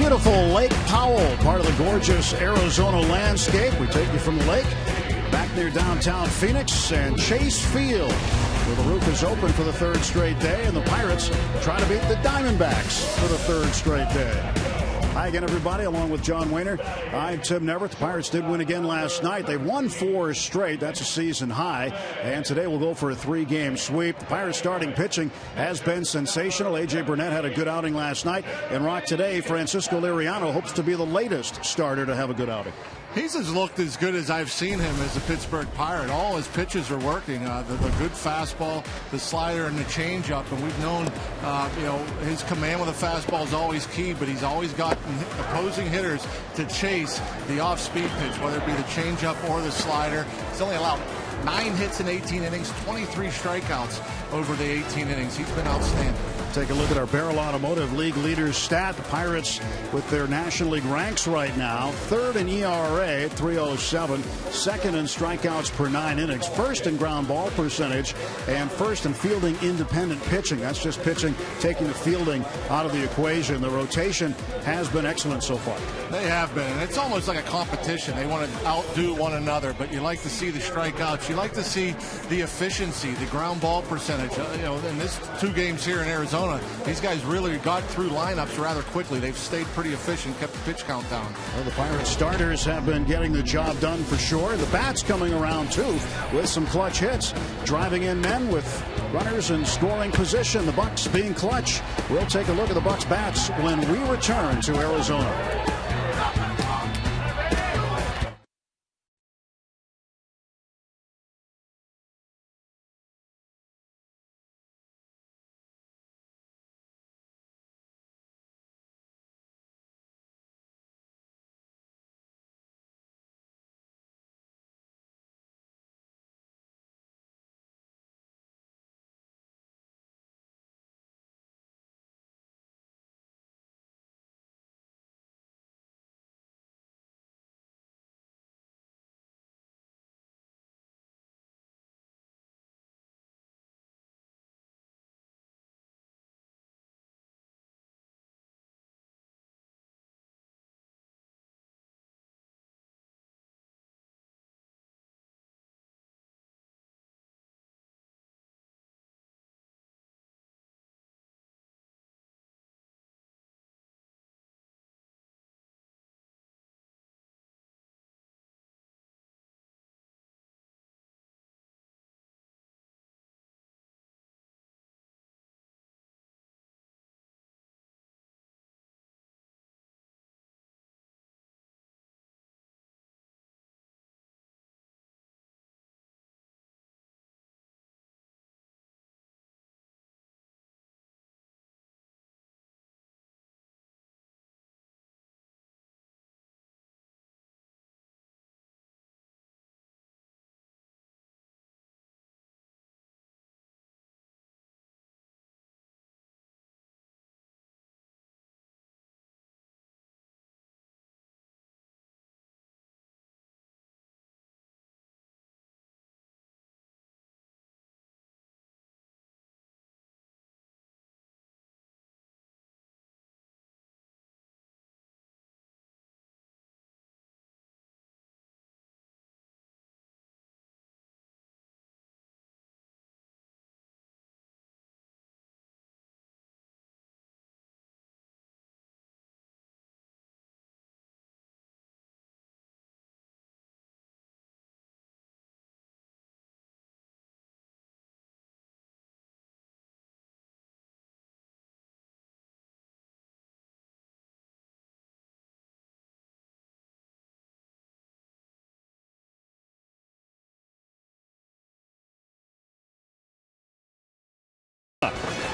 beautiful Lake Powell, part of the gorgeous Arizona landscape. We take you from the lake back near downtown Phoenix and Chase Field, where the roof is open for the third straight day, and the Pirates try to beat the Diamondbacks for the third straight day. Hi again, everybody, along with John Wehner. I'm Tim Neverett. The Pirates did win again last night. They won 4 straight. That's a season high. And today we'll go for a 3-game sweep. The Pirates starting pitching has been sensational. A.J. Burnett had a good outing last night. And rock today, Francisco Liriano hopes to be the latest starter to have a good outing. He's looked as good as I've seen him as a Pittsburgh Pirate. All his pitches are working. The good fastball, the slider, and the changeup. And we've known, his command with a fastball is always key, but he's always got opposing hitters to chase the off-speed pitch, whether it be the changeup or the slider. He's only allowed 9 hits in 18 innings, 23 strikeouts over the 18 innings. He's been outstanding. Take a look at our Barrel Automotive League leaders stat. The Pirates, with their National League ranks right now, 3rd in ERA at 3.07, 2nd in strikeouts per 9 innings, 1st in ground ball percentage, and 1st in fielding independent pitching. That's just pitching, taking the fielding out of the equation. The rotation has been excellent so far. They have been, and it's almost like a competition. They want to outdo one another, but you like to see the strikeouts. You like to see the efficiency, the ground ball percentage. In this 2 games here in Arizona, these guys really got through lineups rather quickly. They've stayed pretty efficient, kept the pitch count down. Well, the Pirates starters have been getting the job done for sure. The bats coming around too with some clutch hits, driving in men with runners in scoring position. The Bucks being clutch. We'll take a look at the Bucks bats when we return to Arizona.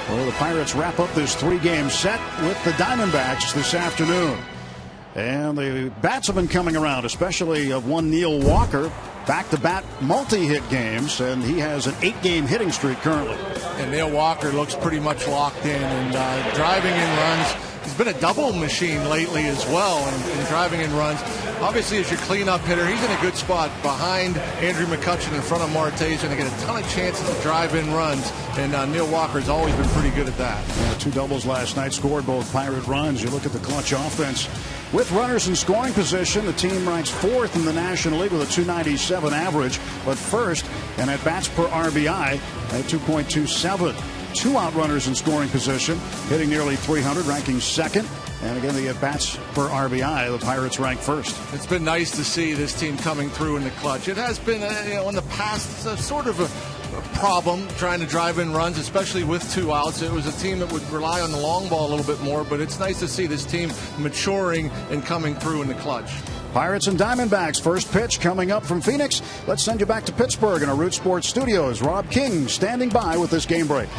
Well, the Pirates wrap up this 3-game set with the Diamondbacks this afternoon. And the bats have been coming around, especially of one Neil Walker. Back-to-back multi-hit games, and he has an 8-game hitting streak currently. And Neil Walker looks pretty much locked in and driving in runs. He's been a double machine lately as well in driving in runs. Obviously, as your cleanup hitter, he's in a good spot behind Andrew McCutchen in front of Marte. He's going to get a ton of chances to drive in runs, and Neil Walker's always been pretty good at that. Yeah, 2 doubles last night, scored both Pirate runs. You look at the clutch offense. With runners in scoring position, the team ranks 4th in the National League with a .297 average, but first and at bats per RBI at 2.27. 2 out runners in scoring position, hitting nearly 300, ranking 2nd. And again, the at-bats per RBI, the Pirates rank 1st. It's been nice to see this team coming through in the clutch. It has been, in the past, sort of a problem trying to drive in runs, especially with 2 outs. It was a team that would rely on the long ball a little bit more, but it's nice to see this team maturing and coming through in the clutch. Pirates and Diamondbacks, first pitch coming up from Phoenix. Let's send you back to Pittsburgh in our Root Sports studios. Rob King standing by with this game break.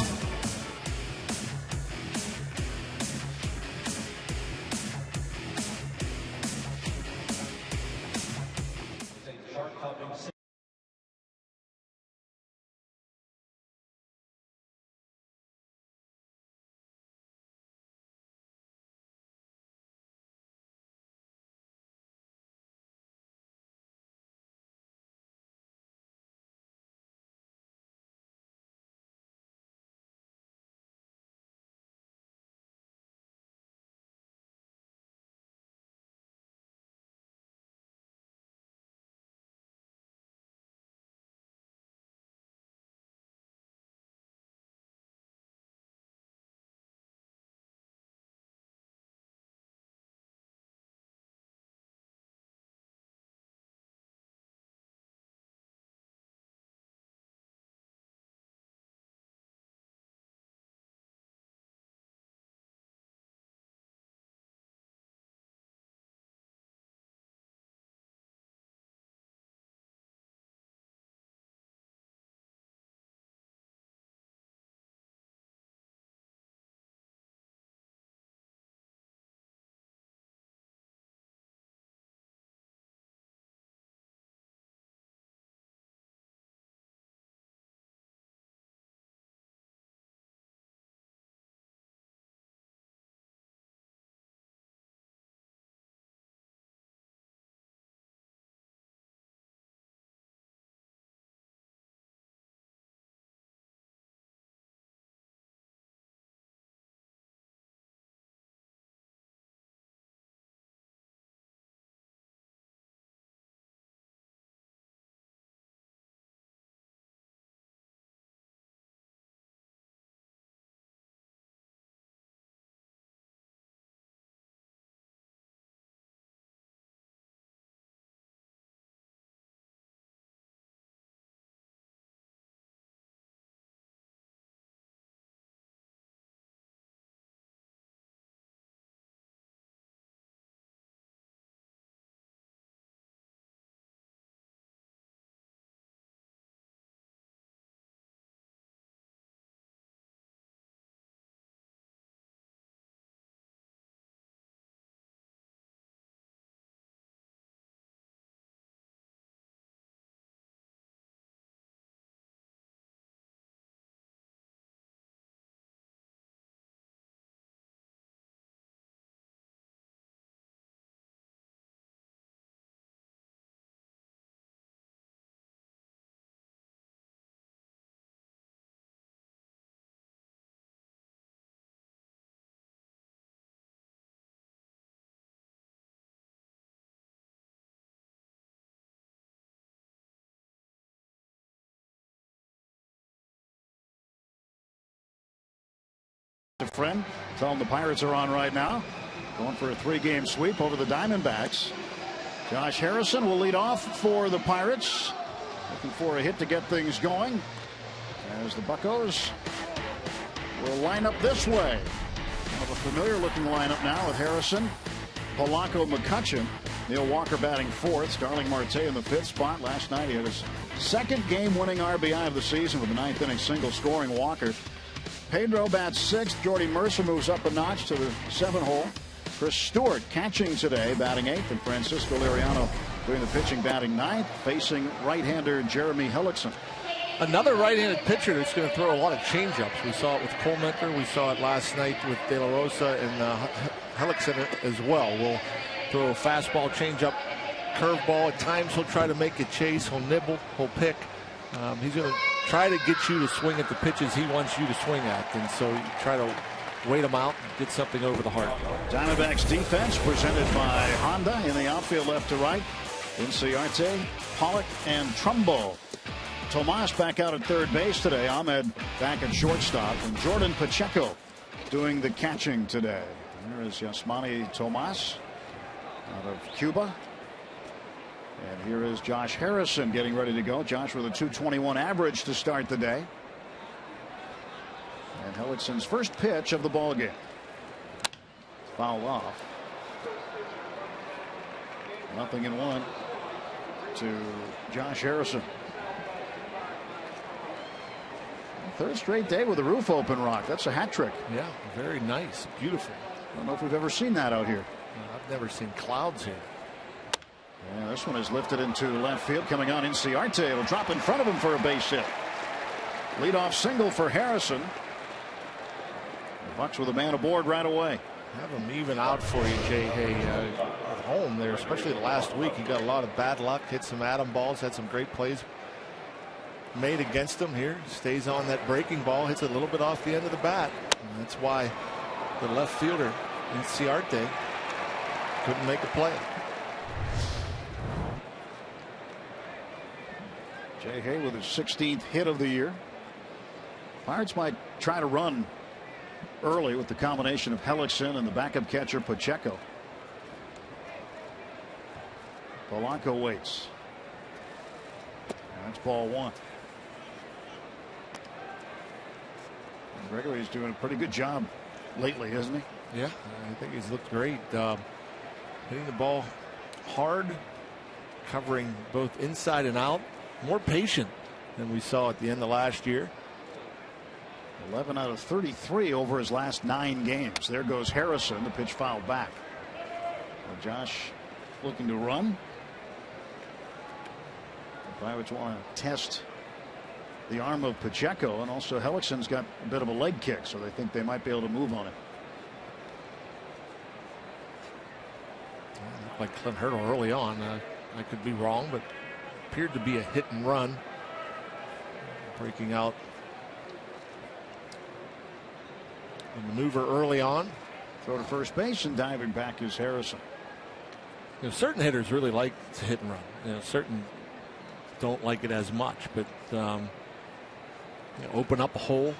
A friend, tell them the Pirates are on right now, going for a 3-game sweep over the Diamondbacks. Josh Harrison will lead off for the Pirates, looking for a hit to get things going as the Buccos will line up this way. Kind of a familiar looking lineup now with Harrison, Polanco, McCutchen, Neil Walker batting 4th, Starling Marte in the 5th spot. Last night he had his 2nd game-winning RBI of the season with a 9th inning single scoring Walker. Pedro bats 6th. Jordy Mercer moves up a notch to the 7th hole. Chris Stewart catching today, batting 8th, and Francisco Liriano doing the pitching, batting 9th, facing right-hander Jeremy Hellickson. Another right-handed pitcher that's going to throw a lot of changeups. We saw it with Colementer. We saw it last night with De La Rosa and Hellickson as well. Will throw a fastball, changeup, curveball. At times he'll try to make a chase. He'll nibble. He'll pick. He's going to try to get you to swing at the pitches he wants you to swing at. And so you try to wait him out and get something over the heart. Diamondbacks defense presented by Honda in the outfield left to right. Inciarte, Pollock, and Trumbo. Tomas back out at third base today. Ahmed back at shortstop. And Jordan Pacheco doing the catching today. There is Yasmani Tomas out of Cuba. And here is Josh Harrison getting ready to go. Josh with a .221 average to start the day. And Hellickson's first pitch of the ball game. Foul off. 0-1 to Josh Harrison. Third straight day with the roof open, Rock. That's a hat trick. Yeah, very nice. Beautiful. I don't know if we've ever seen that out here. I've never seen clouds here. Yeah, this one is lifted into left field. Coming on Inciarte. It'll drop in front of him for a base hit. Leadoff single for Harrison. The Bucks with a man aboard right away. Have him even out for you, Jay Hay. At home there, especially the last week. He got a lot of bad luck. Hit some atom balls. Had some great plays made against him here. Stays on that breaking ball. Hits it a little bit off the end of the bat. And that's why the left fielder, Inciarte, couldn't make a play. Jay Hay with his 16th hit of the year. Pirates might try to run early with the combination of Hellickson and the backup catcher Pacheco. Polanco waits. That's ball one. And Gregory's doing a pretty good job lately, isn't he? Yeah, I think he's looked great. Hitting the ball hard, covering both inside and out. More patient than we saw at the end of last year. 11 out of 33 over his last 9 games. There goes Harrison. The pitch fouled back. Well, Josh looking to run. The Pirates want to test the arm of Pacheco, and also Hellickson's got a bit of a leg kick, so they think they might be able to move on it. Like Clint Hurdle early on. I could be wrong, but appeared to be a hit and run. Breaking out the maneuver early on. Throw to first base and diving back is Harrison. You know, certain hitters really like to hit and run. You know, certain don't like it as much, but you know, open up a hole,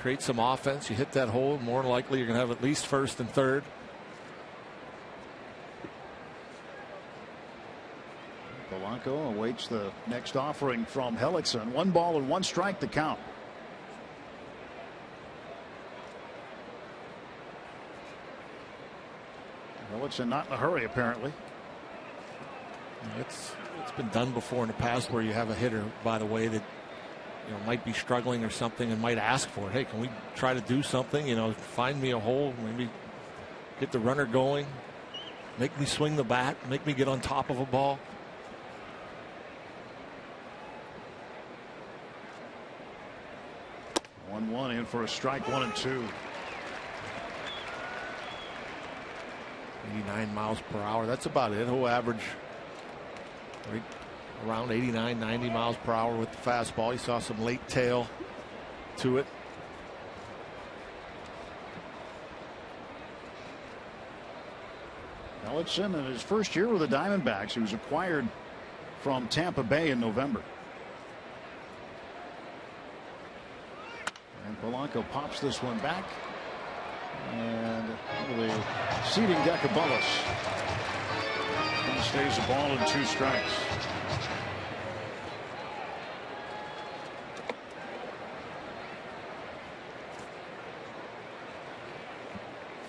create some offense. You hit that hole, more than likely you're going to have at least first and third. Polanco awaits the next offering from Hellickson. 1 ball and 1 strike to count. Hellickson not in a hurry apparently. It's been done before in the past where you have a hitter, by the way, that might be struggling or something and might ask for it. Hey, can we try to do something? Find me a hole, maybe get the runner going, make me swing the bat, make me get on top of a ball. One in for a strike. 1-2. 89 miles per hour. That's about it. He'll average right around 89, 90 miles per hour with the fastball. You saw some late tail to it. Hellickson in his first year with the Diamondbacks. He was acquired from Tampa Bay in November. And Polanco pops this one back. And the seating deck above us. And stays the ball in 2 strikes.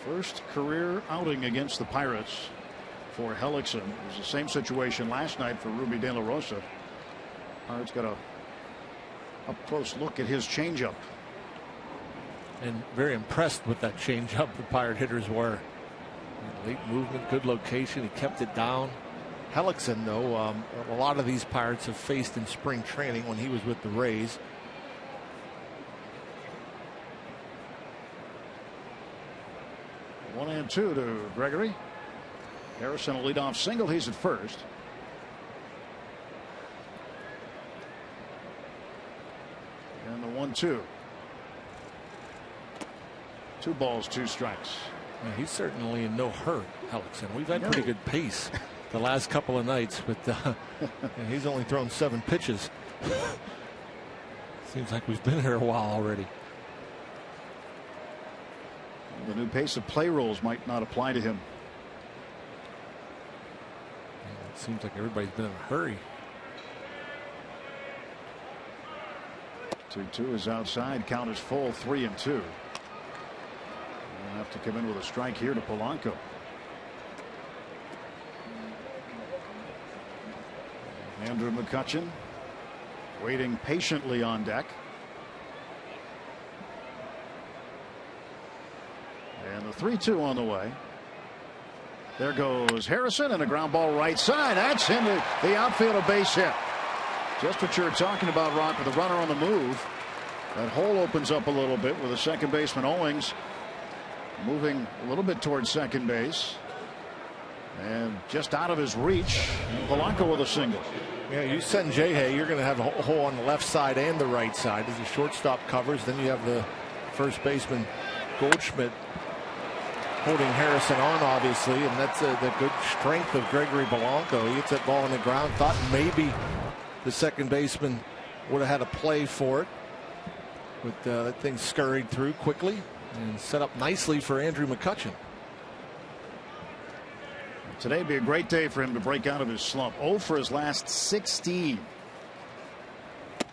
First career outing against the Pirates for Hellickson. It was the same situation last night for Ruby De La Rosa. Pirates got a up close look at his changeup. And very impressed with that changeup the Pirate hitters were. Late movement, good location. He kept it down, Hellickson, though, a lot of these Pirates have faced in spring training when he was with the Rays. One and two to Gregory. Harrison, a leadoff single. He's at first. And the 1-2. 2 balls, 2 strikes. Yeah, he's certainly in no hurry, Hellickson. We've had pretty good pace the last couple of nights, but he's only thrown 7 pitches. Seems like we've been here a while already. The new pace of play rules might not apply to him. It seems like everybody's been in a hurry. 2-2 is outside. Count is full. 3-2. He'll have to come in with a strike here to Polanco. Andrew McCutchen waiting patiently on deck. And the 3-2 on the way. There goes Harrison, and a ground ball right side. That's into the outfield, a base hit. Just what you're talking about, Rock, with the runner on the move. That hole opens up a little bit with the second baseman Owings moving a little bit towards second base. And just out of his reach, Polanco with a single. Yeah, you send Jay, you're going to have a hole on the left side and the right side as the shortstop covers. Then you have the first baseman Goldschmidt holding Harrison on, obviously, and that's the good strength of Gregory Polanco. He hits that ball on the ground. Thought maybe the second baseman would have had a play for it, but that thing scurried through quickly and set up nicely for Andrew McCutchen. Today would be a great day for him to break out of his slump. 0 for his last 16.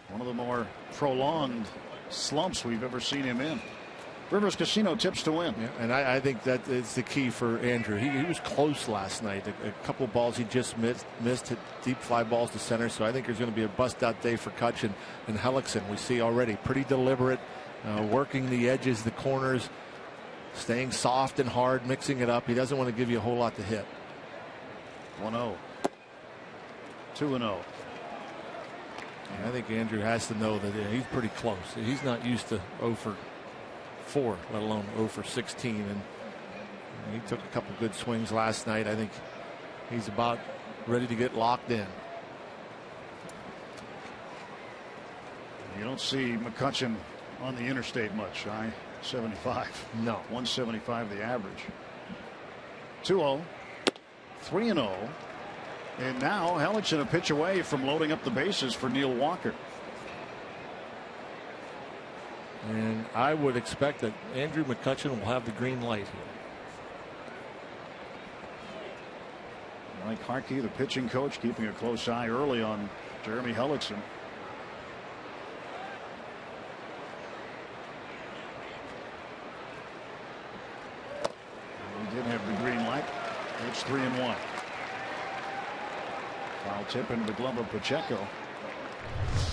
One of the more prolonged slumps we've ever seen him in. Rivers Casino tips to win. Yeah, and I think that is the key for Andrew. He was close last night. A couple of balls he just missed, hit deep fly balls to center. So I think there's going to be a bust out day for Cutchen and Hellickson. We see already pretty deliberate, working the edges, the corners, staying soft and hard, mixing it up. He doesn't want to give you a whole lot to hit. 1-0. 2-0. I think Andrew has to know that he's pretty close. He's not used to 0 for 4, let alone 0 for 16, and he took a couple good swings last night. I think he's about ready to get locked in. You don't see McCutchen on the interstate much. I-75. No. 175 the average. 2-0. 3-0. And now Hellickson a pitch away from loading up the bases for Neil Walker. And I would expect that Andrew McCutchen will have the green light here. Mike Harkey, the pitching coach, keeping a close eye early on Jeremy Hellickson. He did have the green light. It's 3-1. Foul tip into the glove of Pacheco.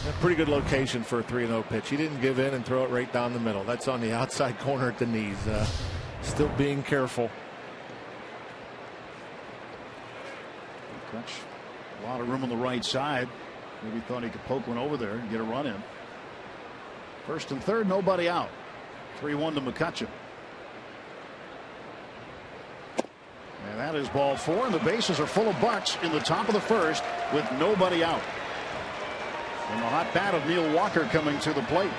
A pretty good location for a 3-0 pitch. He didn't give in and throw it right down the middle. That's on the outside corner at the knees. Still being careful. Catch a lot of room on the right side. Maybe thought he could poke one over there and get a run in. First and third, nobody out. 3-1 to McCutchen. And that is ball 4, and the bases are full of Bucks in the top of the first with nobody out. And the hot bat of Neil Walker coming to the plate.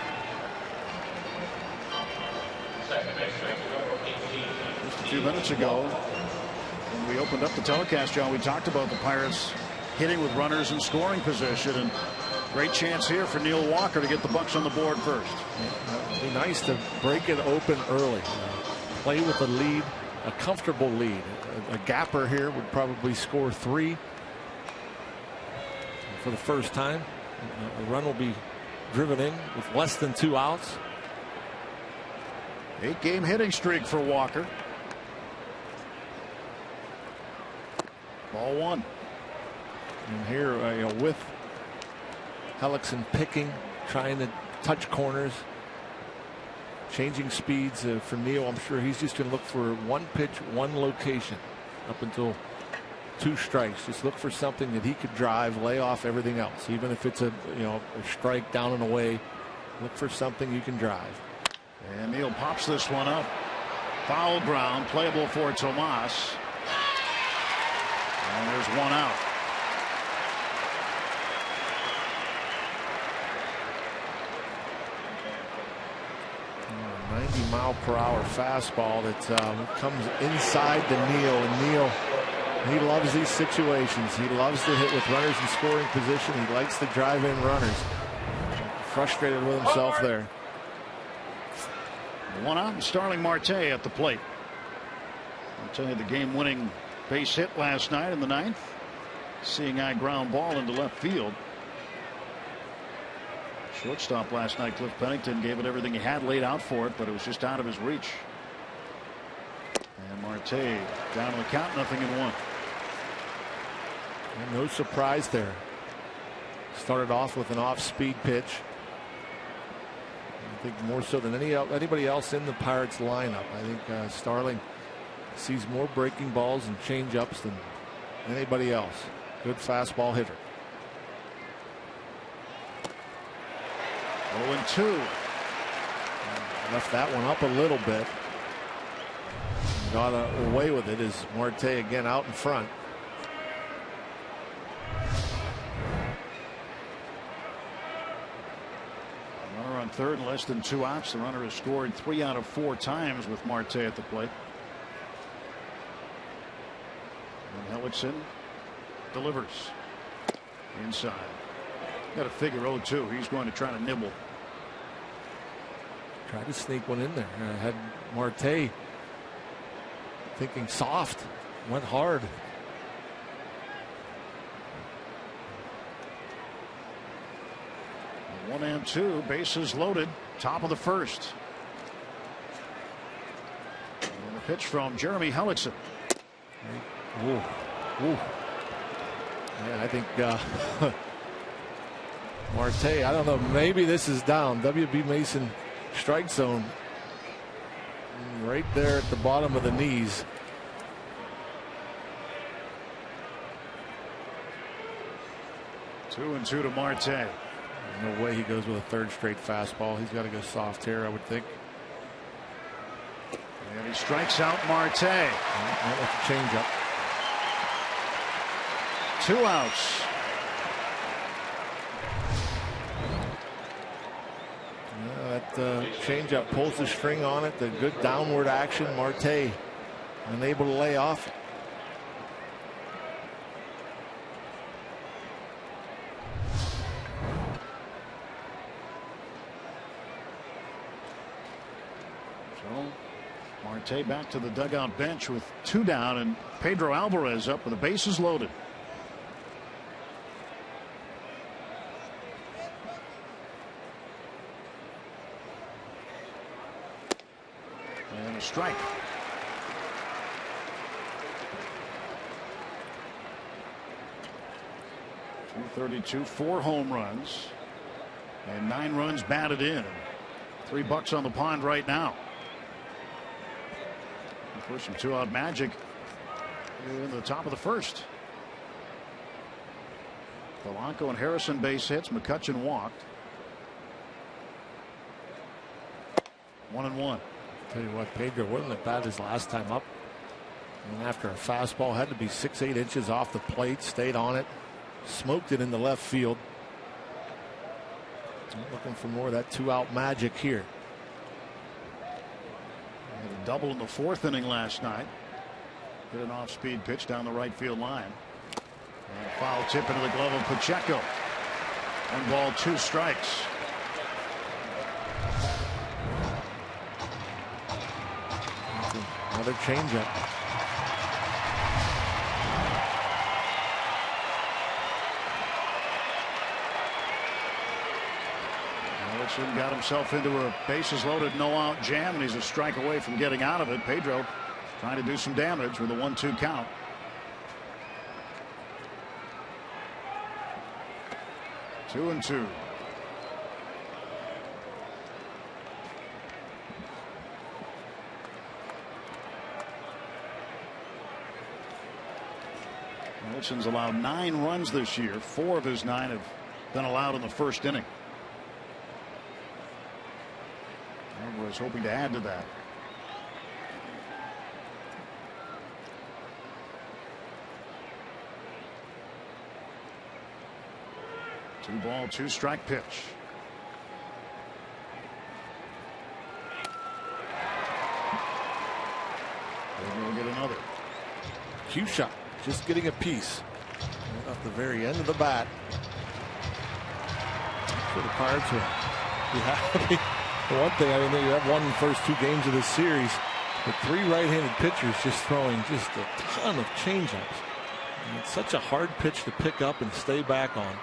Just a few minutes ago, when we opened up the telecast, John, we talked about the Pirates hitting with runners in scoring position, and great chance here for Neil Walker to get the Bucks on the board first. It'd be nice to break it open early. Play with a lead, a comfortable lead. A gapper here would probably score 3 for the first time. A run will be driven in with less than 2 outs. 8-game hitting streak for Walker. Ball 1. And here, with Hellickson picking, trying to touch corners, changing speeds for Neil, I'm sure he's just going to look for one pitch, one location up until 2 strikes. Just look for something that he could drive, lay off everything else. Even if it's a strike down and away, look for something you can drive. And Neal pops this one up. Foul ground, playable for Tomas. And there's 1 out. 90-mile-per-hour fastball that comes inside to Neal, and Neal, he loves these situations. He loves to hit with runners in scoring position. He likes to drive in runners. Frustrated with himself there. 1 out, and Starling Marte at the plate. Marte had the game-winning base hit last night in the 9th. Seeing eye ground ball into left field. Shortstop last night, Cliff Pennington, gave it everything he had laid out for it, but it was just out of his reach. And Marte down to the count, 0-1. And no surprise there. Started off with an off-speed pitch. I think more so than anybody else in the Pirates lineup. I think Starling sees more breaking balls and change-ups than anybody else. Good fastball hitter. 0-2. Left that one up a little bit. Got away with it as Marte again out in front. Runner on third, less than 2 outs. The runner has scored 3 out of 4 times with Marte at the plate. And Hellickson delivers inside. Got to figure 0-2. He's going to try to nibble. Tried to sneak one in there. Had Marte thinking soft. Went hard. One and 2. Bases loaded. Top of the first. And the pitch from Jeremy Hellickson. Ooh. Ooh. Yeah, I think Marte, I don't know, maybe this is down. W.B. Mason strike zone right there at the bottom of the knees. Two and 2 to Marte. No way he goes with a third straight fastball. He's got to go soft here, I would think. And he strikes out Marte. That was a changeup. 2 outs. That changeup pulls the string on it. The good downward action. Marte unable to lay off. So Marte back to the dugout bench with 2 down, and Pedro Alvarez up with the bases loaded. And a strike. .232, 4 home runs, and 9 runs batted in. $3 on the pond right now. For some 2-out magic in the top of the first. Polanco and Harrison base hits. McCutchen walked. 1-1. Tell you what, Pedro wasn't as bad as last time up. And after a fastball, had to be 6-8 inches off the plate, stayed on it, smoked it in the left field. Looking for more of that 2-out magic here. Had a double in the 4th inning last night. Hit an off-speed pitch down the right field line. And a foul tip into the glove of Pacheco. 1 ball, 2 strikes. Another changeup. Hellickson got himself into a bases loaded, no out jam, and he's a strike away from getting out of it. Pedro trying to do some damage with a 1-2 count. Two and 2. Wilson's allowed 9 runs this year. 4 of his 9 have been allowed in the first inning. Alvarez hoping to add to that. Two ball, 2 strike pitch. We'll get another. Cue shot. Just getting a piece. Right off the very end of the bat. For the Pirates will be happy. For one thing, I mean, you have won the first 2 games of this series, but 3 right-handed pitchers just throwing just a ton of changeups. And it's such a hard pitch to pick up and stay back on.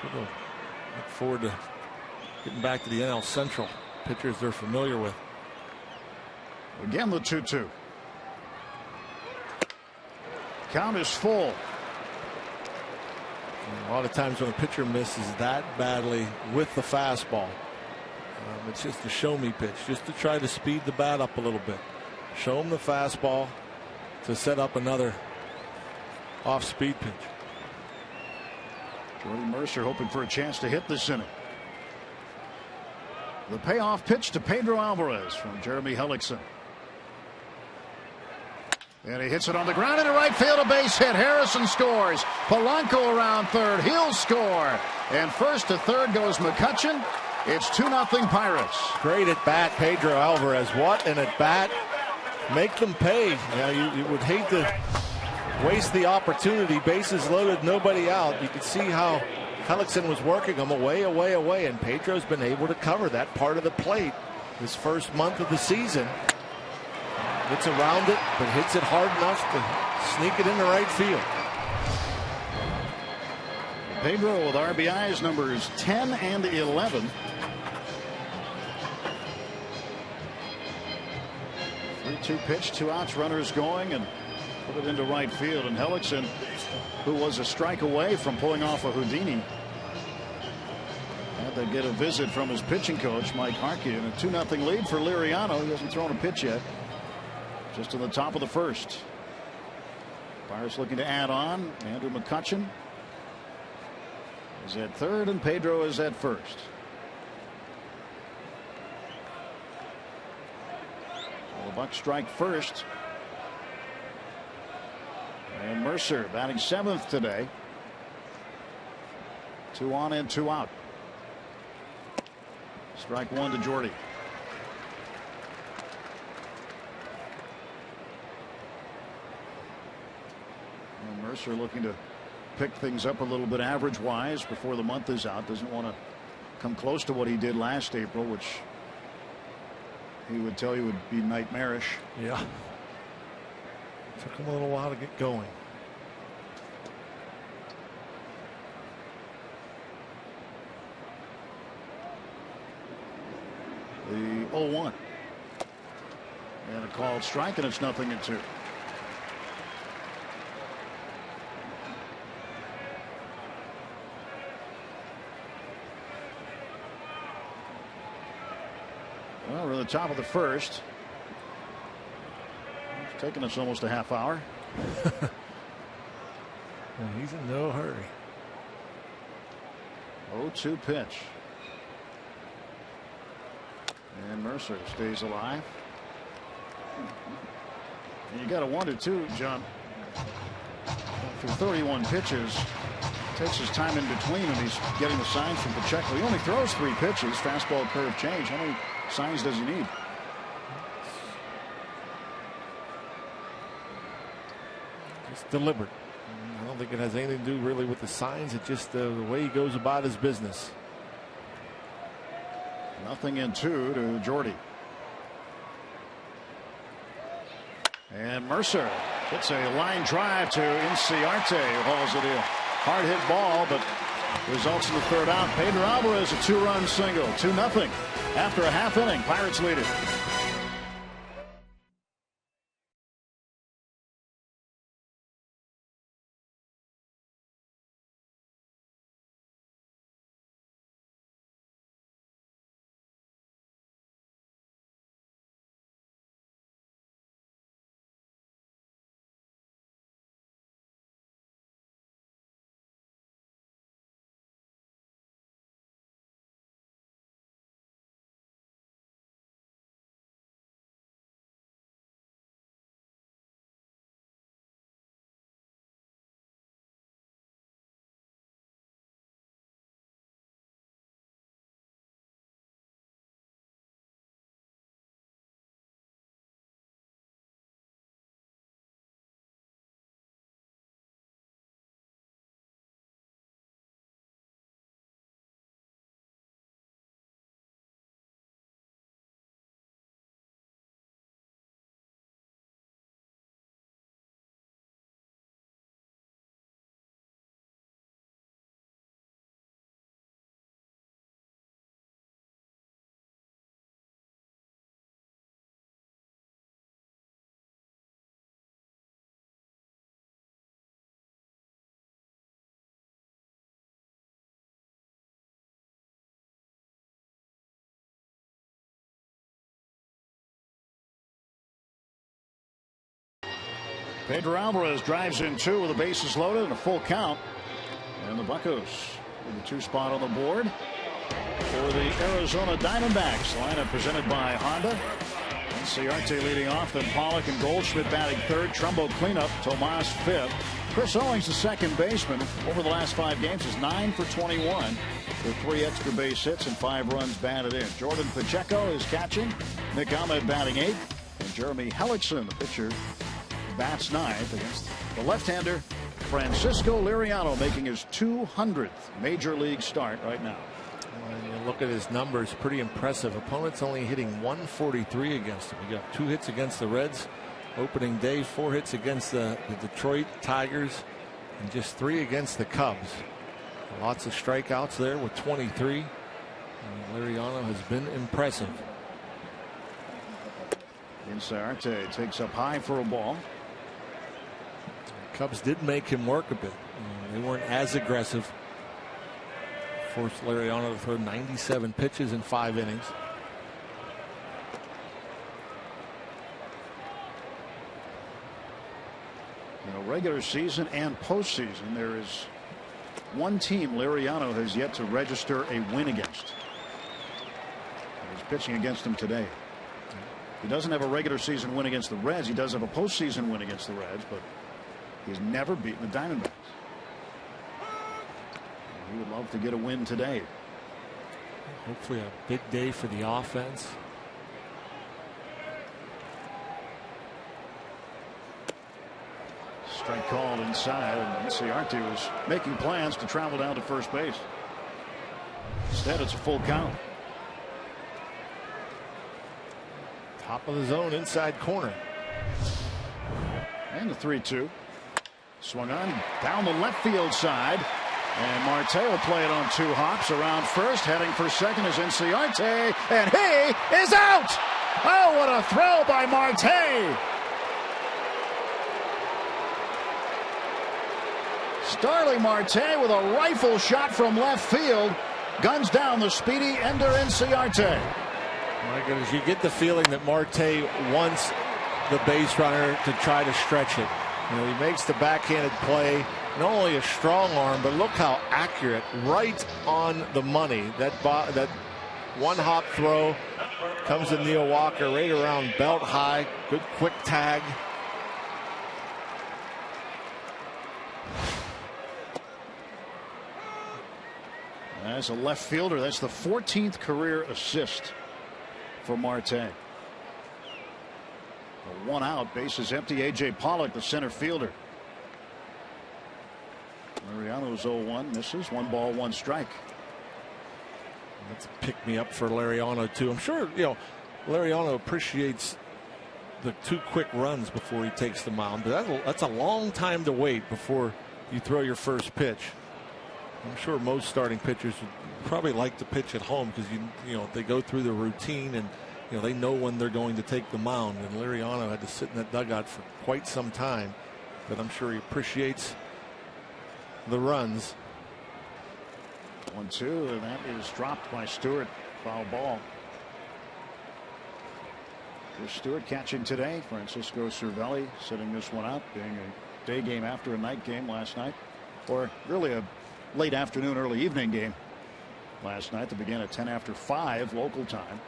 So we'll look forward to getting back to the NL Central. Pitchers they're familiar with. Again, the 2-2. Count is full. A lot of times when a pitcher misses that badly with the fastball, it's just a show me pitch, just to try to speed the bat up a little bit. Show him the fastball to set up another off speed pitch. Jordy Mercer hoping for a chance to hit this inning. The payoff pitch to Pedro Alvarez from Jeremy Hellickson. And he hits it on the ground into right field, a base hit. Harrison scores. Polanco around third. He'll score. And first to third goes McCutchen. It's 2-0 Pirates. Great at bat, Pedro Alvarez. What an at bat. Make them pay. Yeah, you would hate to waste the opportunity. Bases loaded, nobody out. You could see how Hellickson was working them away, and Pedro's been able to cover that part of the plate this first month of the season. Gets around it, but hits it hard enough to sneak it into right field. Pedro with RBIs numbers 10 and 11. 3-2 pitch, 2 outs, runners going, and put it into right field. And Hellickson, who was a strike away from pulling off a Houdini, had to get a visit from his pitching coach, Mike Harkey, and a 2-0 lead for Liriano. He hasn't thrown a pitch yet. Just in the top of the first. Pirates looking to add on. Andrew McCutchen is at third, and Pedro is at first. Well, the Bucks strike first. And Mercer batting 7th today. 2 on and 2 out. Strike 1 to Jordy. Mercer looking to pick things up a little bit average wise before the month is out. Doesn't want to come close to what he did last April, which he would tell you would be nightmarish. Yeah. Took him a little while to get going. The 0-1. And a called strike, and it's 0-2. Well, we're at the top of the first. It's taken us almost a half hour. Well, he's in no hurry. 0-2 pitch. And Mercer stays alive. And you got to wonder too, John, for 31 pitches, takes his time in between, and he's getting the signs from Pacheco. He only throws 3 pitches, fastball, curve, change. How many signs does he need? It's deliberate. I don't think it has anything to do really with the signs. It's just the way he goes about his business. 0-2 to Jordy. And Mercer hits a line drive to Inciarte, who hauls it in. Hard hit ball, but results in the third out. Pedro Alvarez, a 2-run single. 2-0 after a half inning. Pirates lead it. Pedro Alvarez drives in 2 with the bases loaded and a full count. And the Buccos with the 2 spot on the board for the Arizona Diamondbacks. Lineup presented by Honda. Ciarte leading off, then Pollock and Goldschmidt batting third. Trumbo cleanup, Tomas fifth. Chris Owings, the second baseman, over the last 5 games is 9 for 21 with 3 extra base hits and 5 runs batted in. Jordan Pacheco is catching. Nick Ahmed batting 8th. And Jeremy Hellickson, the pitcher, bats 9th against the left-hander Francisco Liriano, making his 200th major league start right now. When you look at his numbers, pretty impressive. Opponents only hitting 143 against him. He got 2 hits against the Reds opening day, 4 hits against the Detroit Tigers, and just 3 against the Cubs. Lots of strikeouts there with 23. And Liriano has been impressive. Ciarte takes up high for a ball. Cubs did make him work a bit. They weren't as aggressive. Forced Liriano to throw 97 pitches in 5 innings. Regular season and postseason, there is one team Liriano has yet to register a win against. He's pitching against them today. He doesn't have a regular season win against the Reds. He does have a postseason win against the Reds, but he's never beaten the Diamondbacks. He would love to get a win today. Hopefully a big day for the offense. Strike called inside, and Ciarte was making plans to travel down to first base. Instead, it's a full count. Top of the zone, inside corner. And the 3-2. Swung on down the left field side. And Marte will play it on 2 hops around first. Heading for second is Ciarte. And he is out! Oh, what a throw by Marte! Starling Marte with a rifle shot from left field. Guns down the speedy Ender Ciarte. My goodness, you get the feeling that Marte wants the base runner to try to stretch it. He makes the backhanded play. Not only a strong arm, but look how accurate, right on the money. That 1-hop throw comes to Neil Walker right around belt high. Good quick tag. As a left fielder, that's the 14th career assist for Marte. 1 out, bases empty. A.J. Pollock, the center fielder. Liriano's 0-1, misses. 1 ball, 1 strike. That's a pick-me-up for Liriano, too. I'm sure, Liriano appreciates the 2 quick runs before he takes the mound, but that's a long time to wait before you throw your first pitch. I'm sure most starting pitchers would probably like to pitch at home because they go through the routine and they know when they're going to take the mound. And Liriano had to sit in that dugout for quite some time, but I'm sure he appreciates the runs. 1-2, and that is dropped by Stewart. Foul ball. Chris Stewart catching today. Francisco Cervelli sitting this one out, being a day game after a night game last night, or really a late afternoon, early evening game last night that began at 10 after 5 local time.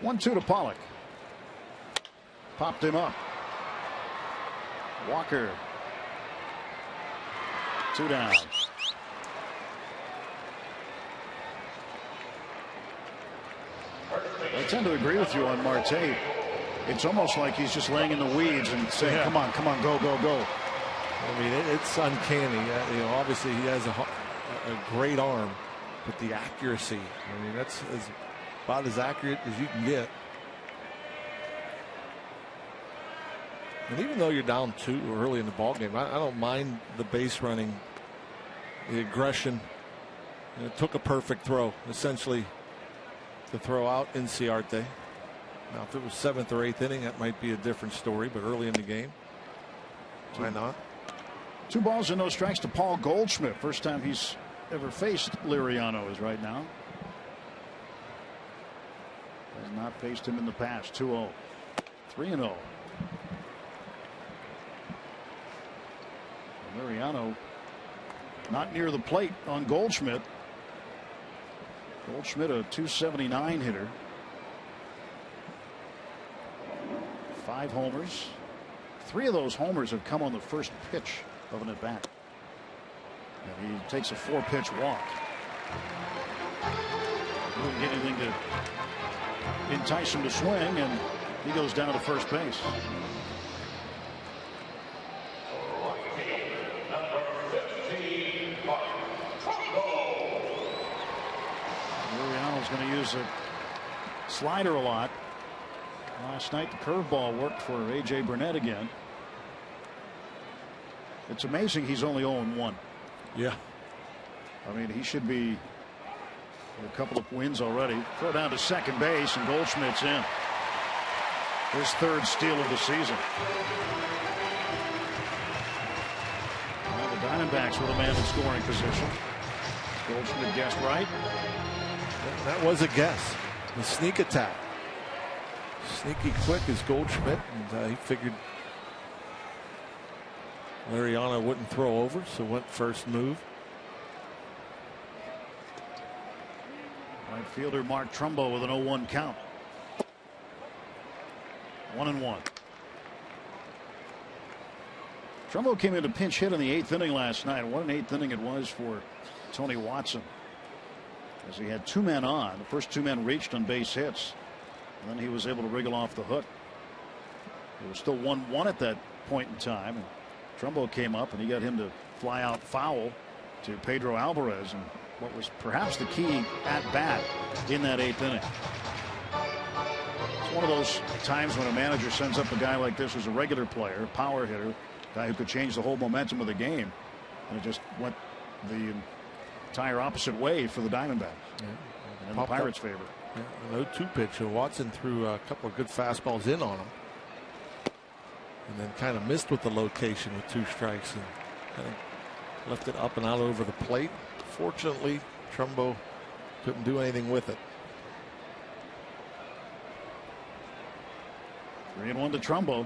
1-2 to Pollock. Popped him up. Walker. 2 down. I tend to agree with you on Marte. It's almost like he's just laying in the weeds and saying, come on, go, go, go. I mean, it's uncanny. Obviously he has a great arm, but the accuracy, I mean, that's about as accurate as you can get. And even though you're down 2 early in the ball game, I don't mind the base running, the aggression. It took a perfect throw, essentially, to throw out Ciarte. Now, if it was 7th or 8th inning, that might be a different story, but early in the game, why not? 2 balls and no strikes to Paul Goldschmidt. First time he's ever faced Liriano is right now. Has not faced him in the past. 2-0. 3-0. Liriano not near the plate on Goldschmidt. Goldschmidt, a .279 hitter. 5 homers. 3 of those homers have come on the first pitch of an at-bat. And he takes a 4-pitch walk. Didn't get anything to entice him to swing, and he goes down to first base. Liriano's going to use a slider a lot. Last night the curveball worked for A.J. Burnett again. It's amazing he's only 0-1. Yeah. I mean, he should be a couple of wins already. Throw down to second base, and Goldschmidt's in. His 3rd steal of the season. Well, the Diamondbacks with a man in scoring position. Goldschmidt guessed right. That was a guess. The sneak attack. Sneaky quick is Goldschmidt, and he figured Liriano wouldn't throw over, so went first move. Right fielder Mark Trumbo with an 0-1 count. 1-1. Trumbo came in to pinch hit in the 8th inning last night. What an 8th inning it was for Tony Watson, as he had 2 men on. The first 2 men reached on base hits, and then he was able to wriggle off the hook. It was still 1-1 at that point in time, and Trumbo came up, and he got him to fly out foul to Pedro Alvarez, and what was perhaps the key at bat in that 8th inning. It's one of those times when a manager sends up a guy like this who's a regular player, power hitter, guy who could change the whole momentum of the game, and it just went the entire opposite way for the Diamondbacks. Yeah. And the Pirates' favor. Yeah, an 0-2 pitch, and Watson threw a couple of good fastballs in on him, and then kind of missed with the location with 2 strikes and kind of left it up and out over the plate. Fortunately, Trumbo couldn't do anything with it. 3-1 to Trumbo.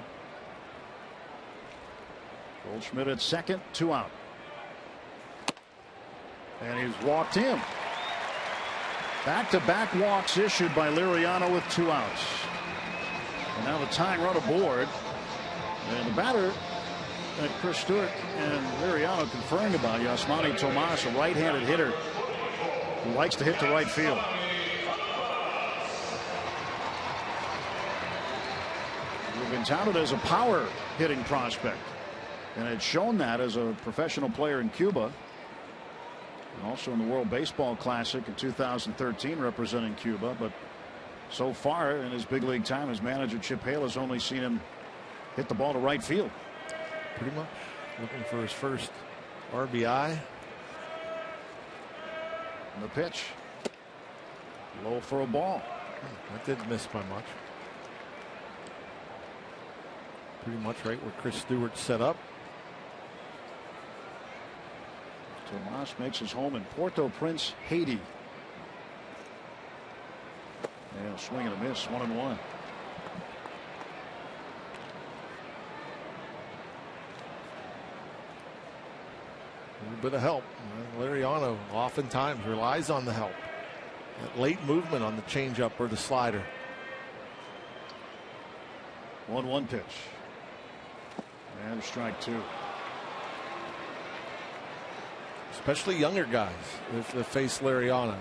Goldschmidt at second, 2 out. And he's walked in. Back-to-back walks issued by Liriano with 2 outs. And now the tying run aboard. And the batter that Chris Stewart and Liriano conferring about, Yasmani Tomas, a right-handed hitter who likes to hit to right field. He's been touted as a power hitting prospect, and had shown that as a professional player in Cuba, and also in the World Baseball Classic in 2013 representing Cuba. But so far in his big league time, his manager Chip Hale has only seen him hit the ball to right field. Pretty much looking for his first RBI. And the pitch low for a ball. That didn't miss by much. Pretty much right where Chris Stewart set up. Tomas makes his home in Port-au-Prince, Haiti. And a swing and a miss, 1-1. A little bit of help. Liriano oftentimes relies on the help. That late movement on the changeup or the slider. 1-1 pitch. And strike 2. Especially younger guys, if they face Liriano,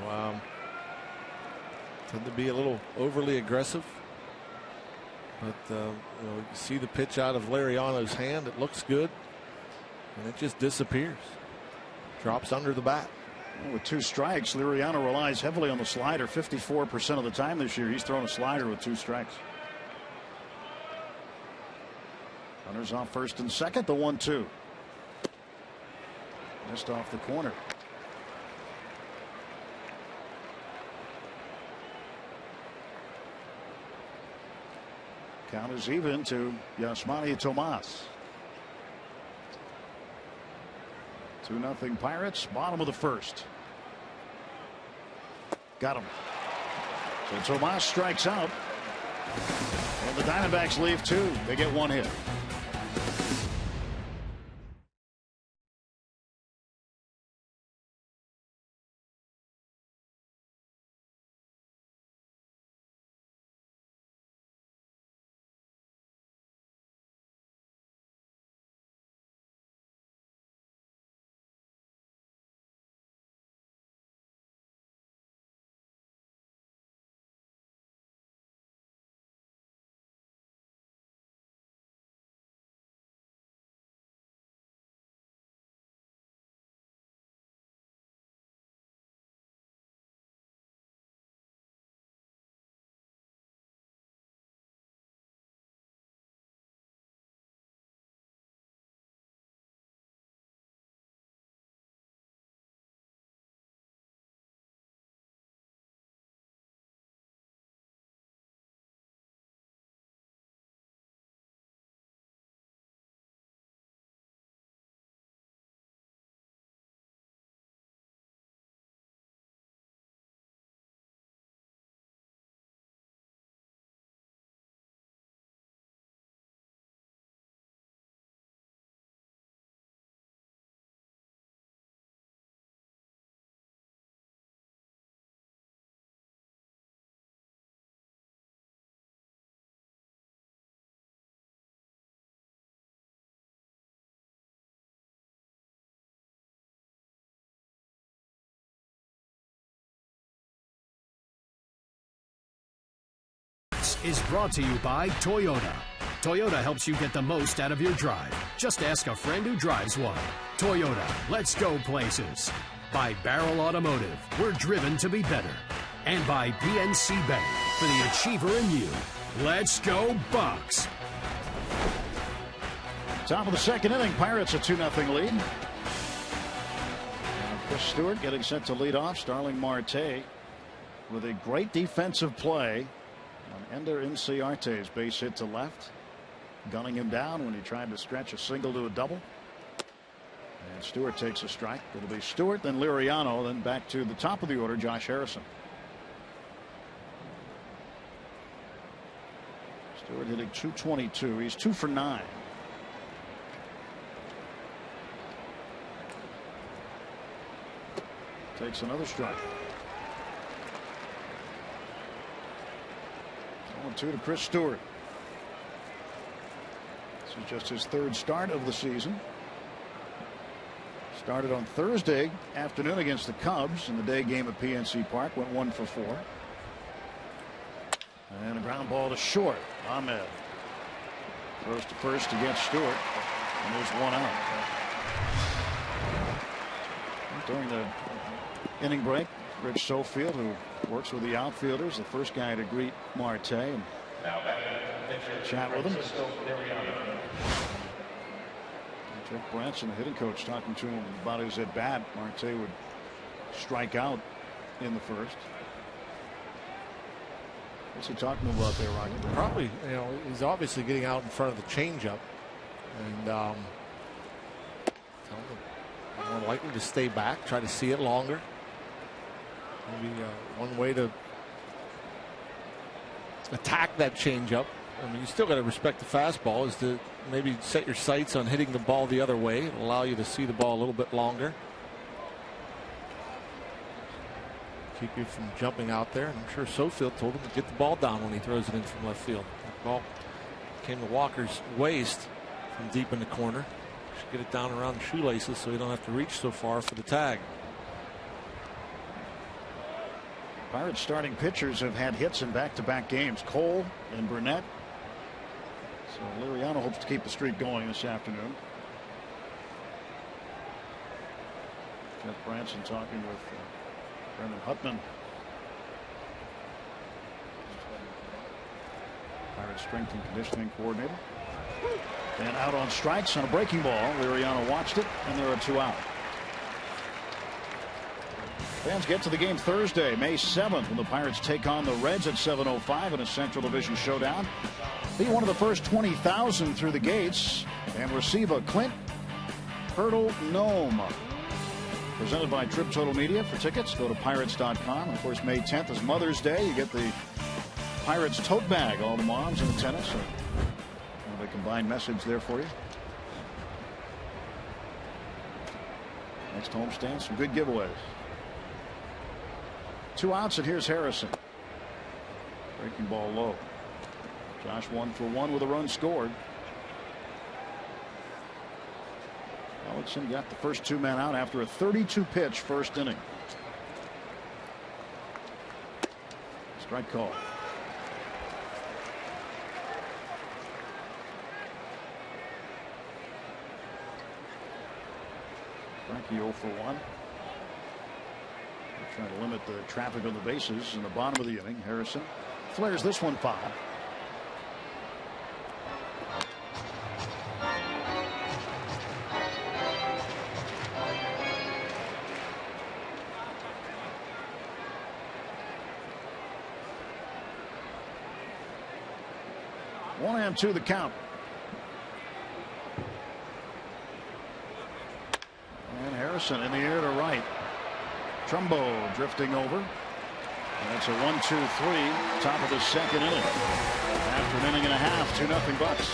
tend to be a little overly aggressive. But you see the pitch out of Liriano's hand. It looks good, and it just disappears. Drops under the bat. With 2 strikes, Liriano relies heavily on the slider. 54% of the time this year, he's thrown a slider with 2 strikes. Runners off first and second. The 1-2. Just off the corner. Count is even to Yasmani Tomas. 2-0 Pirates. Bottom of the first. Got him. So Tomas strikes out. Well, the Diamondbacks leave too. They get one hit. Is brought to you by Toyota. Toyota helps you get the most out of your drive. Just ask a friend who drives one. Toyota, let's go places. By Barrel Automotive, we're driven to be better. And by PNC Bank, for the achiever in you. Let's go Bucks. Top of the second inning, Pirates a 2-0 lead. Chris Stewart getting set to lead off. Starling Marte with a great defensive play on Ender Inciarte's base hit to left, gunning him down when he tried to stretch a single to a double. And Stewart takes a strike. It'll be Stewart, then Liriano, then back to the top of the order, Josh Harrison. Stewart hitting .222. He's 2 for 9. Takes another strike. 1-2 to Chris Stewart. This is just his third start of the season. Started on Thursday afternoon against the Cubs in the day game at PNC Park. Went 1 for 4. And a ground ball to short. Ahmed throws to first against Stewart. And there's one out. During the inning break, Rich Sofield, who works with the outfielders, the first guy to greet Marte and chat with him. Jeff Branson, the hitting coach, talking to him about his at bat. Marte would strike out in the first. What's he talking about there, Rocky? Probably, he's obviously getting out in front of the changeup, and tell him more likely to stay back, try to see it longer. Maybe one way to attack that changeup. I mean, you still got to respect the fastball, is to maybe set your sights on hitting the ball the other way. It'll allow you to see the ball a little bit longer. Keep you from jumping out there. And I'm sure Sofield told him to get the ball down when he throws it in from left field. The ball came to Walker's waist from deep in the corner. Should get it down around the shoelaces so you don't have to reach so far for the tag. Pirates starting pitchers have had hits in back-to-back games. Cole and Burnett. So Liriano hopes to keep the streak going this afternoon. Jeff Branson talking with Brendan Huttman. Pirates strength and conditioning coordinator. And out on strikes on a breaking ball. Liriano watched it, and there are 2 out. Fans get to the game Thursday, May 7th, when the Pirates take on the Reds at 7:05 in a Central Division showdown. Be one of the first 20,000 through the gates and receive a Clint Hurdle Gnome. Presented by Trip Total Media. For tickets, go to pirates.com. Of course, May 10th is Mother's Day. You get the Pirates tote bag. All the moms and the tennis. So a combined message there for you. Next homestand, some good giveaways. 2 outs, and here's Harrison. Breaking ball low. Josh 1 for 1 with a run scored. Alexson got the first 2 men out after a 32-pitch first inning. Strike call. Frankie 0 for 1. They're trying to limit the traffic on the bases in the bottom of the inning. Harrison flares this one foul. One and 2 the count. And Harrison in the air to right. Trumbo drifting over. And that's a 1-2-3 top of the second inning. After an inning and a half, 2-0 Bucks.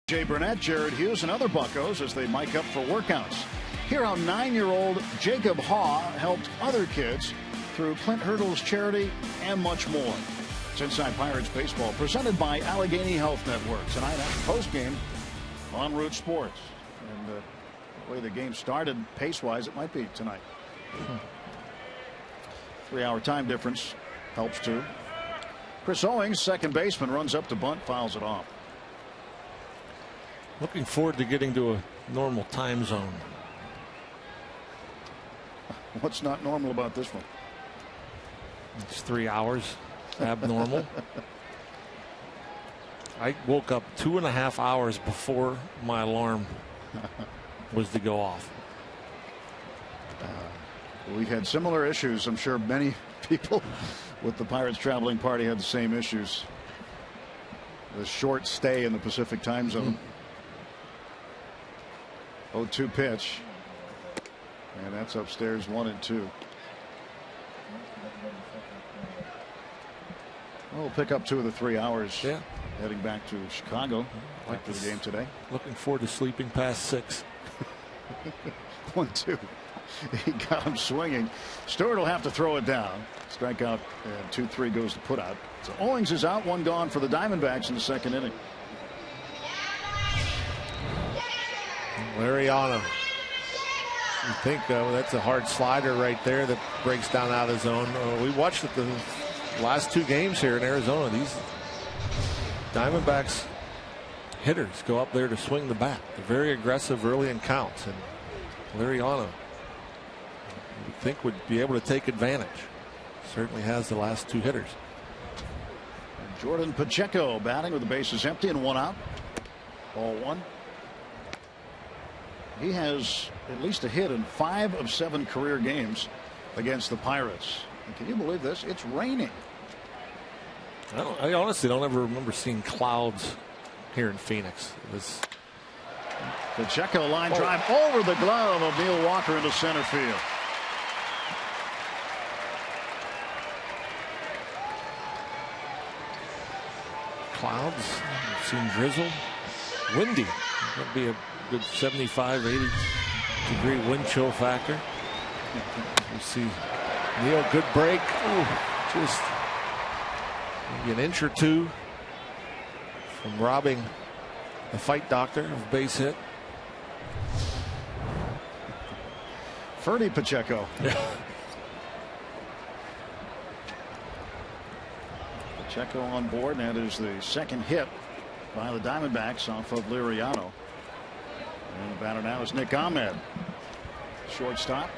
Jay Burnett, Jared Hughes, and other Buccos as they mic up for workouts. Hear how 9-year-old Jacob Haw helped other kids through Clint Hurdle's charity and much more. It's Inside Pirates Baseball, presented by Allegheny Health Network. Tonight after postgame on Root Sports. And the way the game started, pace-wise, it might be tonight. 3-hour time difference helps too. Chris Owings, second baseman, runs up to bunt, fouls it off. Looking forward to getting to a normal time zone. What's not normal about this one? It's 3 hours abnormal. I woke up 2.5 hours before my alarm was to go off. We had similar issues. I'm sure many people with the Pirates traveling party had the same issues. The short stay in the Pacific time zone. 0-2 pitch. And that's upstairs 1-2. We'll pick up 2 of the 3 hours. Yeah. Heading back to Chicago after the game today. Looking forward to sleeping past 6. 1-2. He got him swinging. Stewart will have to throw it down. Strikeout, and 2-3 goes to put out. So Owings is out, 1 gone for the Diamondbacks in the second inning. Lariano. You think that's a hard slider right there that breaks down out of zone. We watched it the last 2 games here in Arizona. These Diamondbacks hitters go up there to swing the bat. They're very aggressive early in counts. And Lariano you think would be able to take advantage. Certainly has the last 2 hitters. Jordan Pacheco batting with the bases empty and 1 out. Ball 1. He has at least a hit in 5 of 7 career games against the Pirates. And can you believe this? It's raining. I honestly don't ever remember seeing clouds here in Phoenix. Pacheco line drive over the glove of Neil Walker into center field. Clouds, I've seen drizzle, windy. That'd be a good 75, 80 degree wind chill factor. You see Neil, good break. Ooh, just maybe an inch or 2 from robbing the fight doctor of a base hit. Ferdy Pacheco. Pacheco on board, and that is the second hit by the Diamondbacks off of Liriano. And the batter now is Nick Ahmed, shortstop,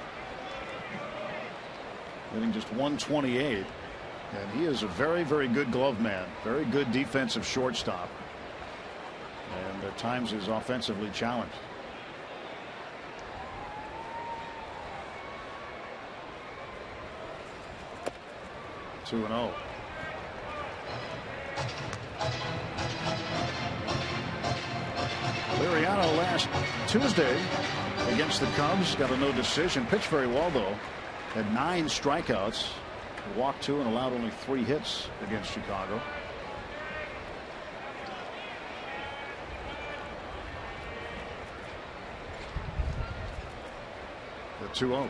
hitting just 128, and he is a very, very good glove man, very good defensive shortstop, and at times is offensively challenged. Two and 0. Liriano last Tuesday against the Cubs got a no decision. Pitched very well though. Had 9 strikeouts, walked 2 and allowed only 3 hits against Chicago. The 2-0.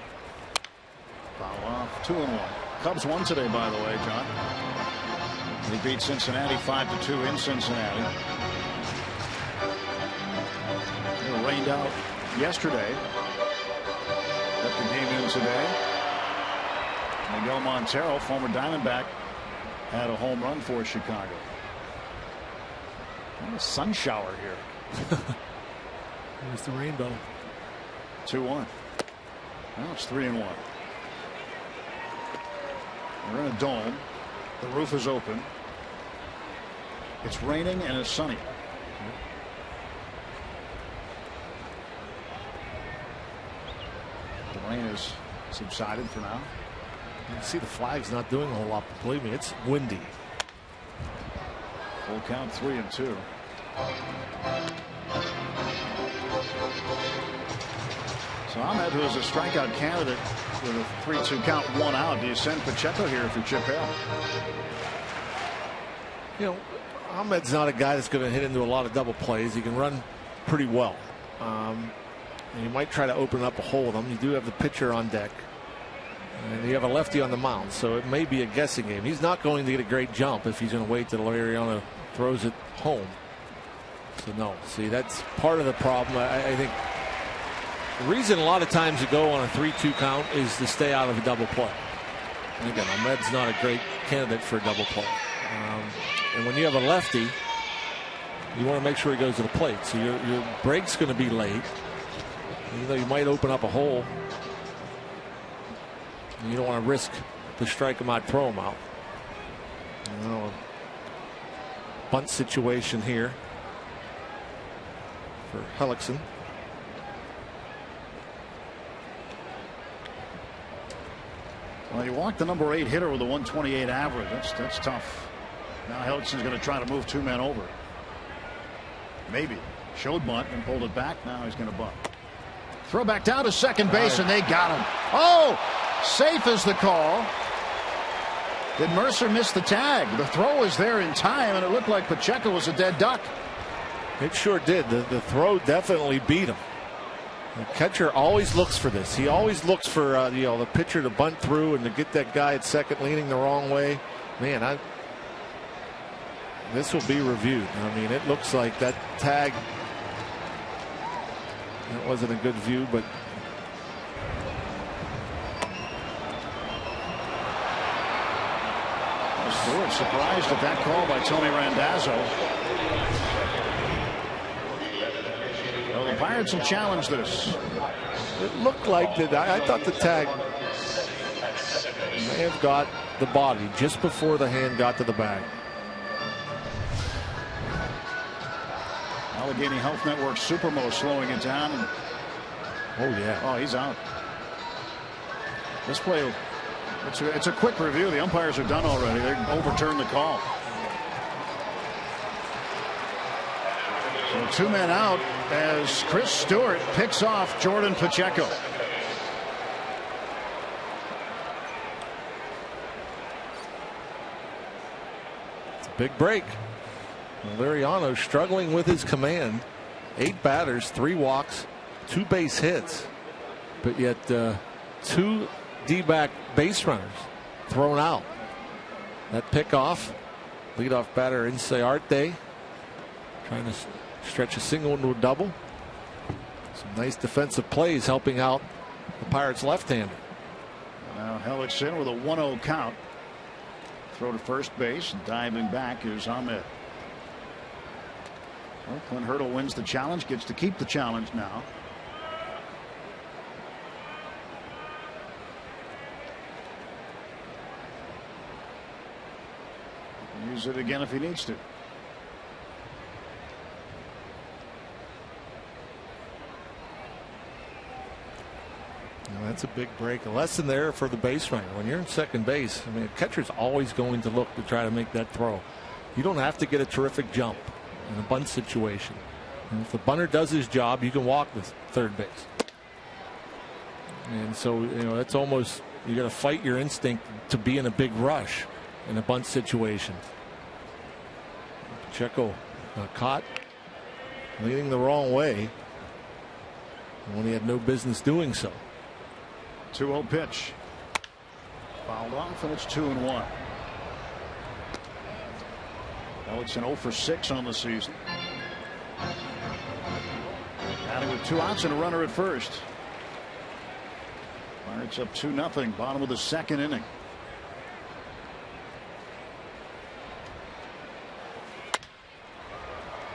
Foul off. 2 and 1. Cubs won today, by the way, John. They beat Cincinnati 5-2 in Cincinnati. They were rained out yesterday. Got the game in today. Miguel Montero, former Diamondback, had a home run for Chicago. And a sun shower here. There's the rainbow. 2-1. Now it's 3-1. We're in a dome. The roof is open. It's raining and it's sunny. The rain has subsided for now. You can see the flag's not doing a whole lot, but believe me, it's windy. Full count, 3-2. So Ahmed, who is a strikeout candidate with a 3-2 count, 1 out. Do you send Pacheco here if you're Chip Hale? You know, Ahmed's not a guy that's going to hit into a lot of double plays. He can run pretty well. And you might try to open up a hole with him. You do have the pitcher on deck. And you have a lefty on the mound, so it may be a guessing game. He's not going to get a great jump if he's going to wait till Liriano throws it home. So no, see, that's part of the problem. I think the reason a lot of times you go on a 3-2 count is to stay out of a double play. And again, Ahmed's not a great candidate for a double play. And when you have a lefty, you want to make sure he goes to the plate. So your break's going to be late. Even though you might open up a hole, you don't want to risk to strike him out, throw him out. You know, a bunt situation here for Hellickson. Well, you walked the number 8 hitter with a 128 average. That's tough. Now Hellickson's going to try to move 2 men over. Maybe. Showed bunt and pulled it back. Now he's going to bunt. Throw back down to second base, and they got him. Oh! Safe is the call. Did Mercer miss the tag? The throw was there in time, and it looked like Pacheco was a dead duck. It sure did. The throw definitely beat him. The catcher always looks for this. He always looks for the pitcher to bunt through and to get that guy at second leaning the wrong way. Man, this will be reviewed. I mean, it looks like that tag, that wasn't a good view, but Stewart surprised at that call by Tony Randazzo. Well, the Pirates will challenge this. It looked like that. I thought the tag May have got the body just before the hand got to the bag. Allegheny Health Network Supermo slowing it down. Oh, yeah. Oh, he's out. This play, it's a quick review. The umpires are done already. They overturned the call. So 2 men out as Chris Stewart picks off Jordan Pacheco. It's a big break. Liriano struggling with his command. 8 batters, 3 walks, 2 base hits, but yet 2 D-back base runners thrown out. That pickoff, leadoff batter Inciarte trying to stretch a single into a double. Some nice defensive plays helping out the Pirates left-hander. Now Hellickson with a 1-0 count. Throw to first base, and diving back is Ahmed. Well, Clint Hurdle wins the challenge, gets to keep the challenge now. Use it again if he needs to. Now that's a big break. A lesson there for the base runner. When you're in second base, I mean, a catcher's always going to look to try to make that throw. You don't have to get a terrific jump in a bunt situation. And if the bunter does his job, you can walk the third base. And so, you know, that's almost, you got to fight your instinct to be in a big rush in a bunt situation. Pacheco caught leading the wrong way when he had no business doing so. 2-0 pitch. Fouled off, and it's 2-1. Hellickson 0 for 6 on the season. Batting with 2 outs and a runner at first. Pirates up 2-0, bottom of the second inning.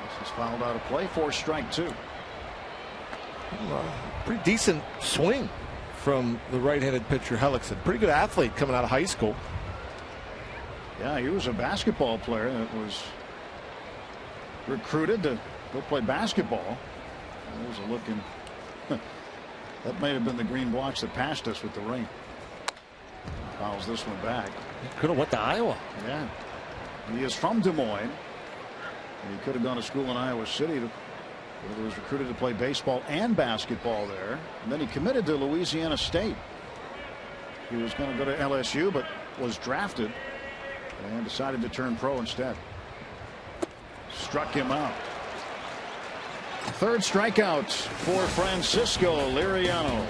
This is fouled out of play for strike 2. Pretty decent swing from the right-handed pitcher Hellickson. Pretty good athlete coming out of high school. Yeah, he was a basketball player that was recruited to go play basketball. There's a look in. That may have been the green blocks that passed us with the rain. Fouls this one back. Could have went to Iowa. Yeah. He is from Des Moines. He could have gone to school in Iowa City. He was recruited to play baseball and basketball there. And then he committed to Louisiana State. He was going to go to LSU, but was drafted and decided to turn pro instead. Struck him out. Third strikeout for Francisco Liriano.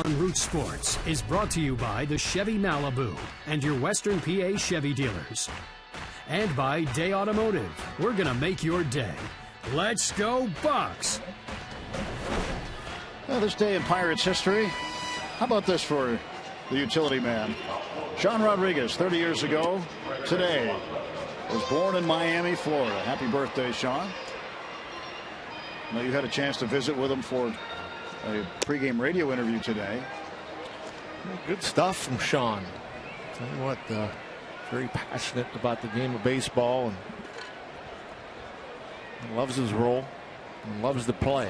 On Root Sports is brought to you by the Chevy Malibu and your Western PA Chevy dealers. And by Day Automotive. We're going to make your day. Let's go Bucks! Well, this day in Pirates history. How about this for the utility man? Sean Rodriguez, 30 years ago today, was born in Miami, Florida. Happy birthday, Sean. Now, you had a chance to visit with him for a pregame radio interview today. Good stuff from Sean. Tell you what, very passionate about the game of baseball and loves his role and loves to play.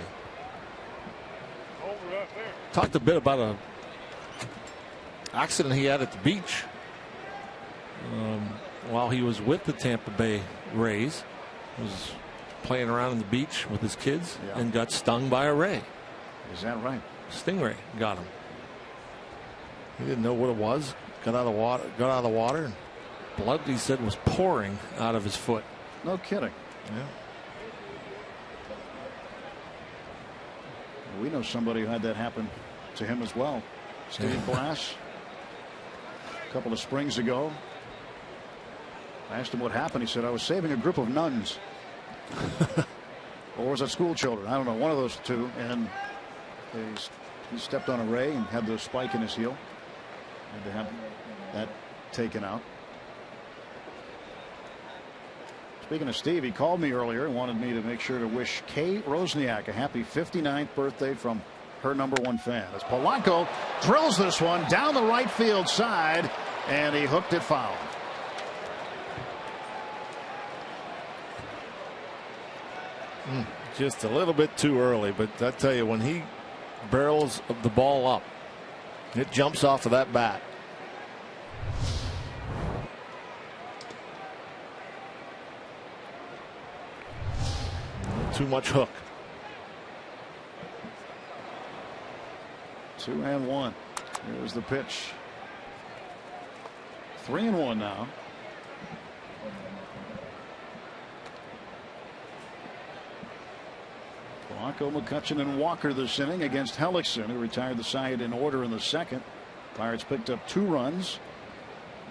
Talked a bit about a accident he had at the beach while he was with the Tampa Bay Rays. Was playing around on the beach with his kids and got stung by a ray. Is that right? Stingray got him. He didn't know what it was. Got out of the water. And blood, he said, was pouring out of his foot. No kidding. Yeah. We know somebody who had that happen to him as well. Steve Glass. A couple of springs ago. I asked him what happened. He said, I was saving a group of nuns. Or was it school children? I don't know. One of those two. And he stepped on a ray and had the spike in his heel. Had to have that taken out. Speaking of Steve, he called me earlier and wanted me to make sure to wish Kay Rosniak a happy 59th birthday from her #1 fan. As Polanco drills this one down the right field side, and he hooked it foul. Just a little bit too early, but I tell you, when he barrels the ball up, it jumps off of that bat. Too much hook. 2-1. Here's the pitch. 3-1 now. Polanco, McCutchen, and Walker this inning against Hellickson, who retired the side in order in the second. Pirates picked up 2 runs,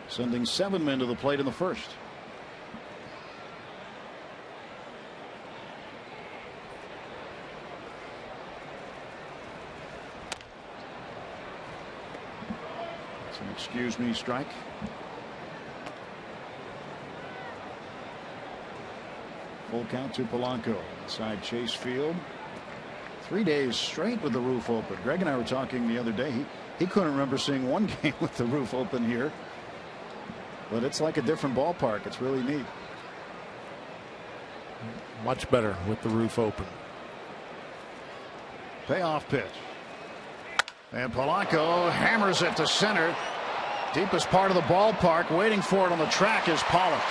sending 7 men to the plate in the first. It's an excuse me strike. Full count to Polanco inside Chase Field. 3 days straight with the roof open. Greg and I were talking the other day. He couldn't remember seeing one game with the roof open here. But it's like a different ballpark. It's really neat. Much better with the roof open. Payoff pitch. And Polanco hammers it to center. Deepest part of the ballpark. Waiting for it on the track is Pollock.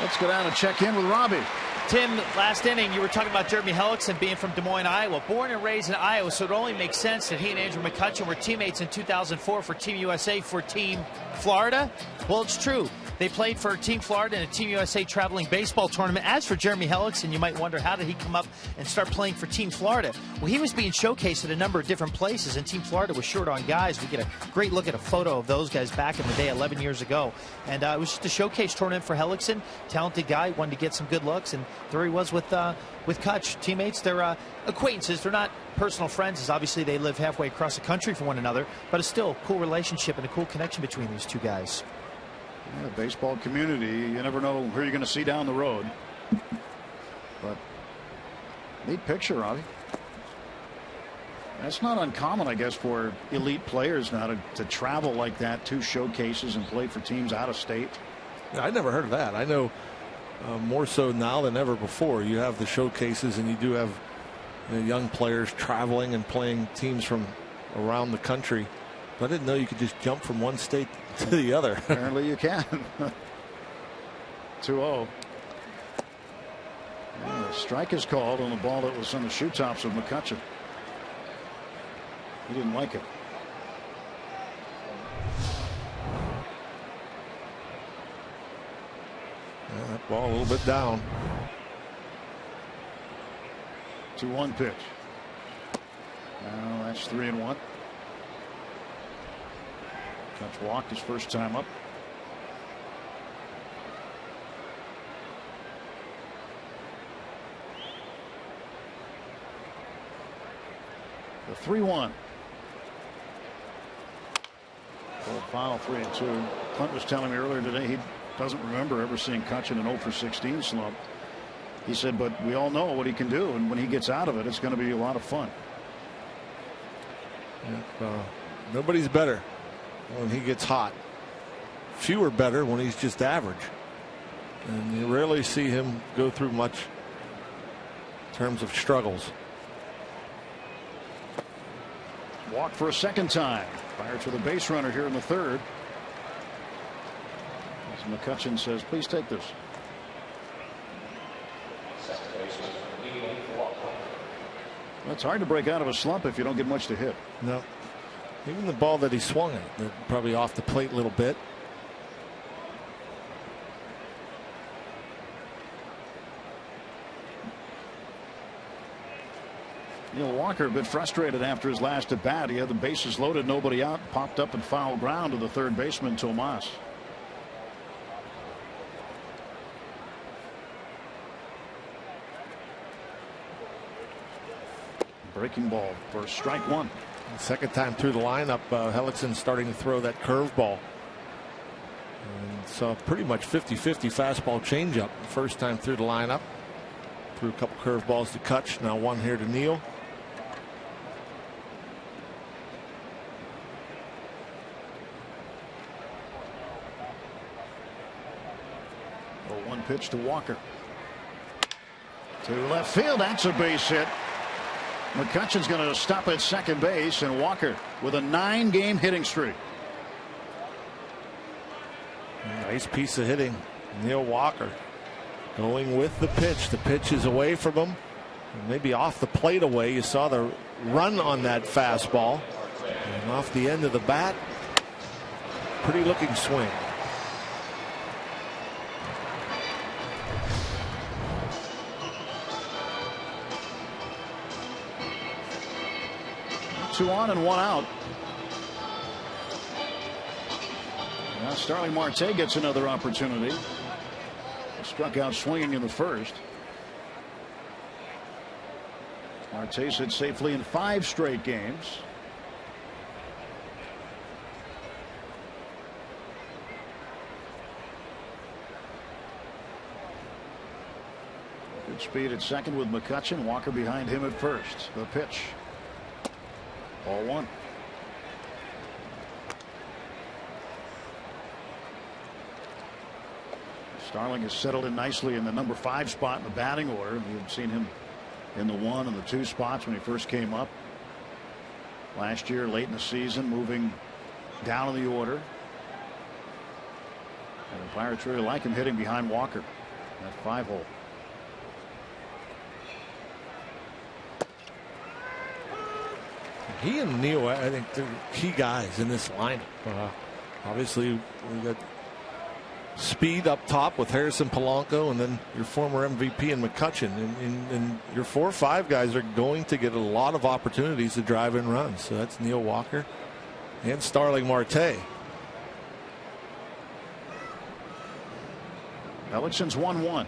Let's go down and check in with Robbie. Tim, last inning, you were talking about Jeremy Hellickson being from Des Moines, Iowa. Born and raised in Iowa, so it only makes sense that he and Andrew McCutchen were teammates in 2004 for Team USA for Team Florida. Well, it's true. They played for Team Florida in a Team USA traveling baseball tournament. As for Jeremy Hellickson, you might wonder, how did he come up and start playing for Team Florida? Well, he was being showcased at a number of different places, and Team Florida was short on guys. We get a great look at a photo of those guys back in the day, 11 years ago. And it was just a showcase tournament for Hellickson. Talented guy, wanted to get some good looks, and there he was with Kutch. Teammates, they're acquaintances. They're not personal friends, as obviously they live halfway across the country from one another, but it's still a cool relationship and a cool connection between these two guys. Yeah, the baseball community, you never know who you're going to see down the road. But neat picture, Robbie. That's not uncommon, I guess, for elite players now to travel like that to showcases and play for teams out of state. I never heard of that. I know more so now than ever before. You have the showcases, and you do have young players traveling and playing teams from around the country. But I didn't know you could just jump from one state to the other. Apparently you can. 2-0. A strike is called on the ball that was on the shoe tops of McCutchen. He didn't like it. Yeah, that ball a little bit down. 2-1 pitch. Now that's 3-1. Kutch walked his first time up. The 3-1. Final 3-2. Clint was telling me earlier today he doesn't remember ever seeing Kutch in an 0-for-16 slump. He said, but we all know what he can do, and when he gets out of it, it's going to be a lot of fun. Nobody's better when he gets hot. Few are better when he's just average. And you rarely see him go through much in terms of struggles. Walk for a second time. Pirates with a base runner here in the third. As McCutchen says, please take this. It's hard to break out of a slump if you don't get much to hit. No. Even the ball that he swung at, probably off the plate a little bit. Neil Walker a bit frustrated after his last at bat. He had the bases loaded, nobody out, popped up and foul ground to the third baseman Tomas. Breaking ball for strike one. Second time through the lineup, Hellickson starting to throw that curveball. And so pretty much 50-50 fastball changeup. First time through the lineup. Threw a couple curveballs to Kutch. Now one here to Neal. One pitch to Walker. To left field. That's a base hit. McCutchen's going to stop at second base, and Walker with a 9-game hitting streak. Nice piece of hitting. Neil Walker going with the pitch. The pitch is away from him. Maybe off the plate away. You saw the run on that fastball. And off the end of the bat. Pretty looking swing. Two on and one out. Now Starling Marte gets another opportunity. Struck out swinging in the first. Marte sits safely in 5 straight games. Good speed at second with McCutchen. Walker behind him at first. The pitch. Ball one. Starling has settled in nicely in the number 5 spot in the batting order. We've seen him in the 1 and the 2 spots when he first came up last year, late in the season, moving down in the order. And the Pirates really like him hitting behind Walker. That 5-hole. He and Neal, I think, they're key guys in this lineup. Obviously, we got speed up top with Harrison Polanco, and then your former MVP and McCutchen. And your 4 or 5 guys are going to get a lot of opportunities to drive in runs. So that's Neil Walker and Starling Marte. Hellickson's 1-1.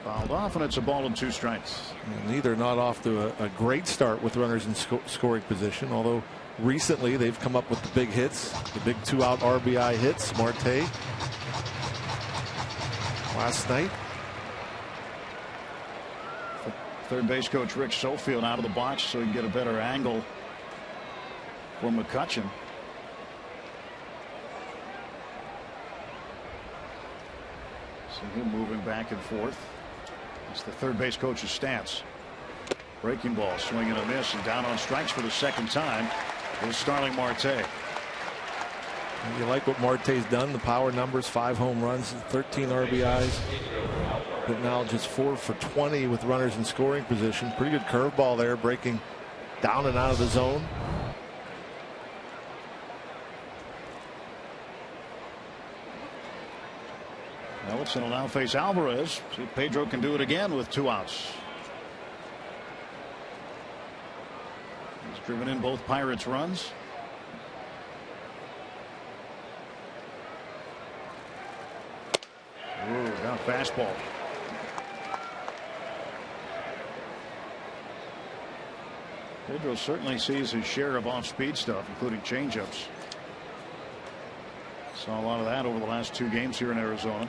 Fouled off, and it's a ball and 2 strikes. Neither not off to a great start with runners in scoring position, although recently they've come up with the big hits, the big 2-out RBI hits. Marte last night. Third base coach Rick Sofield out of the box so he can get a better angle for McCutchen. See him moving back and forth. It's the third base coach's stance. Breaking ball, swing and a miss, and down on strikes for the second time is Starling Marte. You like what Marte's done, the power numbers, 5 home runs, 13 RBIs, but now just 4 for 20 with runners in scoring position. Pretty good curveball there, breaking down and out of the zone. Hellickson will now face Alvarez. See if Pedro can do it again with 2 outs. He's driven in both Pirates runs. Ooh, down fastball. Pedro certainly sees his share of off-speed stuff, including changeups. Saw a lot of that over the last 2 games here in Arizona.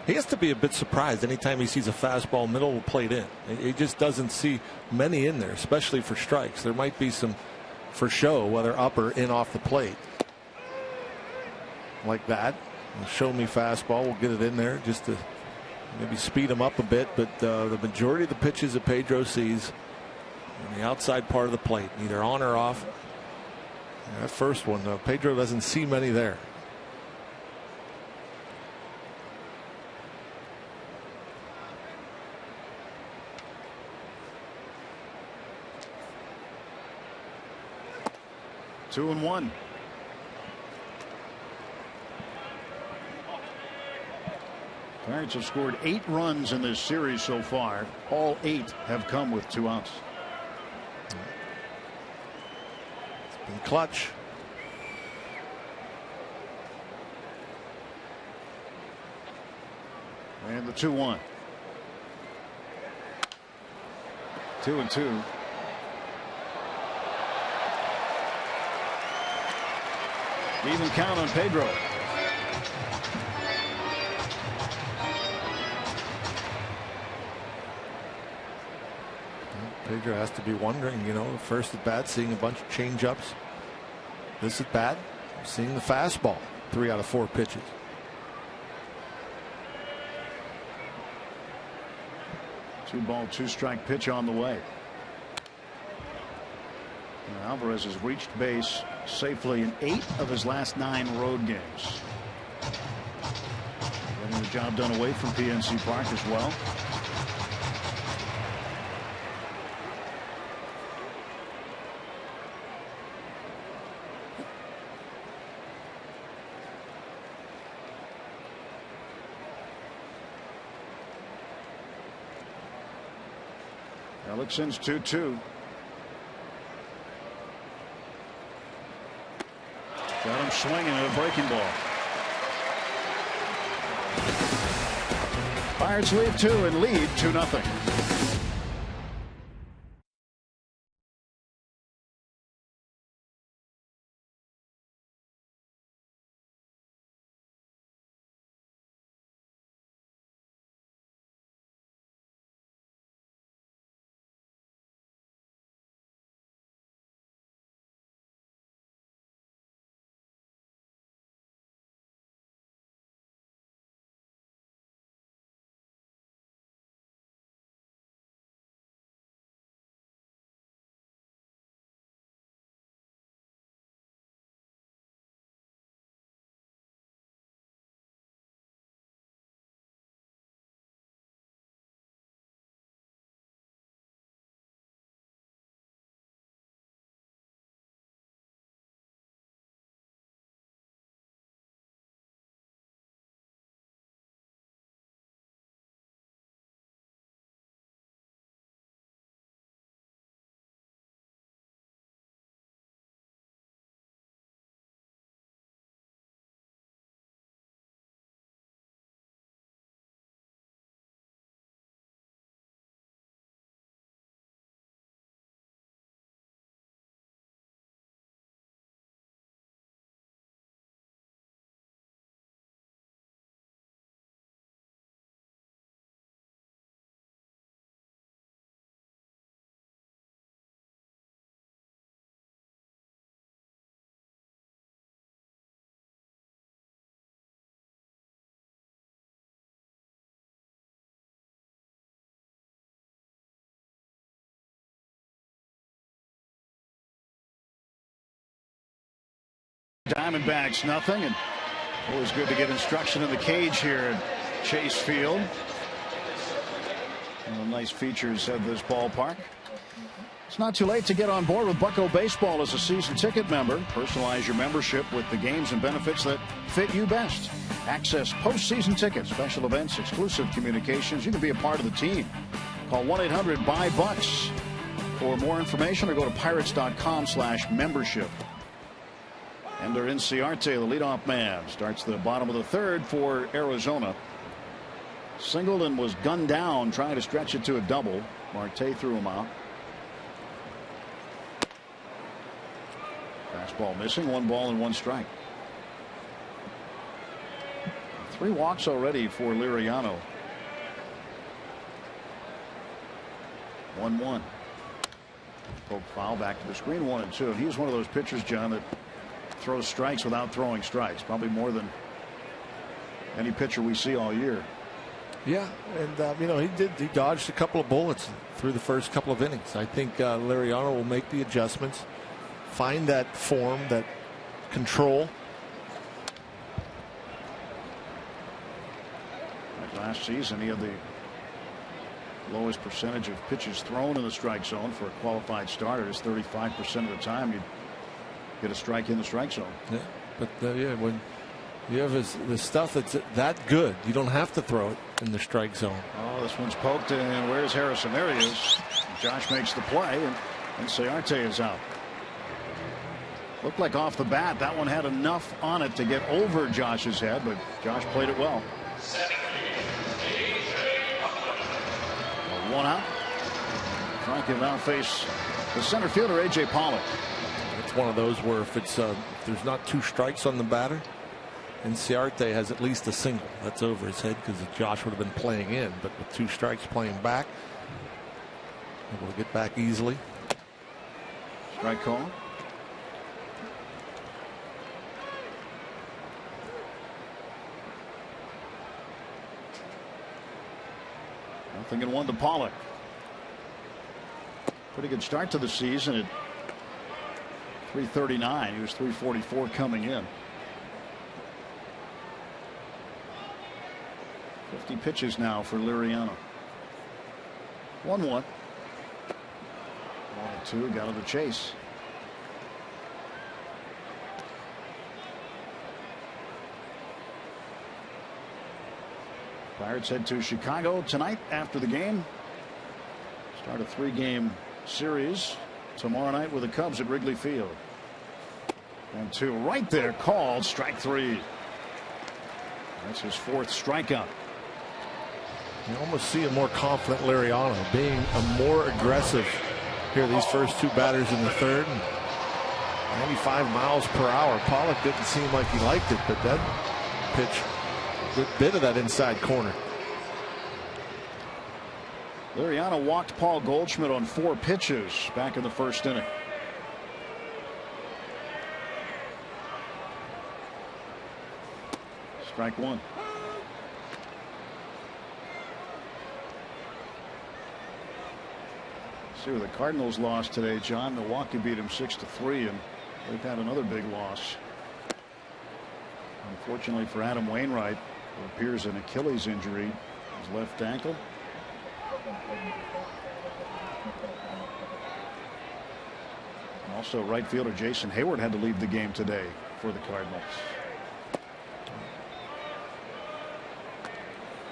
He has to be a bit surprised anytime he sees a fastball middle of the plate in. He just doesn't see many in there, especially for strikes. There might be some for show, whether up or in off the plate. Like that. Show me fastball. We'll get it in there just to maybe speed him up a bit. But the majority of the pitches that Pedro sees on the outside part of the plate, either on or off. That first one, Pedro doesn't see many there. Two and one. Pirates have scored 8 runs in this series so far. All 8 have come with 2 outs. It's been clutch. And the 2-1. 2-2. Even count on Pedro. Pedro has to be wondering, first at bat, seeing a bunch of change-ups. This at bat, seeing the fastball. 3 out of 4 pitches. Two-ball, 2-strike pitch on the way. Alvarez has reached base safely in 8 of his last 9 road games. Getting the job done away from PNC Park as well. Ellickson's 2-2. Got him swinging at a breaking ball. Pirates lead 2 and lead 2-0. Diamondbacks nothing, and always good to get instruction in the cage here at Chase Field. One of the nice features of this ballpark. It's not too late to get on board with Bucko Baseball as a season ticket member. Personalize your membership with the games and benefits that fit you best. Access postseason tickets, special events, exclusive communications. You can be a part of the team. Call 1-800-BUY-BUCKS for more information, or go to pirates.com/membership. Ender Inciarte, the leadoff man, starts the bottom of the 3rd for Arizona. Singleton was gunned down trying to stretch it to a double. Marte threw him out. Fastball missing. 1 ball and 1 strike. 3 walks already for Liriano. 1-1. Poke foul back to the screen. 1-2. And he's one of those pitchers, John, that throws strikes without throwing strikes. Probably more than any pitcher we see all year. Yeah, and you know, he dodged a couple of bullets through the first couple of innings. I think Liriano will make the adjustments, find that form, that control. Like last season, he had the lowest percentage of pitches thrown in the strike zone for a qualified starter. It's 35% of the time you'd get a strike in the strike zone. Yeah, but yeah, when you have the stuff that's that good, you don't have to throw it in the strike zone. Oh, this one's poked, and where's Harrison? There he is. Josh makes the play, and Ciarte is out. Looked like off the bat that one had enough on it to get over Josh's head, but Josh played it well. 1 out. Trying to now face the center fielder, A.J. Pollock. It's one of those where if there's not 2 strikes on the batter, and Ciarte has at least a single, that's over his head because Josh would have been playing in, but with 2 strikes playing back, able to get back easily. Strike call. Nothing in 1 to Pollock. Pretty good start to the season at .339. He was .344 coming in. 50 pitches now for Liriano. 1-1. 1-2. Got to the chase. Pirates head to Chicago tonight after the game. Start a 3-game series tomorrow night with the Cubs at Wrigley Field. 1-2 right there, called strike 3. That's his 4th strikeout. You almost see a more confident Liriano being a more aggressive here these first 2 batters in the 3rd. 95 miles per hour. Pollock didn't seem like he liked it, but that pitch, good bit of that inside corner. Liriano walked Paul Goldschmidt on 4 pitches back in the 1st inning. Strike 1. See where the Cardinals lost today, John. Milwaukee beat them 6-3, and they've had another big loss. Unfortunately for Adam Wainwright, it appears an Achilles injury, his left ankle. Also, right fielder Jason Hayward had to leave the game today for the Cardinals.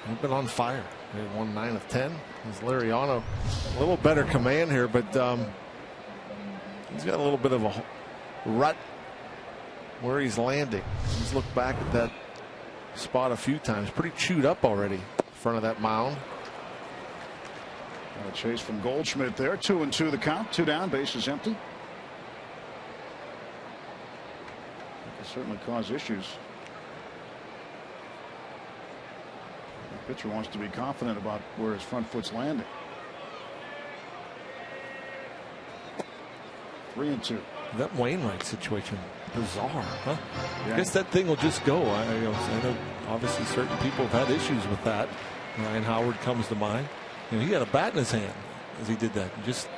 They've been on fire. They won 9 of 10. There's Liriano, a little better command here, but he's got a little bit of a rut where he's landing. He's looked back at that spot a few times. Pretty chewed up already in front of that mound. A chase from Goldschmidt there. 2-2 the count. 2 down. Bases empty. That can certainly cause issues. The pitcher wants to be confident about where his front foot's landing. 3-2. That Wainwright situation, bizarre, huh? Yeah. I guess that thing will just go. I know obviously certain people have had issues with that. Ryan Howard comes to mind. You know, he had a bat in his hand as he did that. He just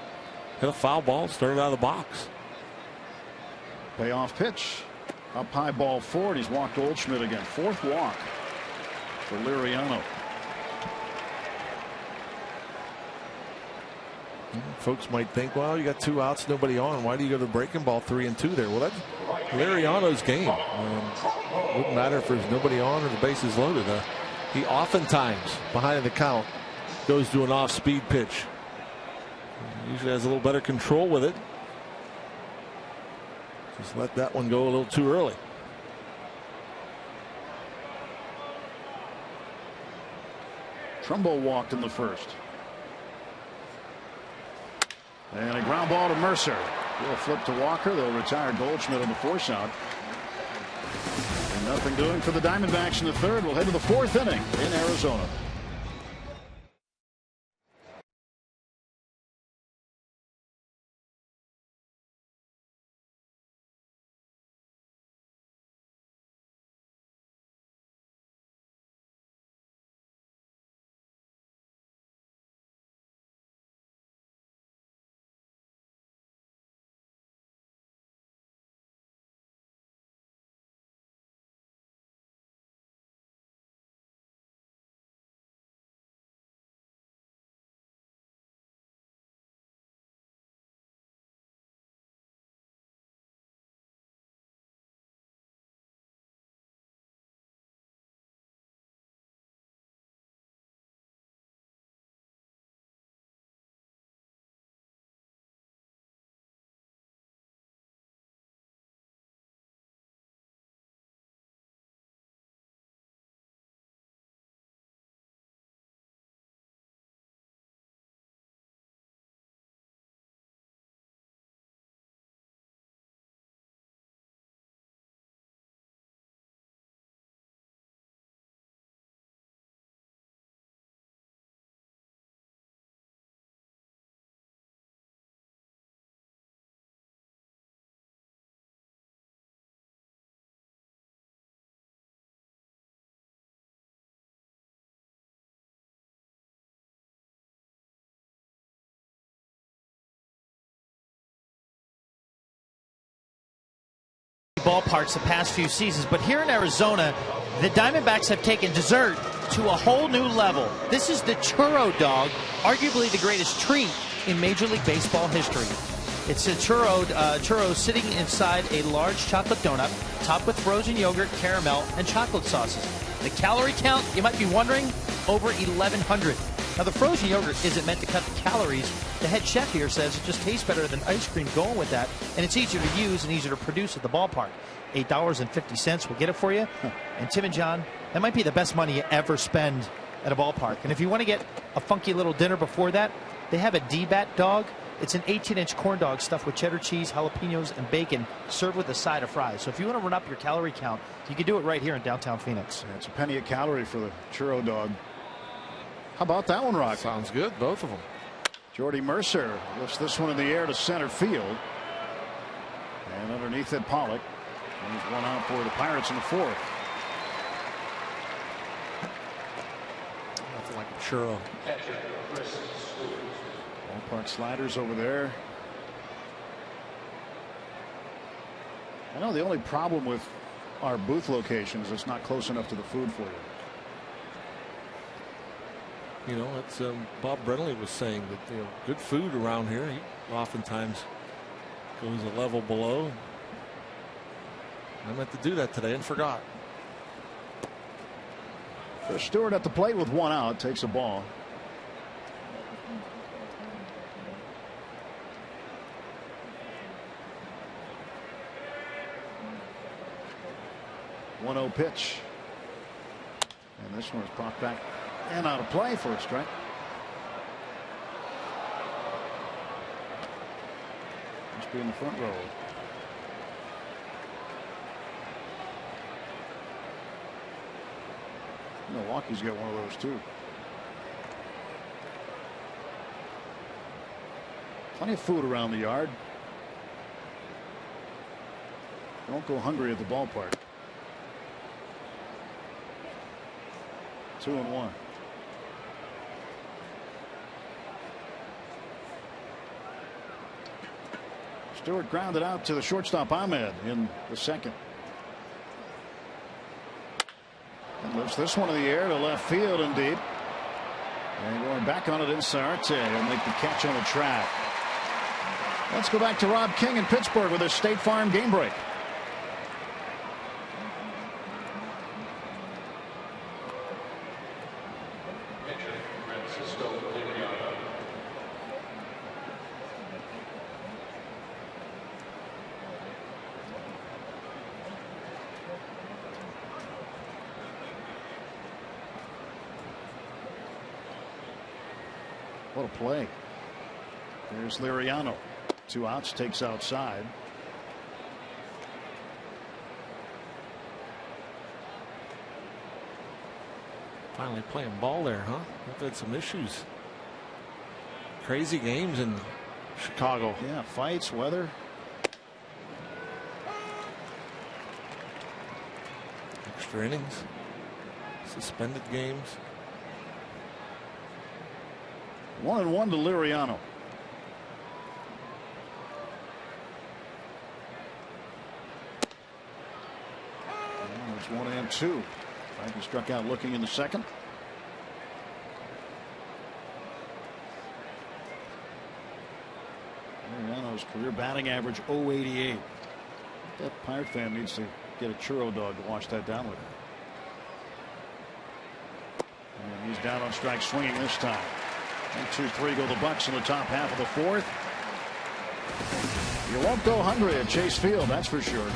hit a foul ball, started out of the box. Payoff pitch. Up high, ball forward. He's walked Goldschmidt again. 4th walk for Liriano. Folks might think, well, you got 2 outs, nobody on. Why do you go to breaking ball 3-2 there? Well, that's Liriano's game. Wouldn't matter if there's nobody on or the bases loaded. He oftentimes, behind the count, goes to an off-speed pitch. Usually has a little better control with it. Just let that one go a little too early. Trumbo walked in the 1st. And a ground ball to Mercer. They'll flip to Walker. They'll retire Goldschmidt on the force out. And nothing doing for the Diamondbacks in the third. We'll head to the fourth inning in Arizona. Ballparks the past few seasons, but here in Arizona, the Diamondbacks have taken dessert to a whole new level. This is the churro dog, arguably the greatest treat in Major League Baseball history. It's a churro sitting inside a large chocolate donut, topped with frozen yogurt, caramel, and chocolate sauces. The calorie count, you might be wondering, over 1,100. Now, the frozen yogurt isn't meant to cut the calories. The head chef here says it just tastes better than ice cream going with that, and it's easier to use and easier to produce at the ballpark. $8.50 will get it for you. And Tim and John, that might be the best money you ever spend at a ballpark. And if you want to get a funky little dinner before that, they have a D-Bat dog. It's an 18-inch corn dog stuffed with cheddar cheese, jalapenos, and bacon, served with a side of fries. So if you want to run up your calorie count, you can do it right here in downtown Phoenix. Yeah, it's a penny a calorie for the churro dog. How about that one, Rock? Sounds good, both of them. Jordy Mercer lifts this one in the air to center field. And underneath it, Pollock. He's one out for the Pirates in the fourth. Nothing like a churro. Ballpark sliders over there. I know the only problem with our booth location is it's not close enough to the food for you. You know, it's Bob Brenly was saying that good food around here. He oftentimes goes a level below. I meant to do that today and forgot. Chris Stewart at the plate with one out, takes a ball. One 1-0 pitch. And this one is popped back and out of play for a strike. Must be in the front row. Milwaukee's got one of those too. Plenty of food around the yard. Don't go hungry at the ballpark. 2-1. Stewart grounded out to the shortstop Ahmed in the second. And lifts this one in the air to left field and deep. And going back on it in Sarte. He'll make the catch on the track. Let's go back to Rob King in Pittsburgh with his State Farm game break. What a play. There's Liriano. 2 outs, takes outside. Finally playing ball there, huh? We've had some issues. Crazy games in Chicago. Yeah, fights, weather. Extra innings. Suspended games. 1-1 to Liriano. It's 1-2. Frankie struck out looking in the second. Liriano's career batting average .088. That Pirate fan needs to get a churro dog to wash that down with. And he's down on strike swinging this time. 1-2-3 go the Bucks in the top half of the fourth. You won't go hungry at Chase Field, that's for sure.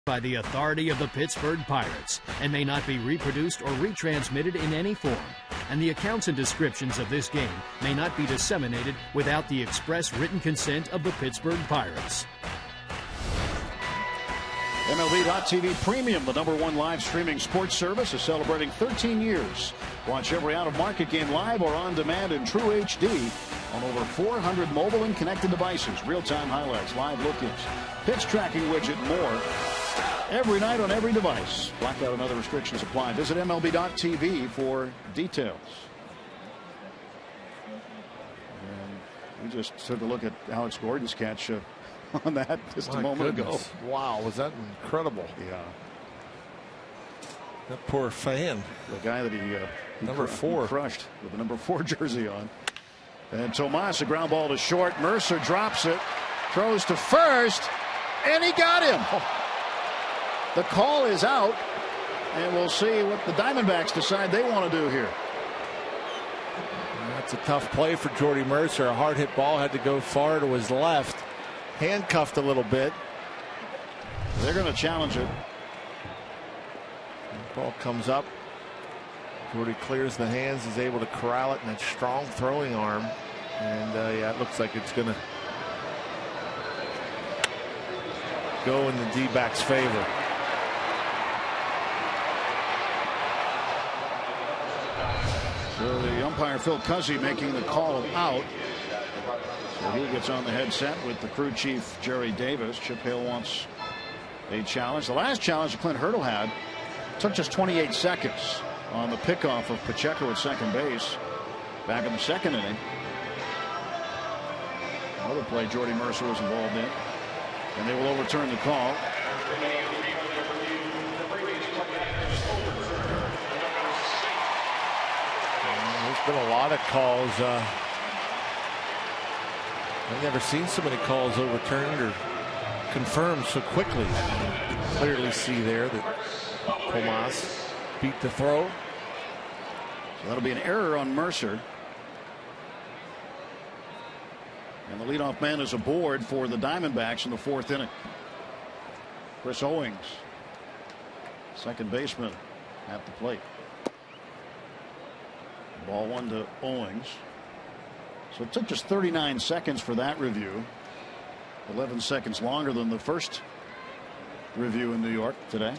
By the authority of the Pittsburgh Pirates and may not be reproduced or retransmitted in any form. And the accounts and descriptions of this game may not be disseminated without the express written consent of the Pittsburgh Pirates. MLB.TV Premium, the #1 live streaming sports service, is celebrating 13 years. Watch every out-of-market game live or on demand in true HD on over 400 mobile and connected devices. Real-time highlights, live look-ins, pitch tracking widget, and more. Every night on every device. Blackout and other restrictions apply. Visit MLB.TV for details. And we just took a look at Alex Gordon's catch on that just a moment ago. Wow, was that incredible? Yeah. That poor fan. The guy that he number 4 crushed with the number 4 jersey on. And Tomas, a ground ball to short. Mercer drops it, throws to first, and he got him. The call is out, and we'll see what the Diamondbacks decide they want to do here. That's a tough play for Jordy Mercer. A hard hit ball had to go far to his left. Handcuffed a little bit. They're going to challenge it. Ball comes up. Jordy clears the hands, is able to corral it in that strong throwing arm. And yeah, it looks like it's going to go in the D-backs' favor. So the umpire Phil Cuzzy making the call out. So he gets on the headset with the crew chief Jerry Davis. Chip Hale wants a challenge. The last challenge that Clint Hurdle had took just 28 seconds on the pickoff of Pacheco at second base back in the second inning. Another play Jordy Mercer was involved in, and they will overturn the call. There's been a lot of calls. I've never seen so many calls overturned or confirmed so quickly. Clearly see there that Tomas beat the throw. So that'll be an error on Mercer. And the leadoff man is aboard for the Diamondbacks in the 4th inning. Chris Owings, second baseman, at the plate. Ball 1 to Owings. So it took just 39 seconds for that review. 11 seconds longer than the first review in New York today.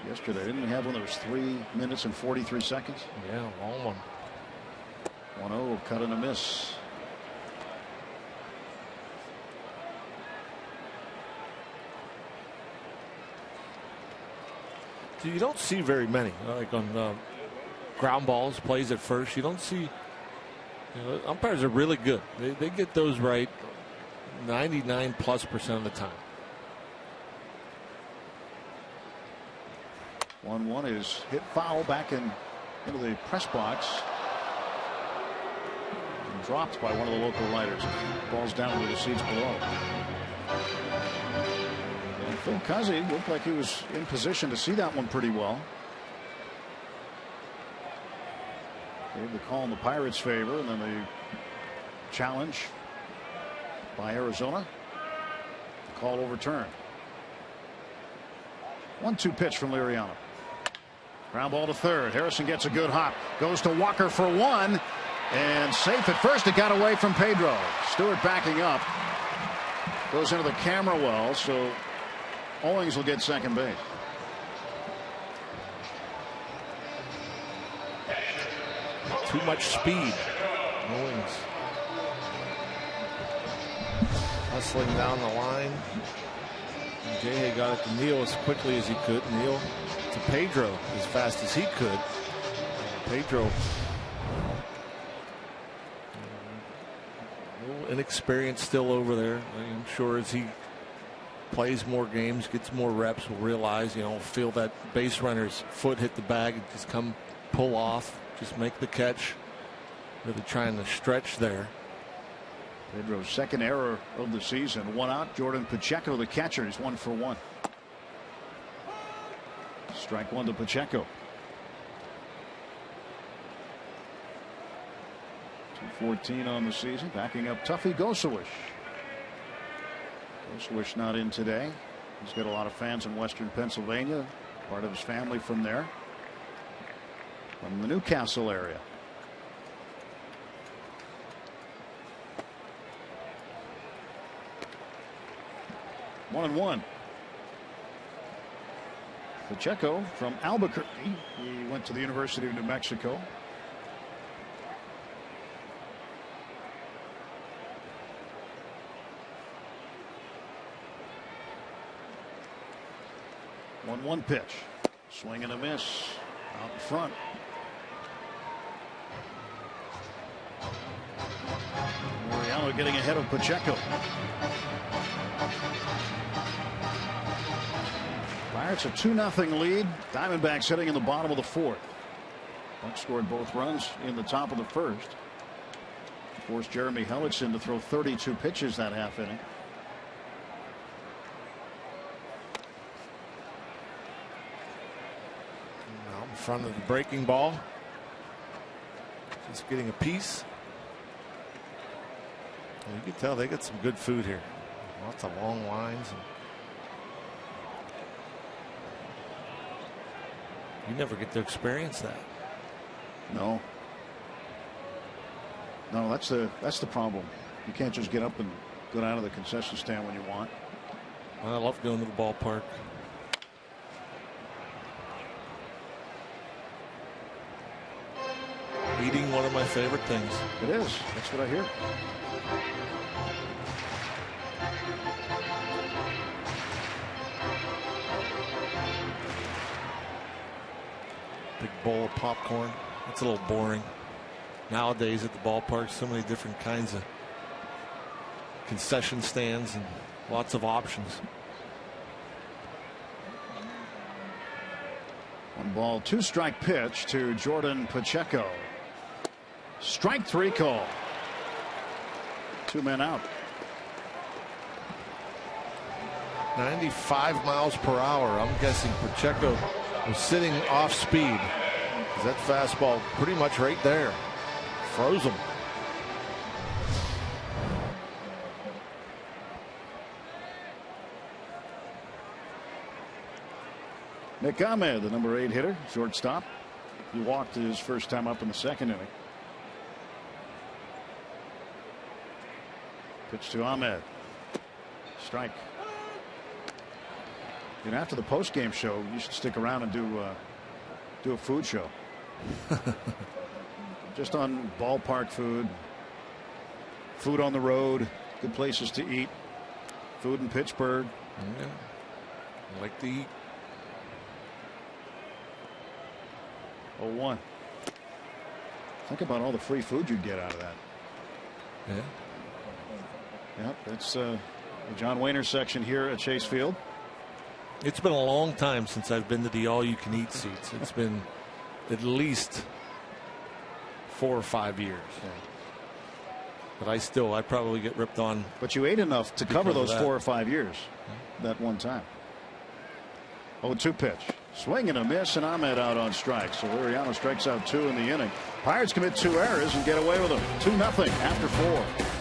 Yesterday, didn't we have one that was 3 minutes and 43 seconds? Yeah, long one. 1-0, cut and a miss. So you don't see very many, like on ground balls, plays at first. You don't see. Umpires are really good. They get those right 99+% of the time. 1-1 is hit foul back into the press box. And dropped by one of the local writers. Ball's down to the seats below. And Phil Cuzzy looked like he was in position to see that one pretty well. Gave the call in the Pirates' favor, and then the challenge by Arizona. The call overturned. 1-2 pitch from Liriano. Ground ball to third. Harrison gets a good hop. Goes to Walker for 1. And safe at first. It got away from Pedro. Stewart backing up. Goes into the camera well. So Owings will get second base. Too much speed. Owings hustling down the line. Jay got it to Neal as quickly as he could. Neal to Pedro as fast as he could. Pedro, a little inexperienced still over there. I'm sure as he plays more games, gets more reps, will realize, feel that base runner's foot hit the bag and just come pull off, just make the catch. Really trying to stretch there. Pedro's second error of the season. 1 out. Jordan Pacheco, the catcher. He's 1 for 1. Strike 1 to Pacheco. 214 on the season. Backing up Tuffy Gosewich. Gosewich not in today. He's got a lot of fans in Western Pennsylvania. Part of his family from there. From the Newcastle area. One and one. Pacheco from Albuquerque. He went to the University of New Mexico. One pitch. Swing and a miss. Out in front. Moriano getting ahead of Pacheco. Pirates a 2-0 lead. Diamondbacks hitting in the bottom of the 4th. Bucks scored both runs in the top of the 1st. Forced Jeremy Hellickson to throw 32 pitches that half inning. Out in front of the breaking ball. Just getting a piece. And you can tell they got some good food here. Lots of long lines. You never get to experience that. No. No, that's the problem. You can't just get up and go down to the concession stand when you want. I love going to the ballpark. Eating, one of my favorite things. It is. That's what I hear. Big bowl of popcorn. That's a little boring. Nowadays at the ballpark, so many different kinds of concession stands and lots of options. 1 ball, 2 strike pitch to Jordan Pacheco. Strike 3 call. 2 men out. 95 miles per hour. I'm guessing Pacheco was sitting off speed. That fastball pretty much right there. Froze him. Nick Ahmed, the number 8 hitter, shortstop. He walked his first time up in the 2nd inning. Pitch to Ahmed. Strike. And after the post-game show, you should stick around and do a food show. Just on ballpark food, food on the road, good places to eat, food in Pittsburgh. Yeah. I like to eat. 0-1. Think about all the free food you'd get out of that. Yeah. Yep, that's the John Wehner section here at Chase Field. It's been a long time since I've been to the all-you-can-eat seats. It's been at least 4 or 5 years. Yeah. But I probably get ripped on. But you ate enough to cover those 4 or 5 years. That one time. 0-2 pitch. Swing and a miss, and Ahmed out on strike. So Liriano strikes out 2 in the inning. Pirates commit 2 errors and get away with them. 2-0 after 4.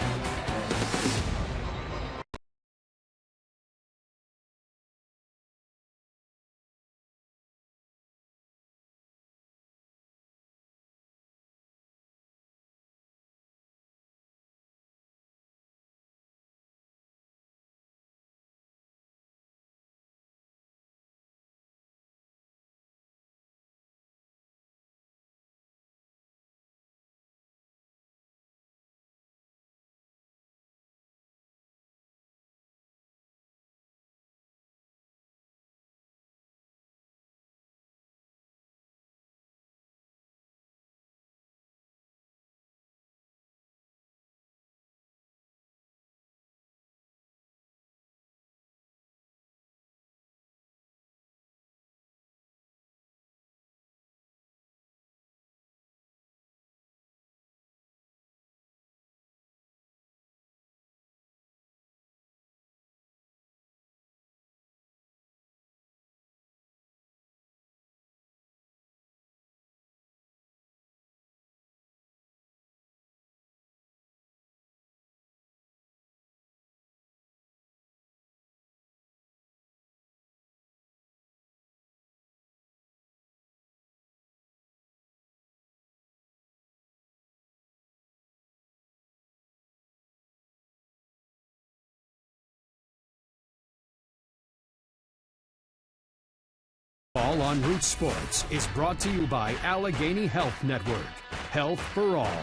All on Root Sports is brought to you by Allegheny Health Network. Health for all.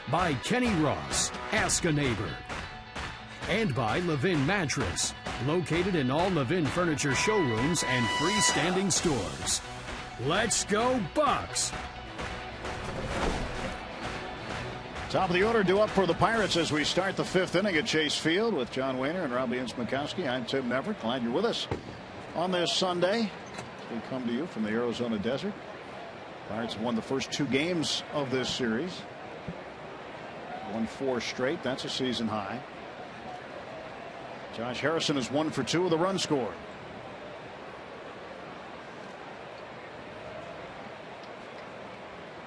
By Kenny Ross, Ask a Neighbor. And by Levin Mattress, located in all Levin furniture showrooms and freestanding stores. Let's go Bucks! Top of the order due up for the Pirates as we start the 5th inning at Chase Field with John Wehner and Robbie Ince-Mikowski. I'm Tim Neverett. Glad you're with us on this Sunday. We come to you from the Arizona desert. Pirates have won the first 2 games of this series. Won 4 straight. That's a season high. Josh Harrison is 1 for 2 with a run scored.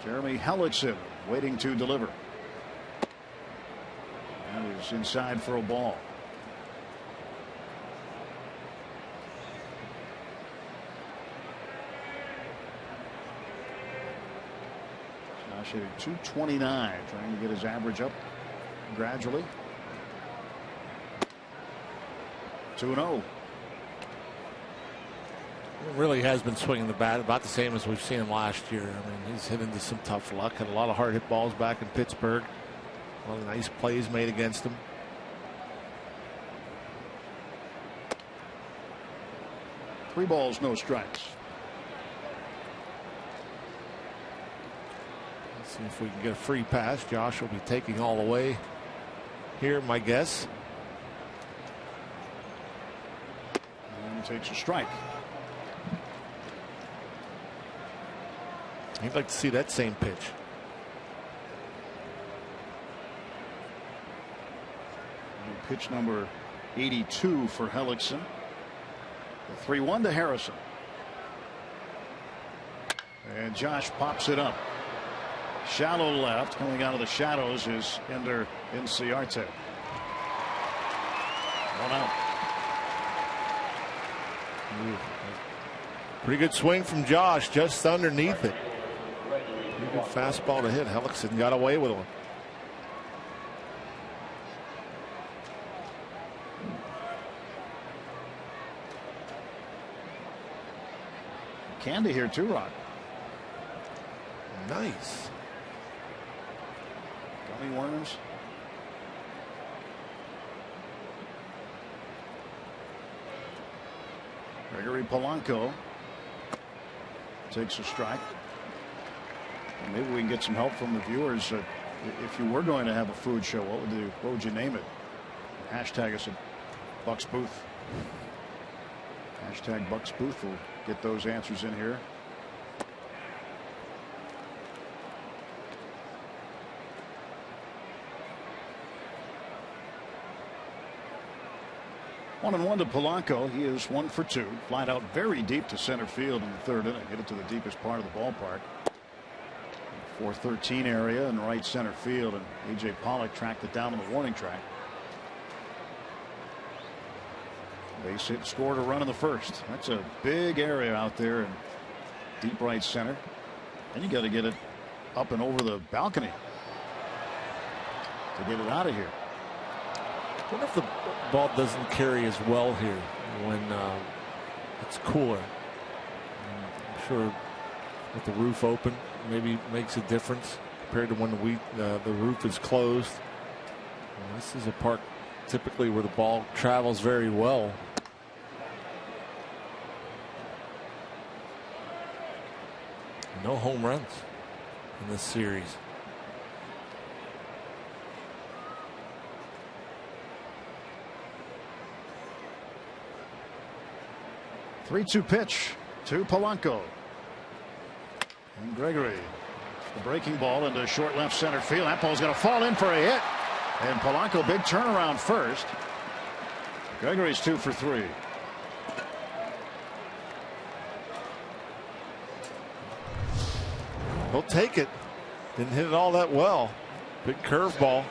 Jeremy Hellickson waiting to deliver. And he's inside for a ball. Josh hitting .229, trying to get his average up gradually. 2-0. Really has been swinging the bat about the same as we've seen him last year. I mean, he's hit into some tough luck. Had a lot of hard hit balls back in Pittsburgh. A lot of nice plays made against him. Three balls, no strikes. Let's see if we can get a free pass. Josh will be taking all the way here, my guess. And he takes a strike. You'd like to see that same pitch. Pitch number 82 for Hellickson. The 3-1 to Harrison. And Josh pops it up. Shallow left. Coming out of the shadows is Ender Inciarte. 1 out. Pretty good swing from Josh, just underneath it. Pretty good fastball to hit. Hellickson got away with one. Candy here too, Rod. Nice. Gummy worms. Gregory Polanco takes a strike. Maybe we can get some help from the viewers. If you were going to have a food show, what would you name it? Hashtag us at Buck's Booth. Hashtag Buck's Booth will get those answers in here. One and one to Polanco. He is 1 for 2. Flied out very deep to center field in the 3rd inning. Hit it to the deepest part of the ballpark. 413 area in right center field, and A.J. Pollock tracked it down on the warning track. Base hit, scored a run in the 1st. That's a big area out there in deep right center. And you got to get it up and over the balcony to get it out of here. I wonder if the ball doesn't carry as well here when it's cooler. I'm sure with the roof open, maybe makes a difference compared to when the roof is closed. This is a park typically where the ball travels very well. No home runs in this series. Three-two pitch to Polanco. And Gregory, the breaking ball into short left center field. That ball's going to fall in for a hit. And Polanco, big turnaround first. Gregory's 2 for 3. He'll take it. Didn't hit it all that well. Big curveball.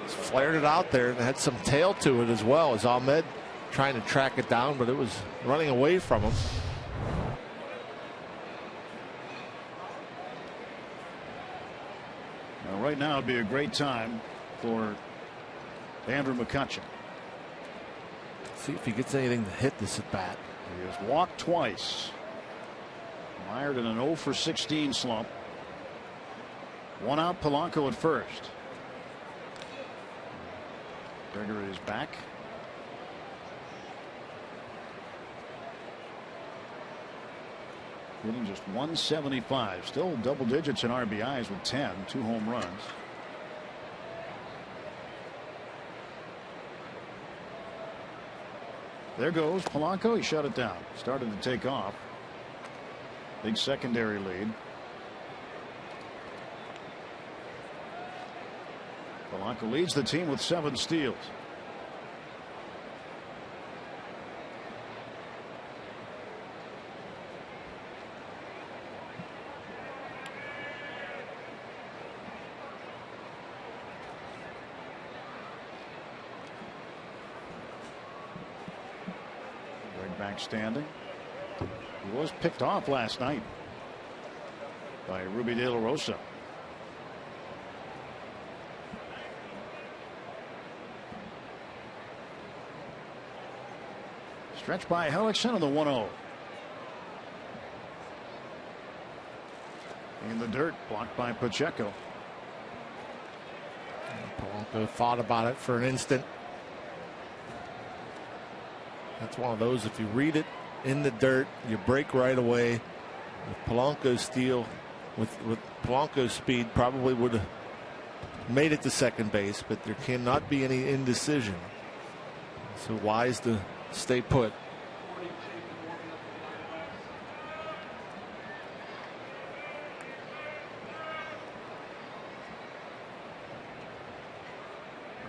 Just flared it out there and had some tail to it as well as Ahmed trying to track it down, but it was running away from him. Now, right now would be a great time for Andrew McCutchen. See if he gets anything to hit this at bat. He has walked twice. Mired in an 0 for 16 slump. 1 out, Polanco at first. Gregory is back. Hitting just 175. Still double digits in RBIs with 10. 2 home runs. There goes Polanco. He shut it down. Started to take off. Big secondary lead. Polanco leads the team with 7 steals. Right back standing. He was picked off last night by Ruby De La Rosa. Stretched by Hellickson on the 1-0. In the dirt, blocked by Pacheco. Polanco thought about it for an instant. That's one of those, if you read it in the dirt, you break right away. With Polanco's steal, with Polanco's speed, probably would have made it to second base, but there cannot be any indecision. So wise to stay put.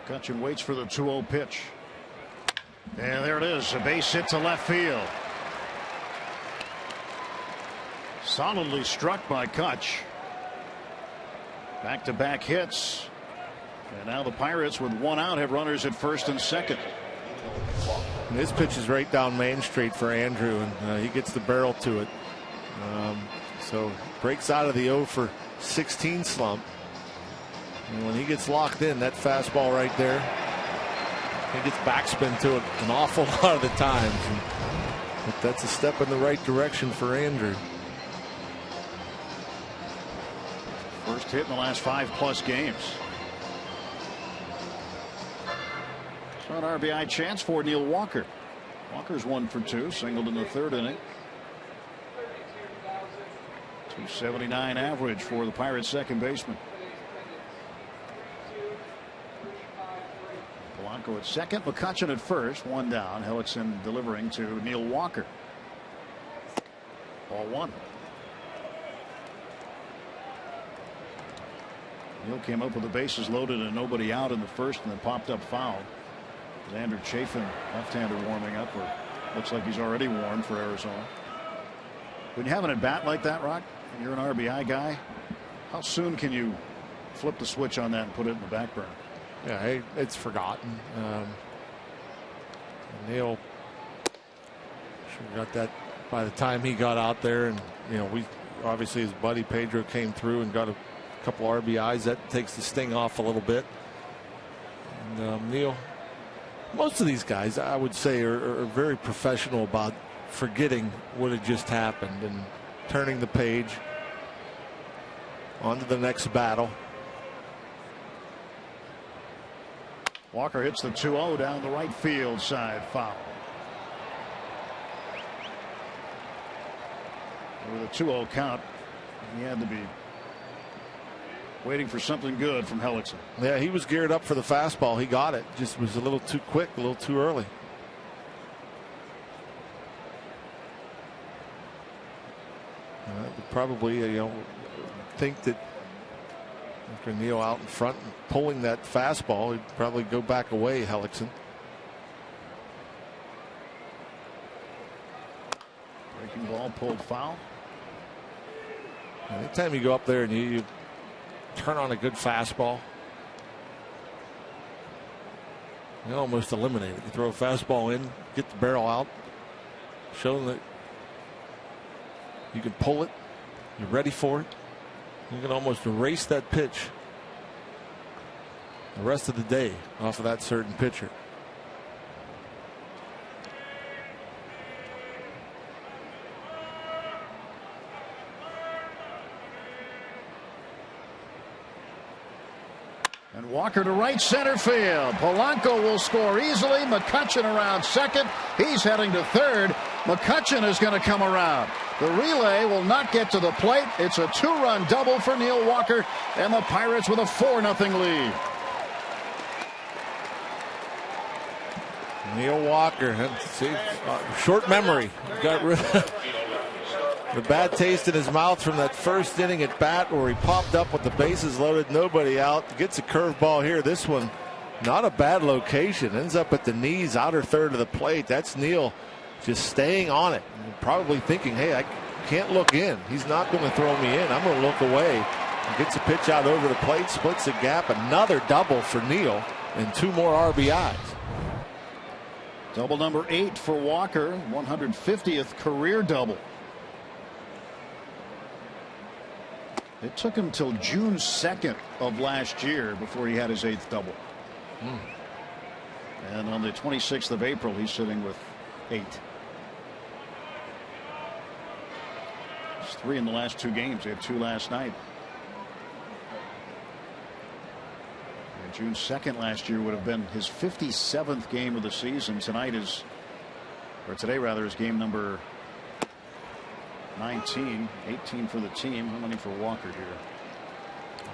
McCutchen waits for the 2-0 pitch. And there it is, a base hit to left field. Solidly struck by Kutch. Back-to-back hits. And now the Pirates, with one out, have runners at first and second. And this pitch is right down Main Street for Andrew, and he gets the barrel to it. So breaks out of the 0 for 16 slump. And when he gets locked in, that fastball right there, he gets backspin to it an awful lot of the times. But that's a step in the right direction for Andrew. First hit in the last 5+ games. So an RBI chance for Neil Walker. Walker's 1 for 2, singled in the 3rd inning. 279 average for the Pirates second baseman. Polanco at second, McCutchen at first, 1 down. Hellickson delivering to Neil Walker. Ball 1. Neil came up with the bases loaded and nobody out in the first, and then popped up foul. Xander Chafin, left-hander, warming up, or looks like he's already warmed for Arizona. When you have an at-bat like that, Rock, and you're an RBI guy, how soon can you flip the switch on that and put it in the back burner? Yeah, it's forgotten. Neil should have got that by the time he got out there, and we obviously his buddy Pedro came through and got a couple RBIs. That takes the sting off a little bit. And Neil, most of these guys, I would say, are very professional about forgetting what had just happened and turning the page on to the next battle. Walker hits the 2-0 down the right field side, foul. With a 2-0 count, he had to be waiting for something good from Hellickson. Yeah, he was geared up for the fastball. He got it. Just was a little too quick, a little too early. Probably, think that after Neil out in front and pulling that fastball, he'd probably go back away, Hellickson. Breaking ball pulled foul. Anytime you go up there and you turn on a good fastball, you almost eliminate it. You throw a fastball in, get the barrel out, show them that you can pull it, you're ready for it. You can almost erase that pitch the rest of the day off of that certain pitcher. And Walker to right center field. Polanco will score easily. McCutchen around second. He's heading to third. McCutchen is going to come around. The relay will not get to the plate. It's a 2-run double for Neil Walker, and the Pirates with a 4-0 lead. Neil Walker, short memory. Got rid of the bad taste in his mouth from that first inning at bat where he popped up with the bases loaded, nobody out. Gets a curveball here. This one, not a bad location. Ends up at the knees, outer third of the plate. That's Neil just staying on it. Probably thinking, hey, I can't look in. He's not going to throw me in. I'm going to look away. He gets a pitch out over the plate, splits the gap. Another double for Neil and 2 more RBIs. Double number 8 for Walker, 150th career double. It took him till June 2nd of last year before he had his 8th double. And on the 26th of April, he's sitting with 8. It's 3 in the last 2 games. He had 2 last night. And June 2nd last year would have been his 57th game of the season. Tonight is, or today rather, is game number 19, 18 for the team. How many for Walker here?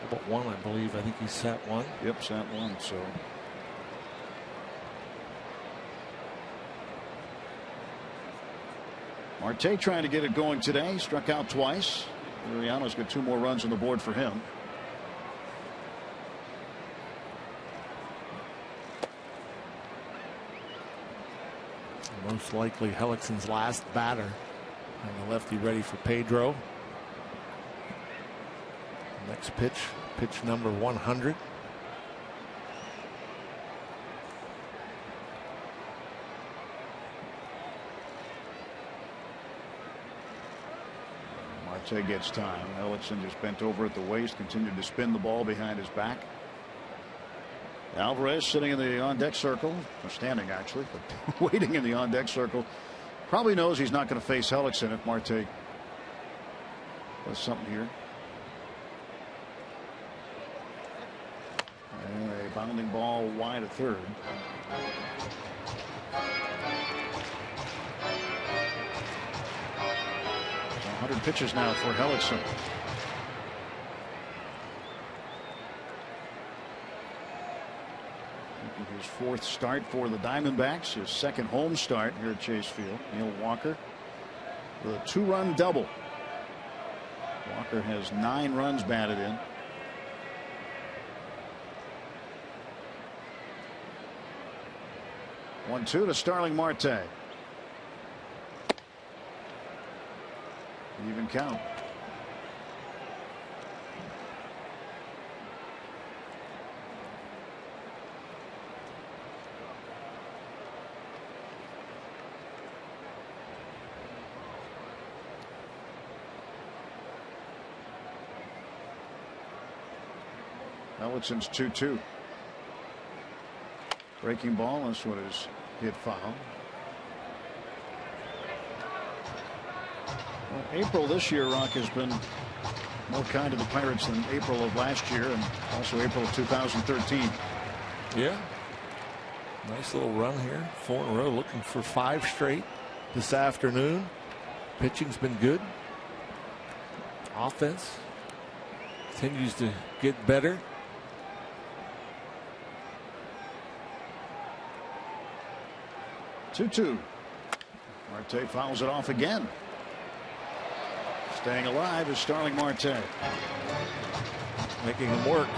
About 1, I believe. I think he sat 1. Yep, sat 1. So Marte trying to get it going today. Struck out twice. Liriano's got 2 more runs on the board for him. Most likely Hellickson's last batter. And the lefty ready for Pedro. Next pitch, pitch number 100. Marte gets time. Hellickson just bent over at the waist, continued to spin the ball behind his back. Alvarez sitting in the on-deck circle, or standing actually, but waiting in the on-deck circle. Probably knows he's not going to face Hellickson if Marte does something here. And a bounding ball wide of third. 100 pitches now for Hellickson. His fourth start for the Diamondbacks, his second home start here at Chase Field. Neil Walker with a 2-run double. Walker has 9 runs batted in. One-two to Starling Marte. Even count. Hellickson's 2-2. Breaking ball. This one is hit foul. Well, April this year, Rock, has been more kind to the Pirates than April of last year and also April of 2013. Yeah. Nice little run here. 4 in a row, looking for 5 straight this afternoon. Pitching's been good. Offense continues to get better. Two. Marte fouls it off again. Staying alive is Starling Marte. Making him work.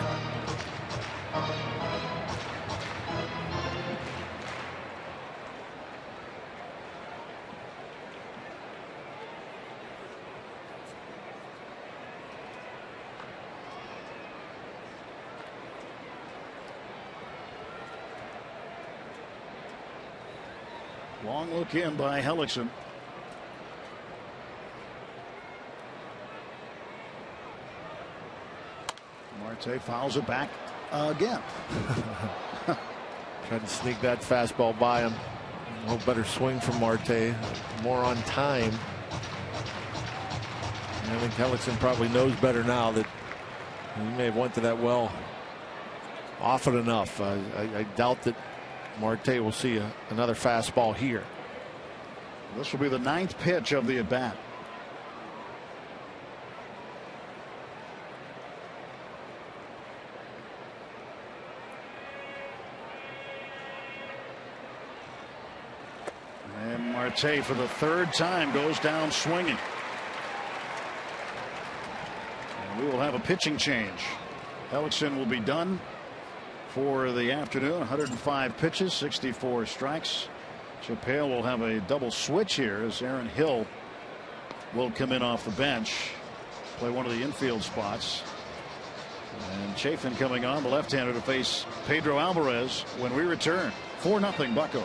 Long look in by Hellickson. Marte fouls it back again. Tried to sneak that fastball by him. A little better swing from Marte. More on time. And I think Hellickson probably knows better now that he may have went to that well often enough. I doubt that Marte will see another fastball here. This will be the 9th pitch of the at-bat. And Marte for the 3rd time goes down swinging. And we will have a pitching change. Hellickson will be done for the afternoon. 105 pitches, 64 strikes. Chappelle will have a double switch here as Aaron Hill will come in off the bench, play one of the infield spots. And Chafin coming on, the left-hander, to face Pedro Alvarez when we return. 4-0 Buccos.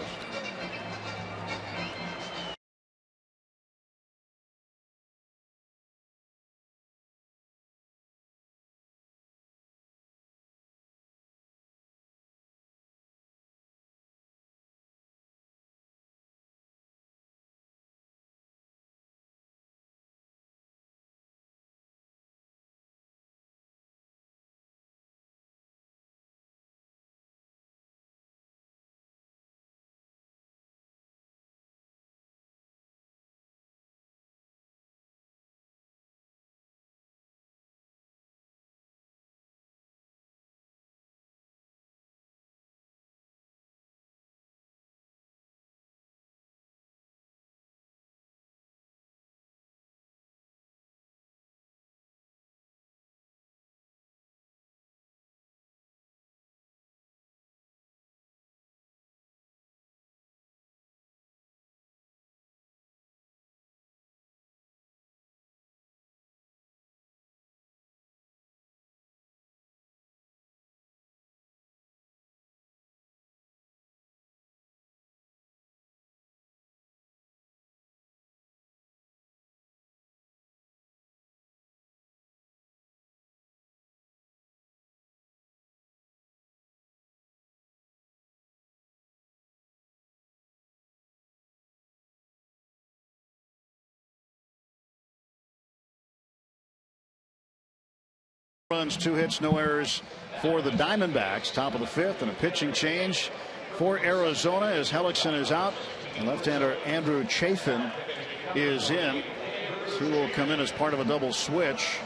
runs, 2 hits, no errors for the Diamondbacks. Top of the 5th, and a pitching change for Arizona as Hellickson is out and left-hander Andrew Chafin is in. He will come in as part of a double switch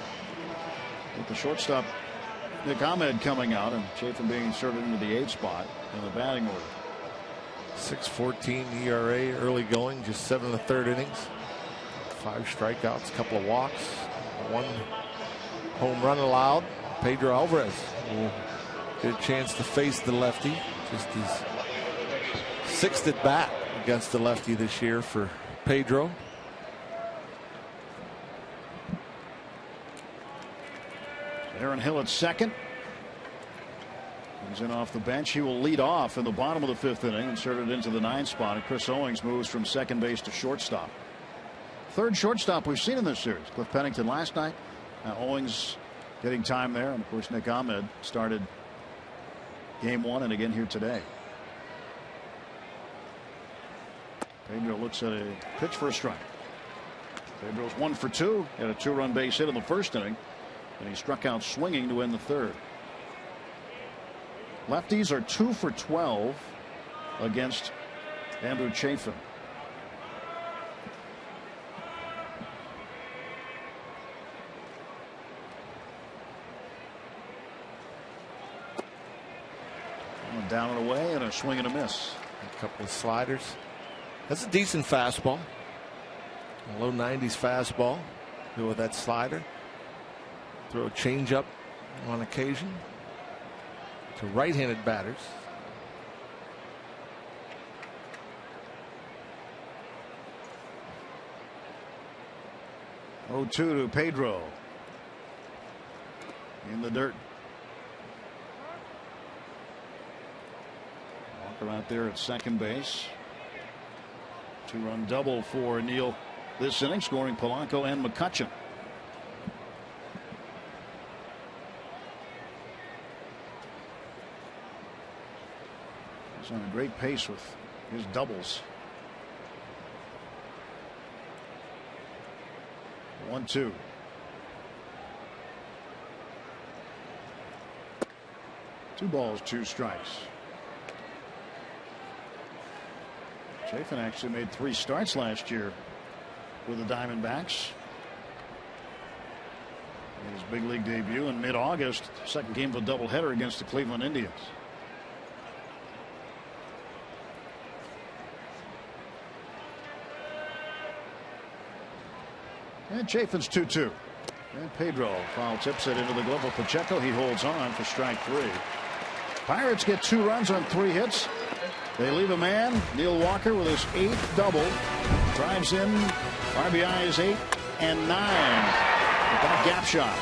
with the shortstop Nick Ahmed coming out and Chafin being inserted into the 8th spot in the batting order. 6.14 ERA, early going, just 7 1/3 innings, 5 strikeouts, a couple of walks, 1 home run allowed. Pedro Alvarez will get a chance to face the lefty. Just his 6th at bat against the lefty this year for Pedro. Aaron Hill at second. He's in off the bench. He will lead off in the bottom of the 5th inning, inserted into the 9th spot. And Chris Owings moves from second base to shortstop. 3rd shortstop we've seen in this series. Cliff Pennington last night. Now Owings getting time there. And of course, Nick Ahmed started game 1 and again here today. Pedro looks at a pitch for a strike. Pedro's 1 for 2. Had a 2-run base hit in the 1st inning. And he struck out swinging to end the 3rd. Lefties are 2 for 12 against Andrew Chafin. Down and away, and a swing and a miss. A couple of sliders. That's a decent fastball. A low 90s fastball. Go with that slider. Throw a changeup on occasion to right-handed batters. Oh, 2 to Pedro in the dirt. Walker out there at second base. 2-run double for Neal this inning, scoring Polanco and McCutchen. He's on a great pace with his doubles. 1-2. Two balls, 2 strikes. Chafin actually made 3 starts last year with the Diamondbacks. His big league debut in mid-August, second game of a doubleheader against the Cleveland Indians. And Chafin's 2-2. And Pedro foul tips it into the glove of Pacheco. He holds on for strike 3. Pirates get 2 runs on 3 hits. They leave a man. Neil Walker with his 8th double. Drives in RBIs 8 and 9. With that gap shot.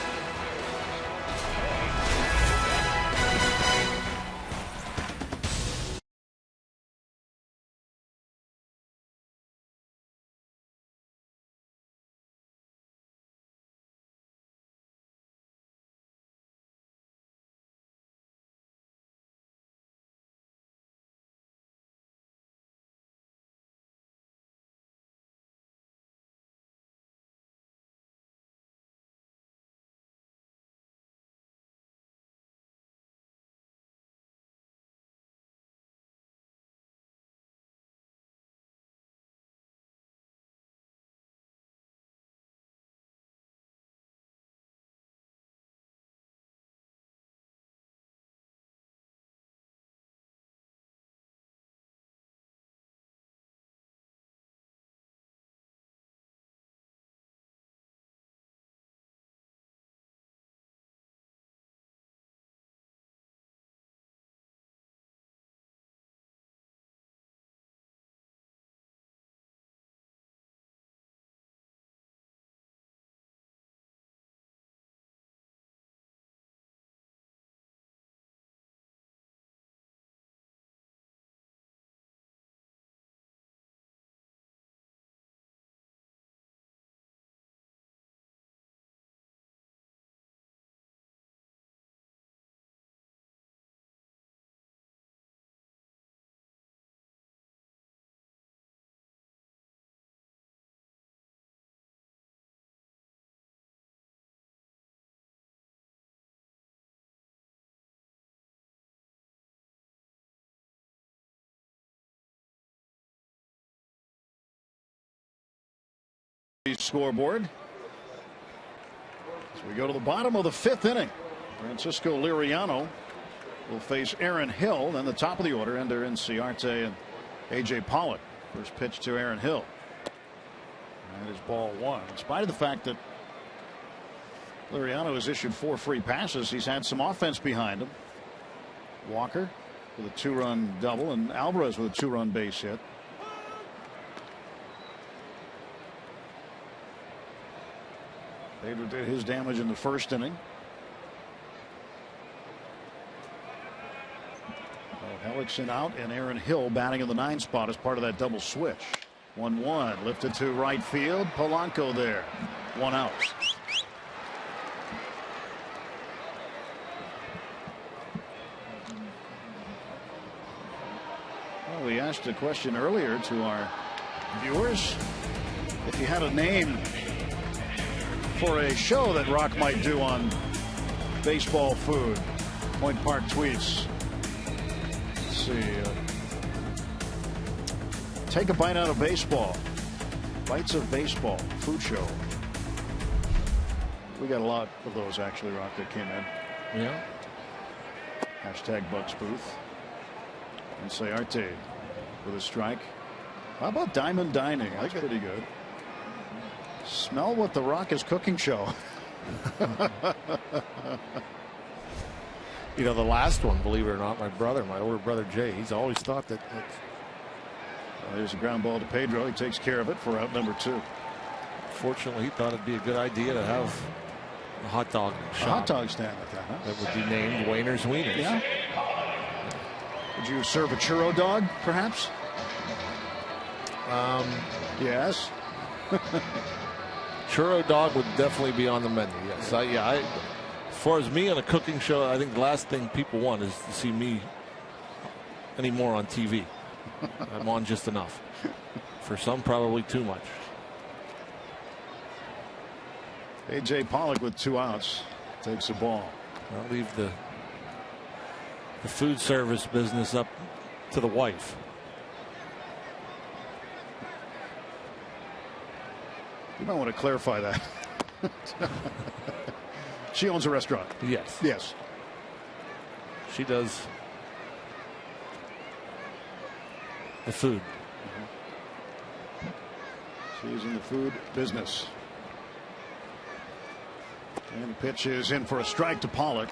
Rockies scoreboard. So we go to the bottom of the 5th inning. Francisco Liriano will face Aaron Hill. Then the top of the order, Ender Inciarte and A.J. Pollock. First pitch to Aaron Hill. And his ball 1. In spite of the fact that Liriano has issued 4 free passes, he's had some offense behind him. Walker with a 2-run double and Alvarez with a 2-run base hit. Pedro did his damage in the 1st inning. Hellickson out and Aaron Hill batting in the 9 spot as part of that double switch. 1-1 lifted to right field. Polanco there. 1 out. Well, we asked a question earlier to our viewers. If you had a name for a show that Rock might do on baseball food. Point Park tweets. See, take a bite out of baseball. Bites of baseball food show. We got a lot of those actually, Rock, that came in. Yeah. Hashtag Bucks Booth. And Cincinnati with a strike. How about Diamond Dining? That's pretty good. Smell what the Rock is cooking show. You know, the last one, believe it or not, my older brother Jay, he's always thought that. There's a ground ball to Pedro. He takes care of it for out number 2. Fortunately, he thought it'd be a good idea to have a hot dog shop. A hot dog stand like that, huh? That would be named Wayner's Wieners. Yeah. Would you serve a churro dog, perhaps? Yes. Churro dog would definitely be on the menu. Yes. As far as me on a cooking show, I think the last thing people want is to see me anymore on TV. I'm on just enough. For some, probably too much. A.J. Pollock with 2 outs takes the ball. I'll leave the food service business up to the wife. You might want to clarify that. She owns a restaurant. Yes. Yes. She does the food. She's in the food business. And the pitch is in for a strike to Pollock.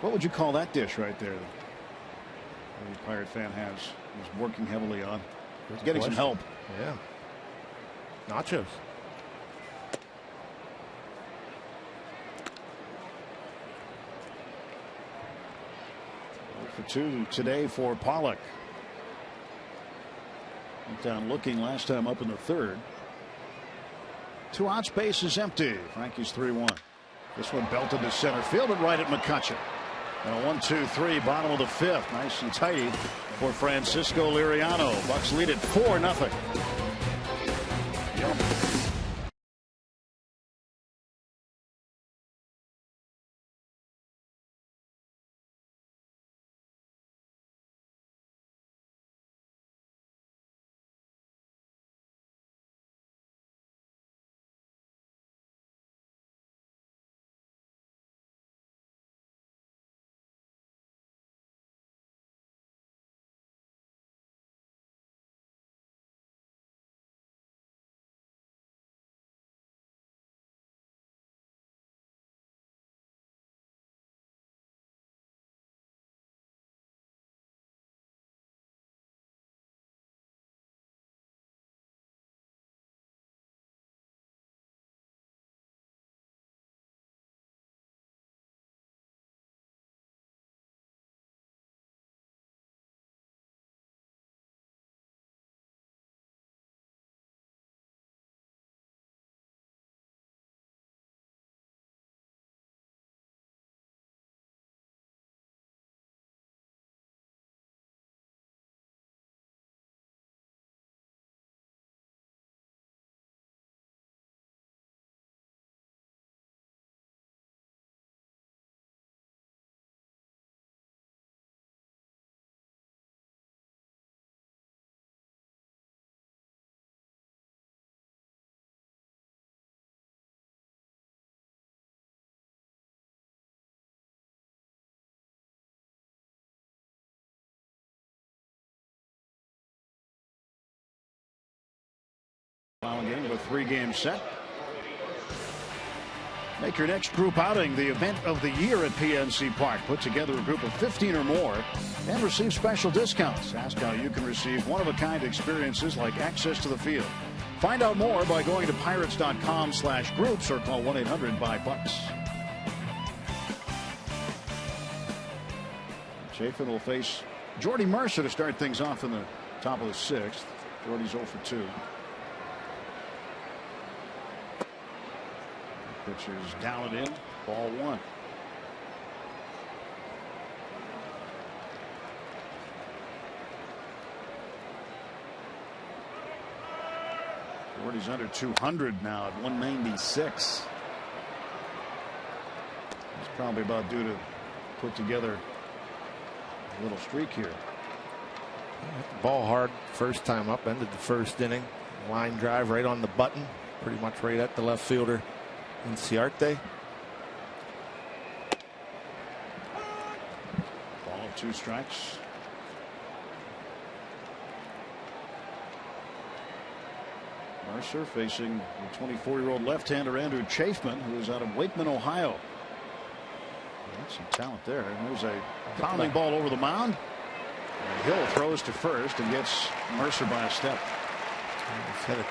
What would you call that dish right there? The Pirate fan is working heavily on. He's getting some help. Yeah. Nachos. For 2 today for Pollock. Went down looking last time up in the 3rd. 2 outs, base is empty. Frankie's 3-1. This one belted to center field and right at McCutcheon. And a 1-2-3 bottom of the 5th. Nice and tidy for Francisco Liriano. Bucks lead it 4-0. Following game with a 3-game set. Make your next group outing the event of the year at PNC Park. Put together a group of 15 or more and receive special discounts. Ask how you can receive one-of-a-kind experiences like access to the field. Find out more by going to pirates.com/groups or call 1-800-BUY-BUCKS. Chafin will face Jordy Mercer to start things off in the top of the 6th. Jordy's 0 for 2. Pitch is down and in. Ball 1. Jordy's under 200 now at 196. He's probably about due to put together a little streak here. Ball hard first time up. Ended the first inning. Line drive right on the button. Pretty much right at the left fielder. Inciarte. Ball 2 strikes. Mercer facing the 24-year-old left-hander Andrew Chafin, who is out of Wakeman, Ohio. That's some talent there. And there's a pounding ball over the mound. And Hill throws to first and gets Mercer by a step. He's headed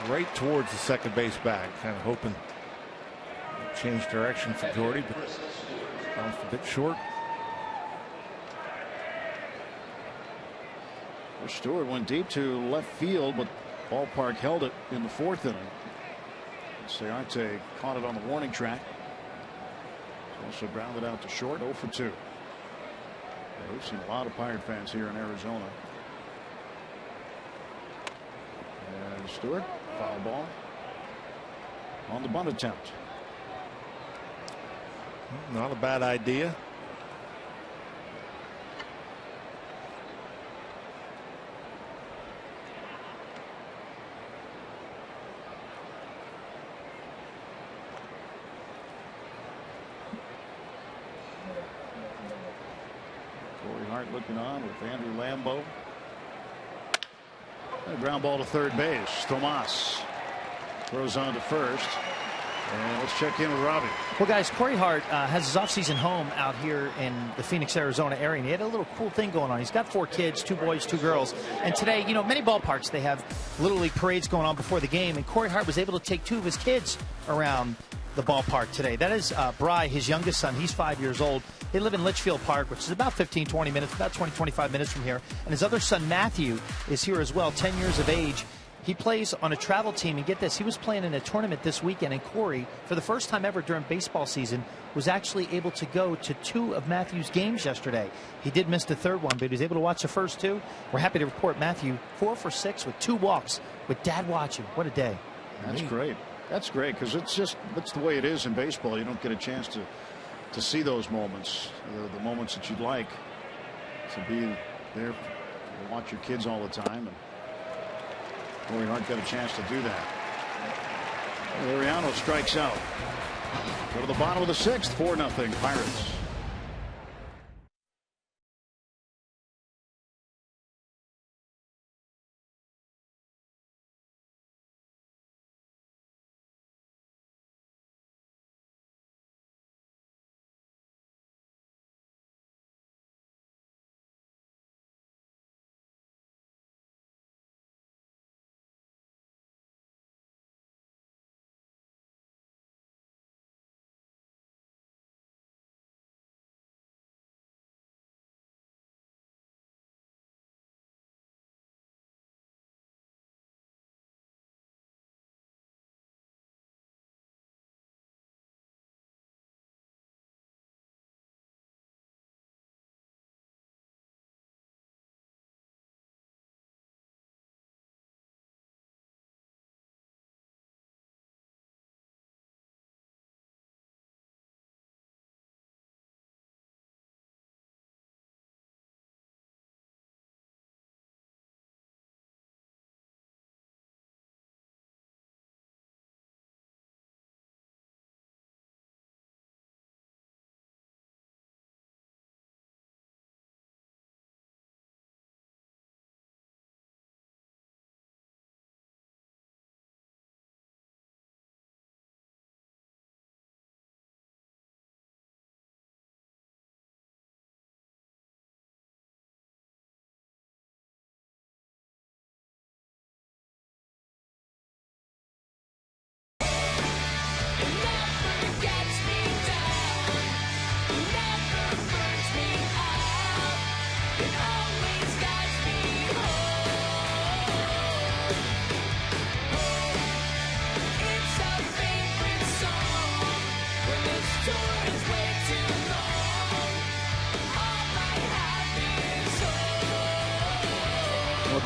right towards the second base bag, kind of hoping change direction for Jordy, but bounced a bit short. Stewart went deep to left field, but ballpark held it in the 4th inning. Inciarte caught it on the warning track. Also grounded out to short. 0 for 2. Yeah, we've seen a lot of Pirate fans here in Arizona. And Stewart, foul ball on the bunt attempt. Not a bad idea. Corey Hart looking on with Andrew Lambeau. And a ground ball to third base. Tomas throws on to first. And let's check in with Robbie. Well, guys, Corey Hart has his offseason home out here in the Phoenix, Arizona area. And he had a little cool thing going on. He's got 4 kids, 2 boys, 2 girls. And today, you know, many ballparks, they have Little League parades going on before the game. And Corey Hart was able to take 2 of his kids around the ballpark today. That is Bry, his youngest son. He's 5 years old. They live in Litchfield Park, which is about 15-20 minutes, about 20-25 minutes from here. And his other son, Matthew, is here as well, 10 years of age. He plays on a travel team, and get this, he was playing in a tournament this weekend, and Corey, for the first time ever during baseball season, was actually able to go to 2 of Matthew's games yesterday. He did miss the 3rd one, but he was able to watch the first 2. We're happy to report Matthew 4 for 6 with 2 walks with Dad watching. What a day. That's great. That's great, because that's the way it is in baseball. You don't get a chance to see those moments, the moments that you'd like to be there to watch your kids all the time. And Corey Hart got a chance to do that. Liriano strikes out. Go to the bottom of the 6th, 4-0 Pirates.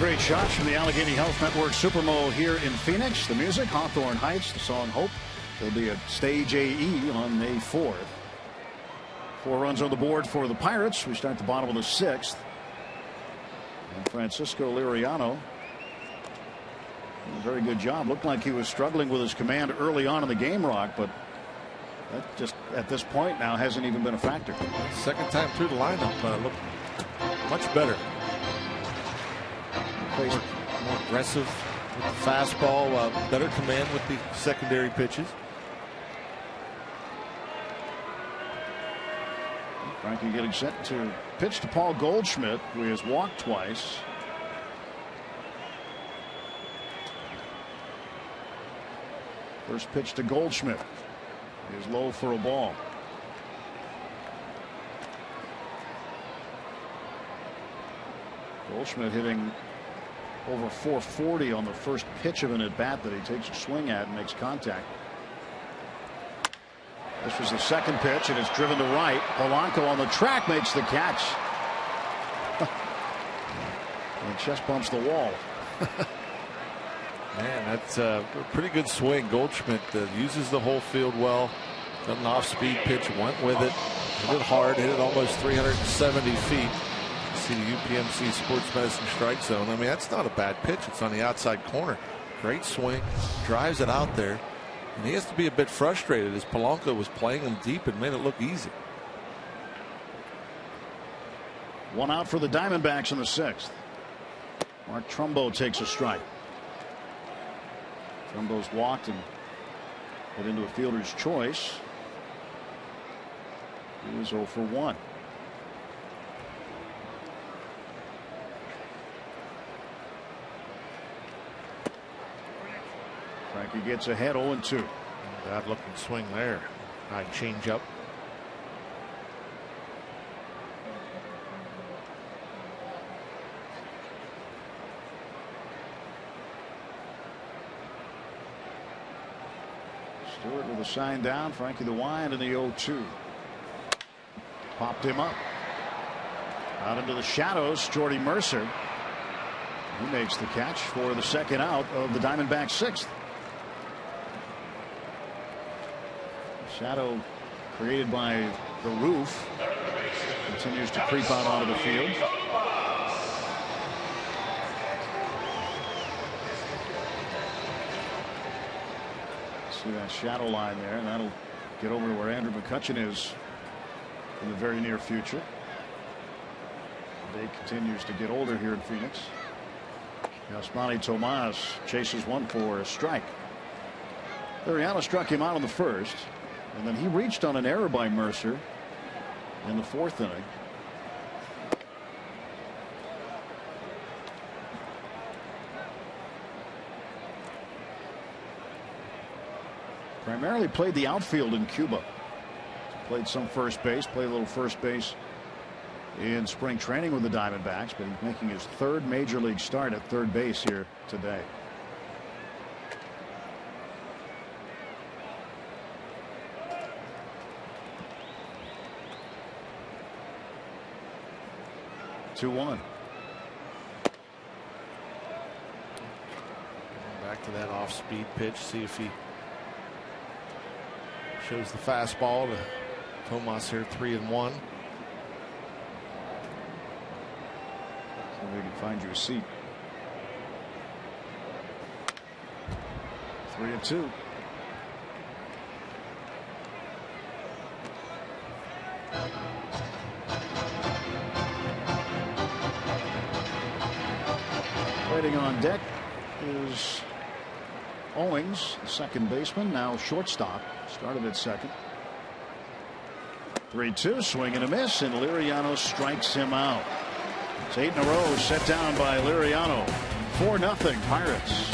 Great shots from the Allegheny Health Network Supermo here in Phoenix. The music, Hawthorne Heights, the song Hope. There'll be a stage AE on May 4th. 4 runs on the board for the Pirates. We start the bottom of the 6th. And Francisco Liriano, a very good job. Looked like he was struggling with his command early on in the game, Rock, but that just at this point now hasn't even been a factor. Second time through the lineup, looked much better. More aggressive with the fastball, better command with the secondary pitches. Frankie getting set to pitch to Paul Goldschmidt, who has walked twice. First pitch to Goldschmidt is low for a ball. Goldschmidt hitting over 440 on the first pitch of an at bat that he takes a swing at and makes contact. This was the second pitch, and it's driven to right. Polanco on the track makes the catch. And chest bumps the wall. Man, that's a pretty good swing. Goldschmidt uses the whole field well. Got an off-speed pitch, went with it. Hit it hard, hit it almost 370 feet. See the UPMC Sports Medicine strike zone. I mean, that's not a bad pitch. It's on the outside corner. Great swing. Drives it out there. And he has to be a bit frustrated as Polanco was playing him deep and made it look easy. 1 out for the Diamondbacks in the 6th. Mark Trumbo takes a strike. Trumbo's walked and hit into a fielder's choice. He was 0 for 1. Frankie gets ahead 0-2. Bad looking swing there. High change up. Stewart with a sign down. Frankie the wind in the 0-2. Popped him up. Out into the shadows, Jordy Mercer. He makes the catch for the second out of the Diamondbacks' 6th. Shadow created by the roof continues to creep out onto the field. See that shadow line there, and that'll get over to where Andrew McCutchen is in the very near future. The day continues to get older here in Phoenix. Yasmani Tomas chases one for a strike. Liriano struck him out in the first, and then he reached on an error by Mercer in the 4th inning. Primarily played the outfield in Cuba. Played some first base, played a little first base in spring training with the Diamondbacks, but he's making his 3rd major league start at third base here today. Back to that off-speed pitch. See if he shows the fastball to Tomas here. 3-1. So we can find you a seat. 3-2. Waiting on deck is Owings, the second baseman, now shortstop. Started at second. 3-2, swing and a miss, and Liriano strikes him out. It's 8 in a row set down by Liriano. 4-0 Pirates.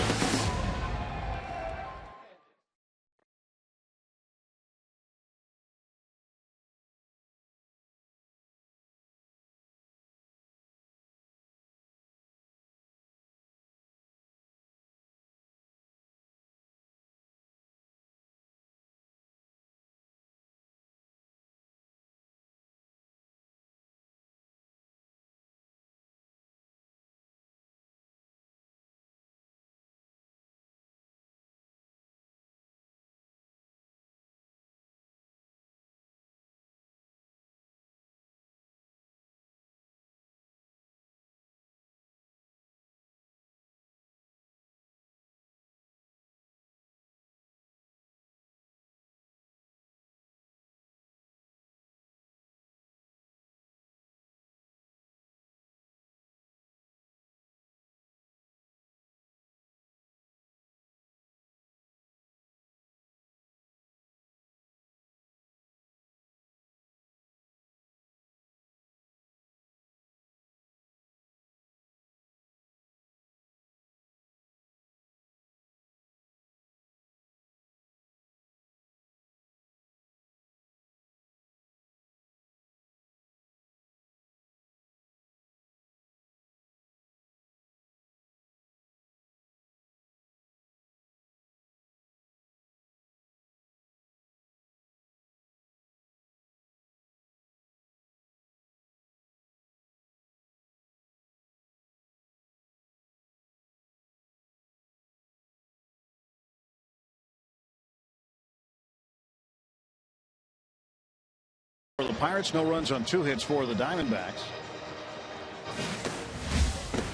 Pirates. No runs on 2 hits for the Diamondbacks.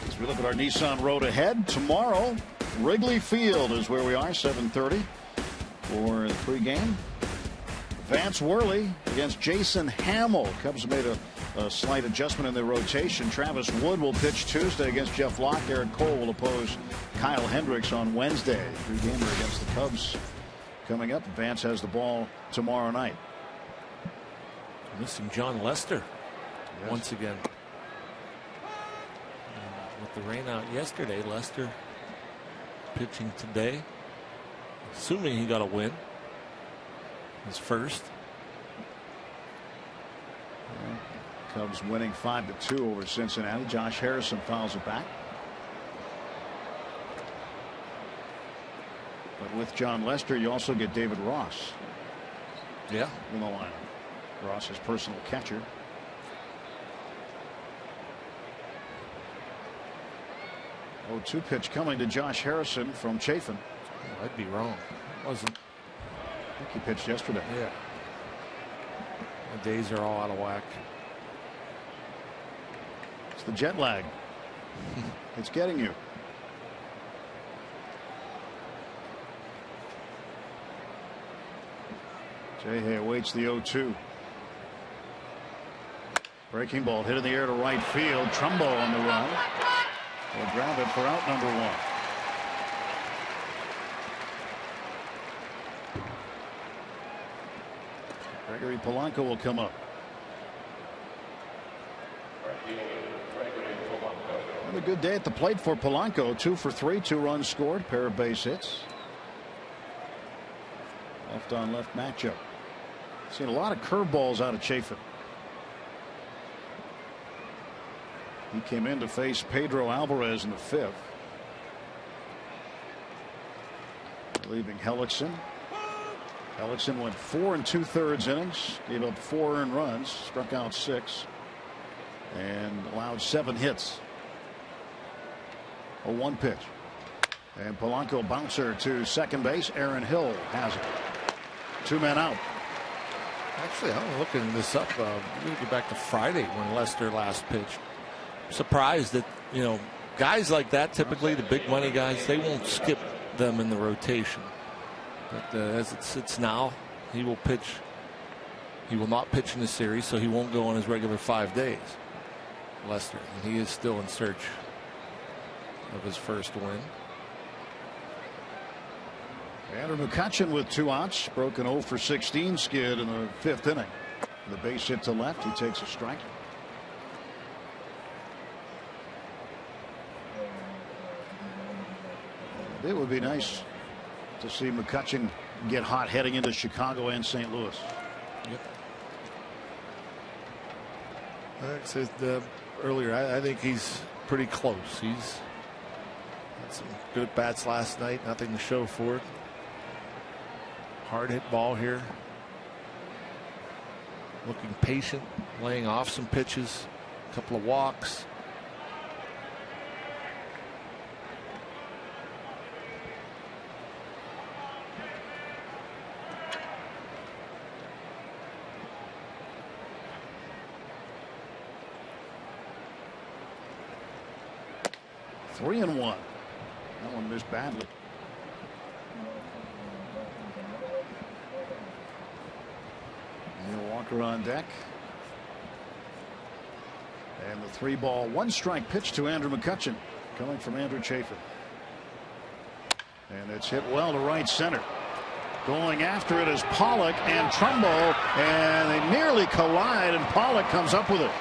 As we look at our Nissan road ahead, tomorrow Wrigley Field is where we are, 7:30 for the pregame. Vance Worley against Jason Hamill. Cubs have made a slight adjustment in their rotation. Travis Wood will pitch Tuesday against Jeff Locke. Garrett Cole will oppose Kyle Hendricks on Wednesday. 3-gamer against the Cubs coming up. Vance has the ball tomorrow night. Missing John Lester once again. With the rain out yesterday, Lester pitching today. Assuming he got a win. His first. Cubs winning 5-2 over Cincinnati. Josh Harrison fouls it back. But with John Lester, you also get David Ross. Yeah. In the lineup. Ross is personal catcher. Oh, 2 pitch coming to Josh Harrison from Chafin. Oh, I'd be wrong. It wasn't. I think he pitched yesterday. Yeah. The days are all out of whack. It's the jet lag. It's getting you. Jay awaits the 0-2. Breaking ball hit in the air to right field. Trumbo on the run. Will grab it for out number 1. Gregory Polanco will come up. And a good day at the plate for Polanco. 2 for 3, 2 runs scored, pair of base hits. Left on left matchup. Seen a lot of curveballs out of Chafin. He came in to face Pedro Alvarez in the 5th. Leaving Hellickson. Hellickson went 4 2/3 innings, gave up 4 earned runs, struck out 6, and allowed 7 hits. A 1 pitch. And Polanco bouncer to second base. Aaron Hill has it. 2 men out. Actually, I'm looking this up. We go back to Friday when Lester last pitched. Surprised that, guys like that, typically the big money guys, they won't skip them in the rotation. But as it sits now, he will pitch. He will not pitch in the series, so he won't go on his regular 5 days. Lester, and he is still in search of his first win. Andrew McCutchen with 2 outs, broken 0 for 16 skid in the 5th inning. The base hit to left, he takes a strike. It would be nice to see McCutchen get hot heading into Chicago and St. Louis. Yep. Like I said earlier, I think he's pretty close. He's had some good bats last night, nothing to show for it. Hard hit ball here. Looking patient, laying off some pitches, a couple of walks. Three and 1. That one missed badly. Neil Walker on deck. And the 3-ball, 1-strike pitch to Andrew McCutchen, coming from Andrew Chafin. And it's hit well to right center. Going after it is Pollock and Trumbo, and they nearly collide, and Pollock comes up with it.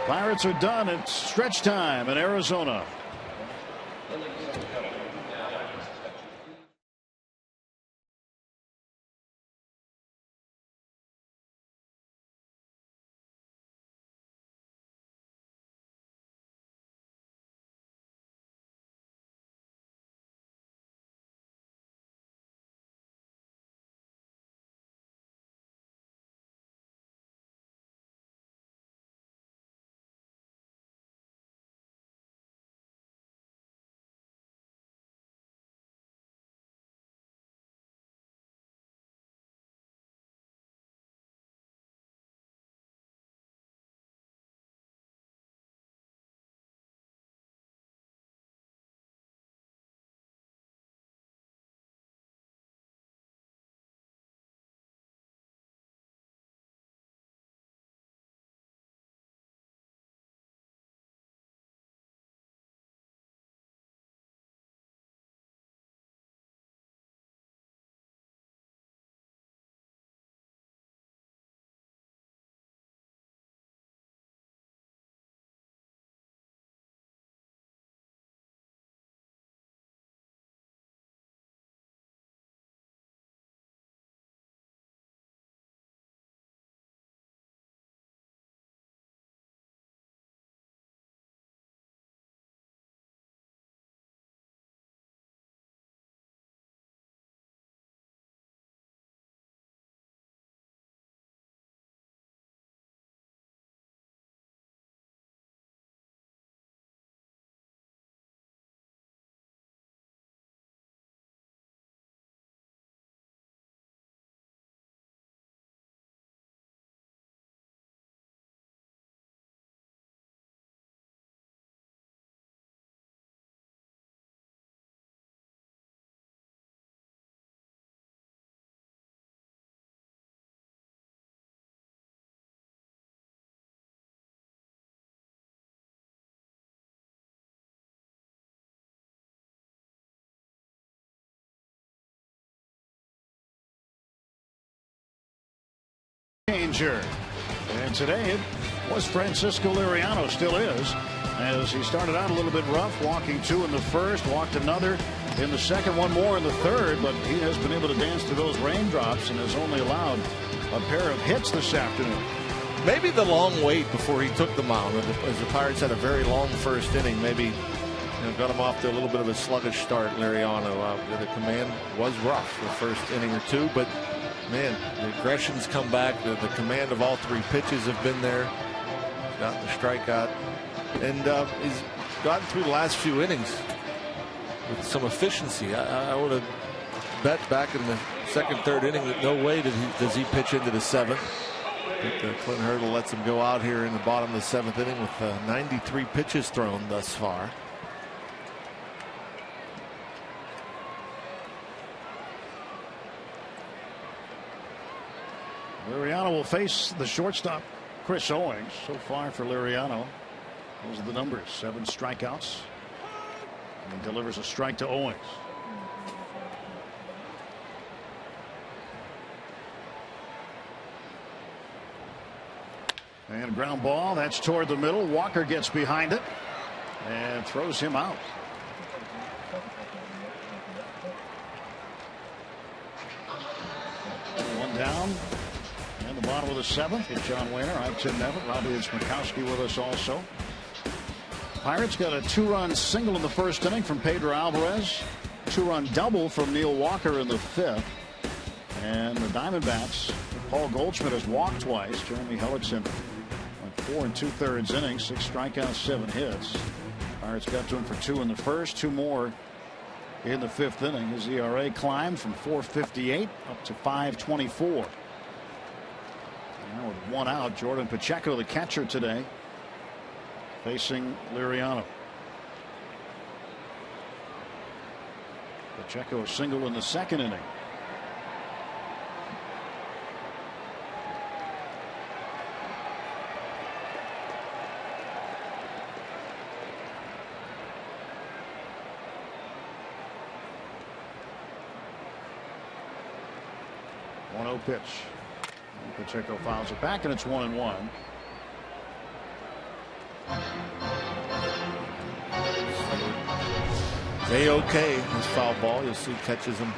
Pirates are done. It's stretch time in Arizona. changer. And today it was Francisco Liriano, still is, as he started out a little bit rough, walking 2 in the first, walked another in the second, one more in the third, but he has been able to dance through those raindrops and has only allowed a pair of hits this afternoon. Maybe the long wait before he took the mound, as the Pirates had a very long first inning, maybe got him off to a little bit of a sluggish start. Liriano, the command was rough the first inning or two, but man, the aggression's come back. The command of all 3 pitches have been there. He's gotten the strikeout, and he's gotten through the last few innings with some efficiency. I would have bet back in the second, third inning that no way does he pitch into the 7th. But Clint Hurdle lets him go out here in the bottom of the 7th inning with 93 pitches thrown thus far. Liriano will face the shortstop, Chris Owings. So far for Liriano, those are the numbers: 7 strikeouts. And he delivers a strike to Owings. And a ground ball, that's toward the middle. Walker gets behind it and throws him out. One down. And the bottom of the 7th with John Wehner. I'm Tim Nevitt. Robbie Smikowski with us also. Pirates got a 2-run single in the first inning from Pedro Alvarez. 2-run double from Neil Walker in the 5th. And the Diamondbacks, Paul Goldschmidt has walked twice. Jeremy Hellickson went 4 2/3 innings, 6 strikeouts, 7 hits. Pirates got to him for 2 in the first, 2 more in the 5th inning. His ERA climbed from 4.58 up to 5.24. Now with 1 out, Jordan Pacheco, the catcher today, facing Liriano. Pacheco a single in the 2nd inning. Pitch. Pacheco fouls it back, and it's 1-1. A-OK, his foul ball. You'll see catches him in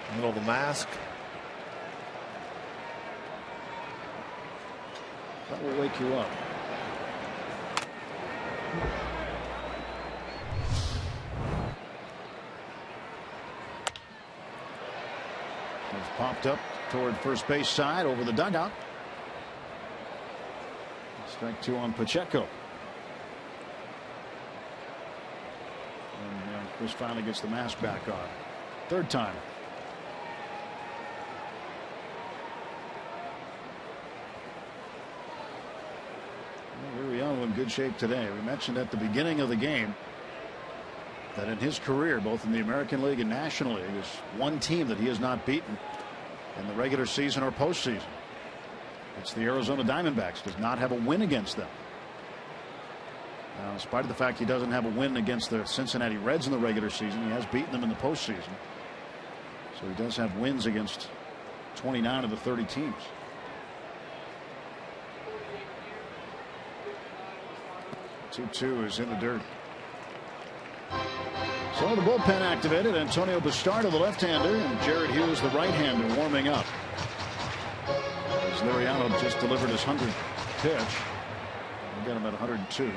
the middle of the mask. That will wake you up. Popped up toward first base side over the dugout. Strike 2 on Pacheco. And Chris finally gets the mask back on. 3rd time. Liriano in good shape today. We mentioned at the beginning of the game that in his career, both in the American League and National League, there's one team that he has not beaten in the regular season or postseason. It's the Arizona Diamondbacks. Does not have a win against them. Now, in spite of the fact he doesn't have a win against the Cincinnati Reds in the regular season, he has beaten them in the postseason. So he does have wins against 29 of the 30 teams. Two is in the dirt. So the bullpen activated. Antonio Bastardo, the left-hander, and Jared Hughes, the right-hander, warming up. As Liriano just delivered his 100th pitch. We got him at 102.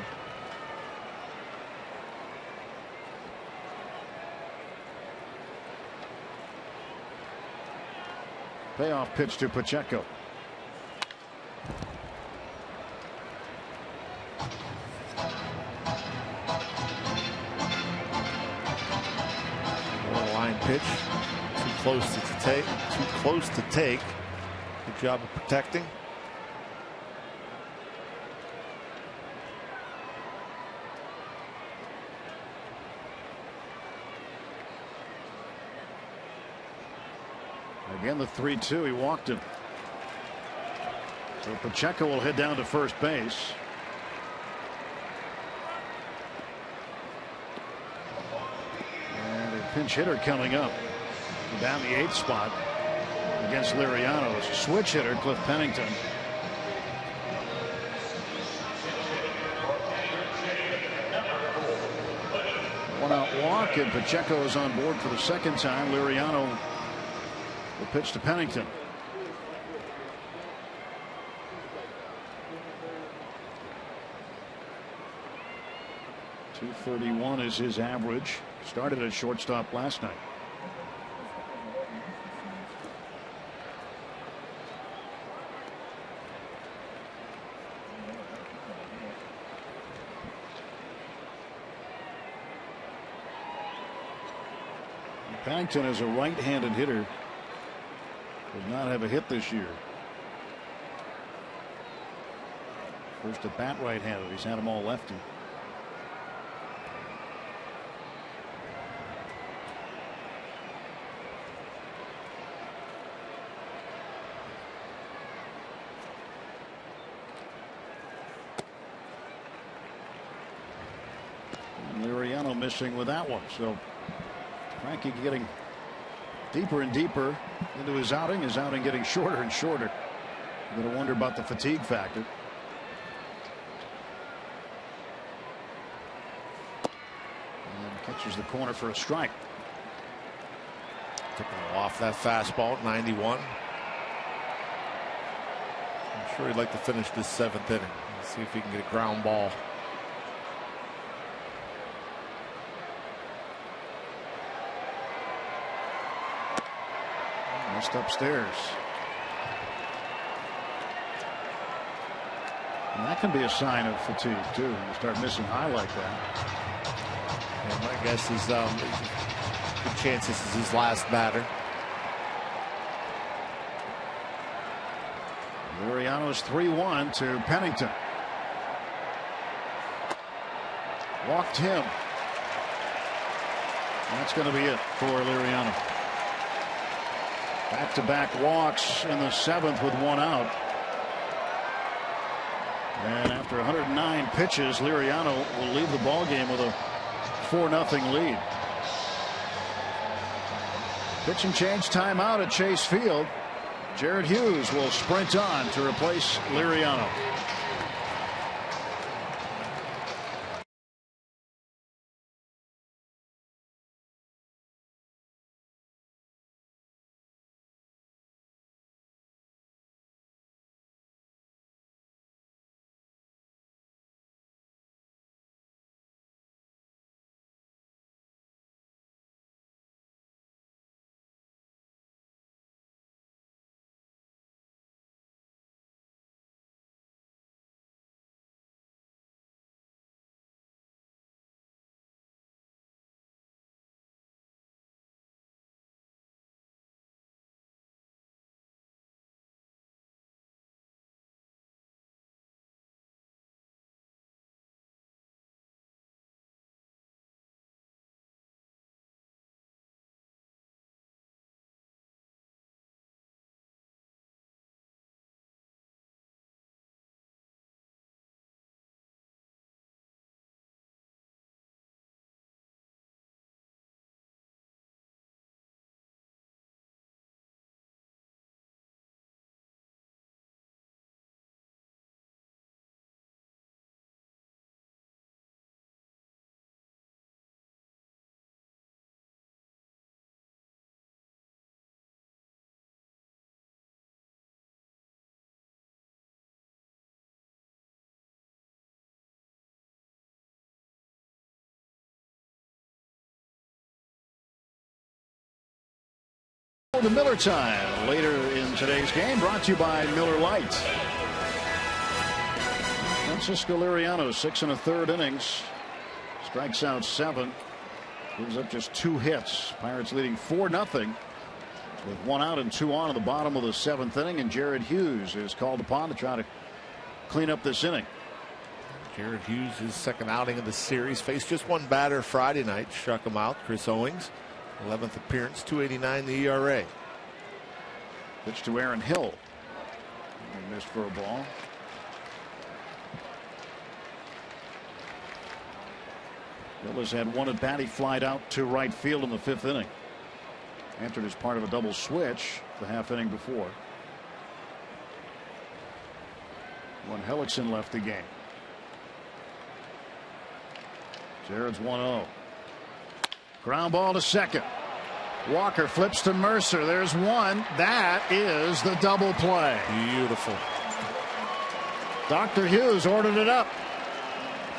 Payoff pitch to Pacheco. Pitch too close to take. Good job of protecting. Again, the 3-2. He walked him. So Pacheco will head down to first base. Pinch hitter coming up down the 8th spot. against Liriano. Switch hitter Cliff Pennington. One-out walk, and Pacheco is on board for the second time. Liriano will pitch to Pennington. .231 is his average. Started at shortstop last night. Pennington is a right-handed hitter. Does not have a hit this year. First at bat right-handed. He's had them all lefty. And Liriano missing with that one. So Frankie getting deeper and deeper into his outing getting shorter and shorter. I'm going to wonder about the fatigue factor. And catches the corner for a strike. Took off that fastball at 91. I'm sure he'd like to finish this 7th inning. See if he can get a ground ball. Just upstairs. And that can be a sign of fatigue too. You start missing high like that. And my guess is good chance this is his last batter. Liriano's 3-1 to Pennington. Walked him. That's going to be it for Liriano. Back-to-back walks in the 7th with 1 out. And after 109 pitches, Liriano will leave the ballgame with a 4-0 lead. Pitching change timeout at Chase Field. Jared Hughes will sprint on to replace Liriano. The Miller time later in today's game, brought to you by Miller Lite. Francisco Liriano, 6 1/3 innings, strikes out 7, gives up just 2 hits. Pirates leading 4-0 with 1 out and 2 on at the bottom of the 7th inning, and Jared Hughes is called upon to try to clean up this inning. Jared Hughes, his 2nd outing of the series, faced just 1 batter Friday night, struck him out. Chris Owings, 11th appearance, 2.89 the ERA. Pitch to Aaron Hill. He missed for a ball. Hill has had 1 at bat. He flied out to right field in the 5th inning. Entered as part of a double switch the half inning before. When Hellickson left the game. Jared's 1-0. Ground ball to second. Walker flips to Mercer. There's one. That is the double play. Beautiful. Dr. Hughes ordered it up.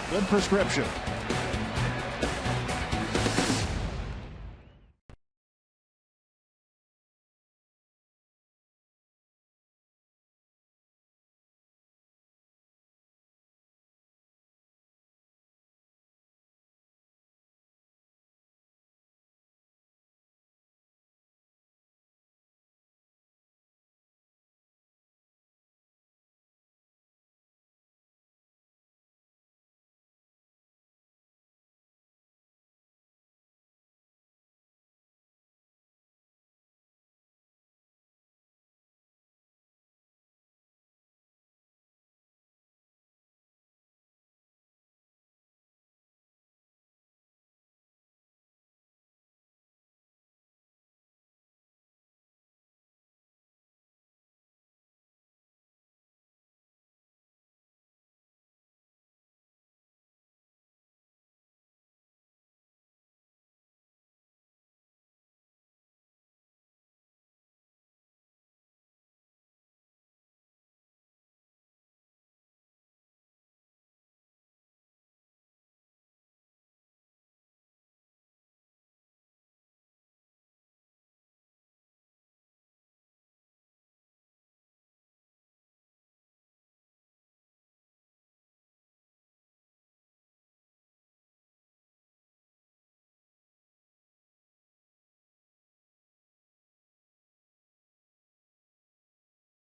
Good prescription.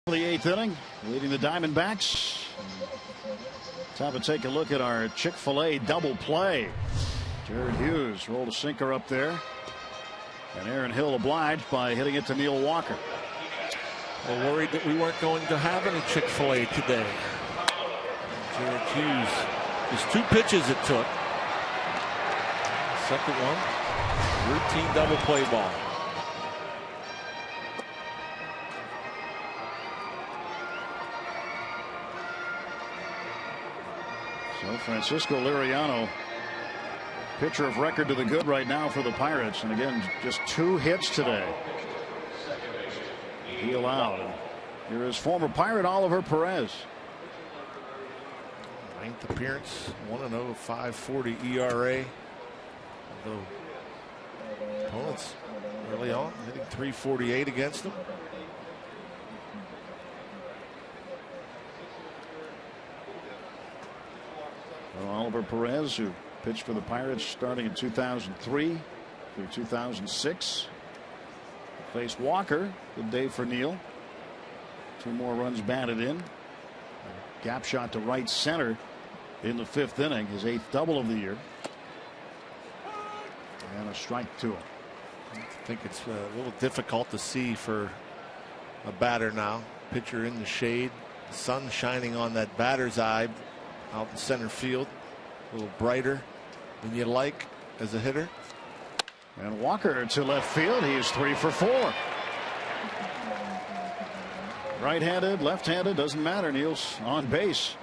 The eighth inning, leading the Diamondbacks. Time to take a look at our Chick-fil-A double play. Jared Hughes rolled a sinker up there, and Aaron Hill obliged by hitting it to Neil Walker. Well, worried that we weren't going to have any Chick-fil-A today. Jared Hughes, just 2 pitches it took. Second one, routine double play ball. So Francisco Liriano, pitcher of record to the good right now for the Pirates, and again just 2 hits today. He allowed. Here is former Pirate Oliver Perez. 9th appearance, 1-0, 5.40 ERA. Although opponents early on hitting .348 against them. Well, Oliver Perez, who pitched for the Pirates starting in 2003 through 2006. Faced Walker. Good day for Neil. 2 more runs batted in. A gap shot to right center in the 5th inning. His 8th double of the year. And a strike to him. I think it's a little difficult to see for a batter now. Pitcher in the shade. The sun shining on that batter's eye out in center field. A little brighter than you like as a hitter. And Walker to left field. He's 3 for 4. Right-handed, left-handed, doesn't matter. Neil's on base.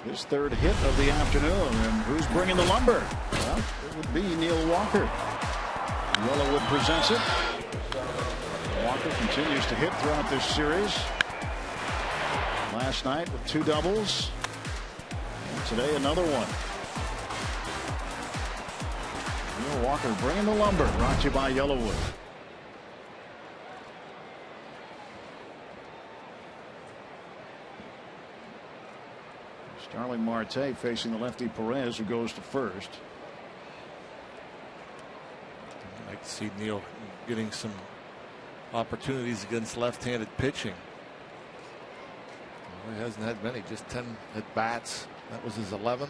His 3rd hit of the afternoon. And who's bringing the lumber? Well, it would be Neil Walker. Yellowwood presents it. Walker continues to hit throughout this series. Last night with 2 doubles. And today another one. Neil Walker bringing the lumber. Brought to you by Yellowwood. Starling Marte facing the lefty Perez, who goes to first. I'd like to see Neil getting some opportunities against left-handed pitching. Well, he hasn't had many, just 10 at bats. That was his 11th.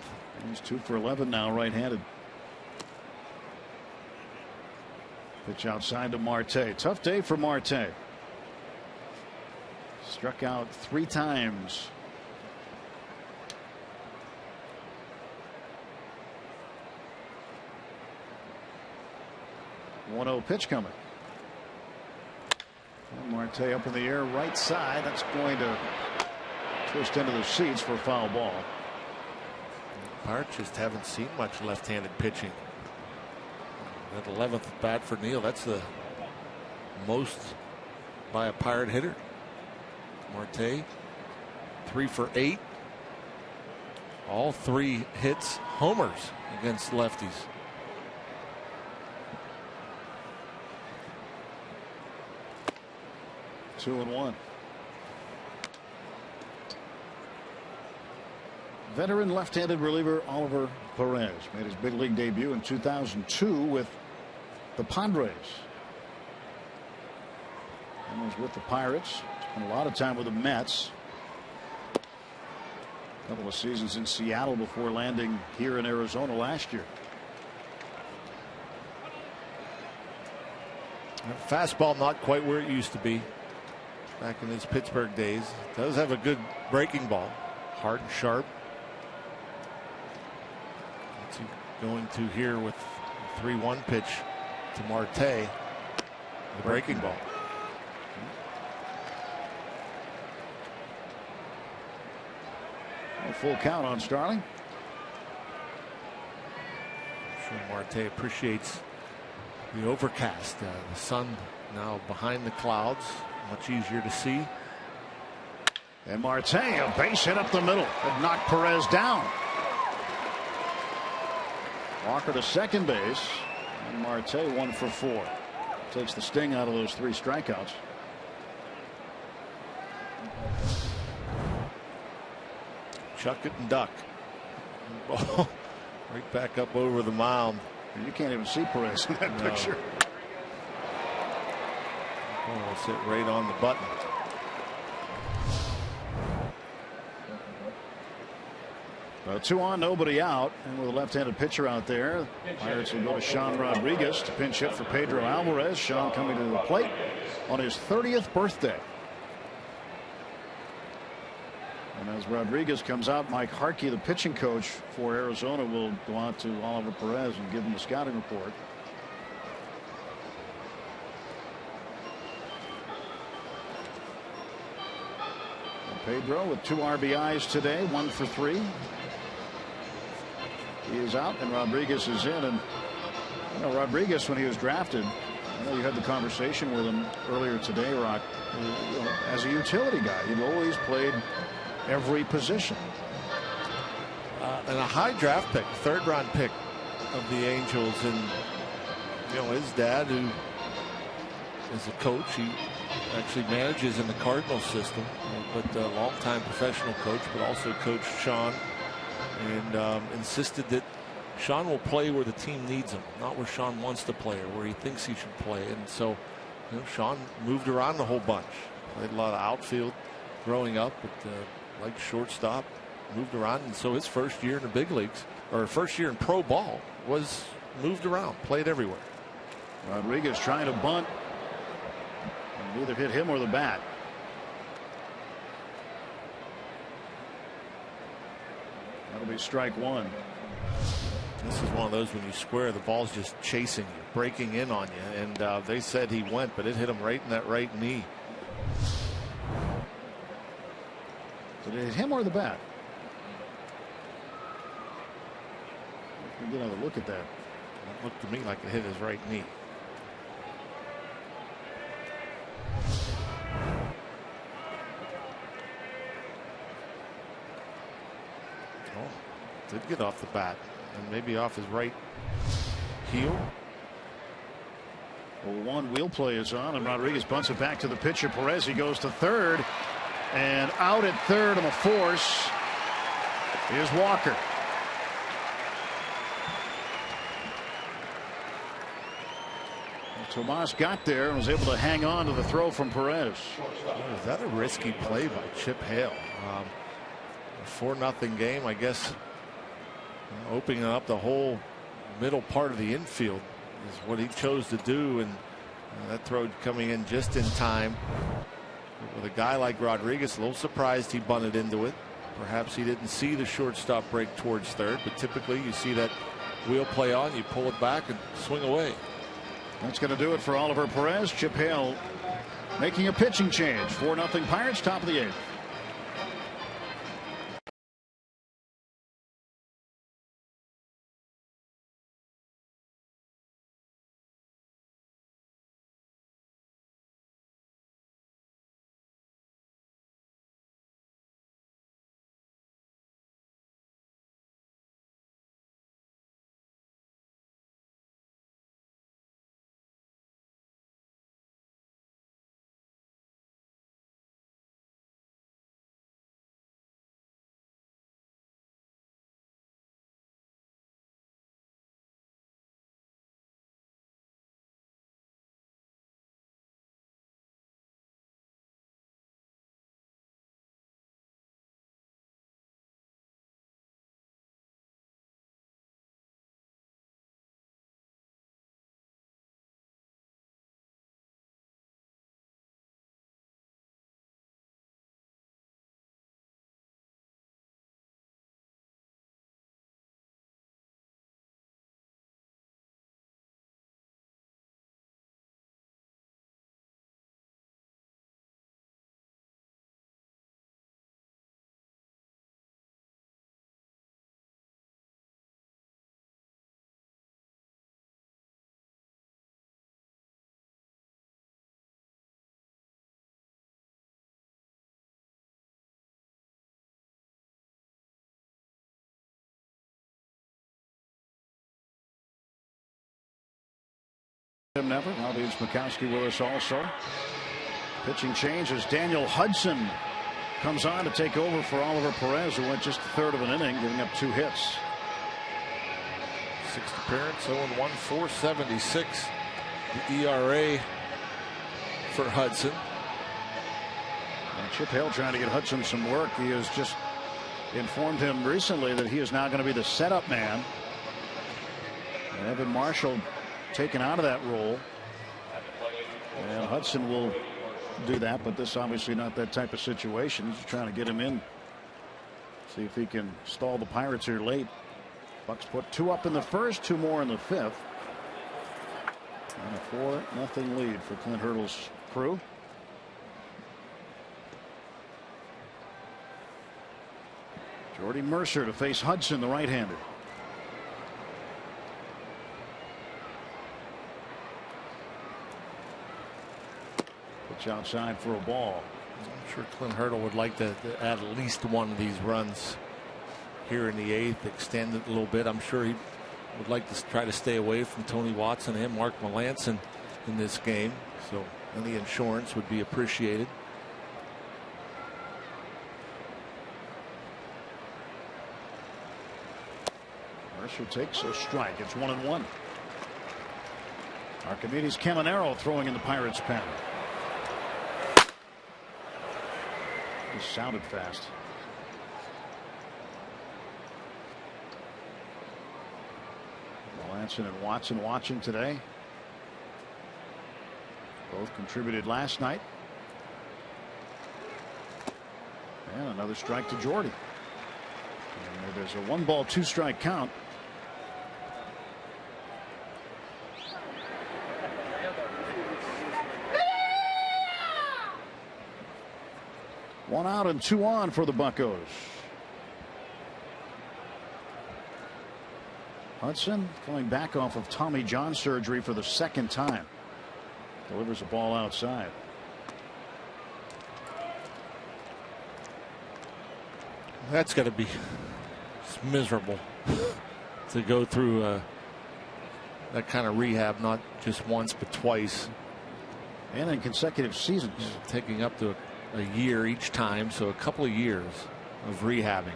He's 2 for 11 now, right-handed. Pitch outside to Marte. Tough day for Marte. Struck out 3 times. 1-0 pitch coming. Marte up in the air, right side. That's going to twist into the seats for a foul ball. Pirates just haven't seen much left-handed pitching. That 11th bat for Neal. That's the most by a Pirate hitter. Marte 3 for 8. All 3 hits homers against lefties. Two and one. Veteran left-handed reliever Oliver Perez made his big league debut in 2002 with the Padres. And was with the Pirates. Spent a lot of time with the Mets. A couple of seasons in Seattle before landing here in Arizona last year. Fastball not quite where it used to be back in his Pittsburgh days. Does have a good breaking ball, hard and sharp. What's he going to here with a 3-1 pitch to Marte? The breaking ball. A full count on Starling. I'm sure Marte appreciates the overcast. The sun now behind the clouds. Much easier to see. And Marte, a base hit up the middle. It knocked Perez down. Walker to second base. And Marte 1 for 4. Takes the sting out of those 3 strikeouts. Chuck it and duck. Ball right back up over the mound. And you can't even see Perez in that picture. Ball sit right on the button. Well, 2 on, nobody out, and with a left-handed pitcher out there, Pirates will go to Sean Rodriguez to pinch hit for Pedro Alvarez. Sean coming to the plate on his 30th birthday. And as Rodriguez comes out, Mike Harkey, the pitching coach for Arizona, will go out to Oliver Perez and give him the scouting report. And Pedro with 2 RBIs today, 1 for 3. He is out and Rodriguez is in. And you know, Rodriguez, when he was drafted, I know you had the conversation with him earlier today, Rock. You know, as a utility guy, he'd always played every position. And a high draft pick, 3rd round pick of the Angels. And you know, his dad, who is a coach, he actually manages in the Cardinals system, but a longtime professional coach, but also coached Sean, and insisted that Sean will play where the team needs him, not where Sean wants to play or where he thinks he should play. And so, you know, Sean moved around a whole bunch. Played a lot of outfield growing up, but like shortstop, moved around. And so his first year in the big leagues, or first year in pro ball, was moved around, played everywhere. Rodriguez trying to bunt. And either hit him or the bat. That'll be strike 1. This is one of those when you square, the ball's just chasing you, breaking in on you. And they said he went, but it hit him right in that right knee. Did it hit him or the bat? Get another look at that. It looked to me like it hit his right knee. Oh, did get off the bat and maybe off his right heel. Well, 1 wheel play is on, and Rodriguez bunts it back to the pitcher Perez. He goes to 3rd, and out at 3rd on the force is Walker. Tomas got there and was able to hang on to the throw from Perez. Was that a risky play by Chip Hale? A 4-0 game, I guess. Opening up the whole middle part of the infield is what he chose to do, and that throw coming in just in time. With a guy like Rodriguez, a little surprised he bunted into it. Perhaps he didn't see the shortstop break towards 3rd, but typically you see that wheel play on, you pull it back and swing away. That's going to do it for Oliver Perez. Chip Hale making a pitching change. 4-0 Pirates, top of the 8th. Tim Never. Bobby Smokowski with us also. Pitching change as Daniel Hudson comes on to take over for Oliver Perez, who went just a third of an inning, giving up 2 hits. 6th appearance, 0-1, 4.76 the ERA for Hudson. And Chip Hale trying to get Hudson some work. He has just informed him recently that he is now going to be the setup man. And Evan Marshall taken out of that role. And Hudson will do that, but this obviously not that type of situation. He's trying to get him in. See if he can stall the Pirates here late. Bucks put 2 up in the first, 2 more in the 5th. And a 4-0 lead for Clint Hurdle's crew. Jordy Mercer to face Hudson, the right-hander. Pitch outside for a ball. I'm sure Clint Hurdle would like to add at least one of these runs here in the 8th, extend it a little bit. I'm sure he would like to try to stay away from Tony Watson and Mark Melancon in this game. So any insurance would be appreciated. Mercer takes a strike. It's 1-1. Archimedes Caminero throwing in the Pirates' pen. This sounded fast. Melanson and Watson watching today. Both contributed last night. And another strike to Jordy. And there's a 1-ball, 2-strike count. One out and 2 on for the Buccos. Hudson coming back off of Tommy John surgery for the 2nd time. Delivers a ball outside. That's got to be miserable to go through that kind of rehab, not just once but twice. And in consecutive seasons. Taking up to a year each time, so a couple of years of rehabbing.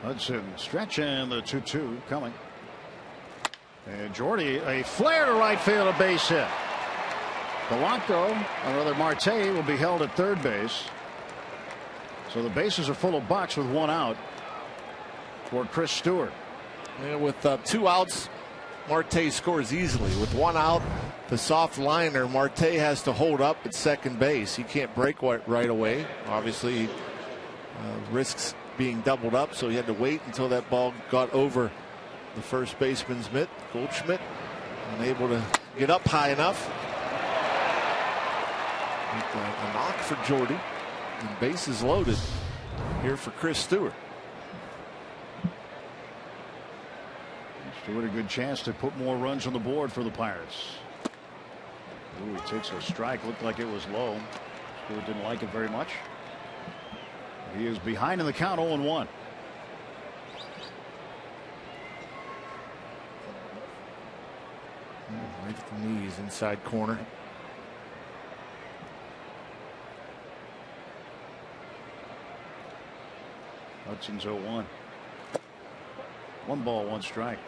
Hudson stretch and the 2-2 coming. And Jordy, a flare to right field, a base hit. Polanco, or rather Marte, will be held at third base. So the bases are full of Bucks with 1 out for Chris Stewart. Yeah, with 2 outs, Marte scores easily. With 1 out, the soft liner, Marte has to hold up at second base. He can't break right away. Obviously, risks being doubled up, so he had to wait until that ball got over the first baseman's mitt, Goldschmidt. Unable to get up high enough. A knock for Jordy. And bases loaded here for Chris Stewart. Stewart a good chance to put more runs on the board for the Pirates. Ooh, he takes a strike. Looked like it was low. Stewart didn't like it very much. He is behind in the count, 0-1. Right at the knees, inside corner. Hudson's 0-1. 1 ball, 1 strike.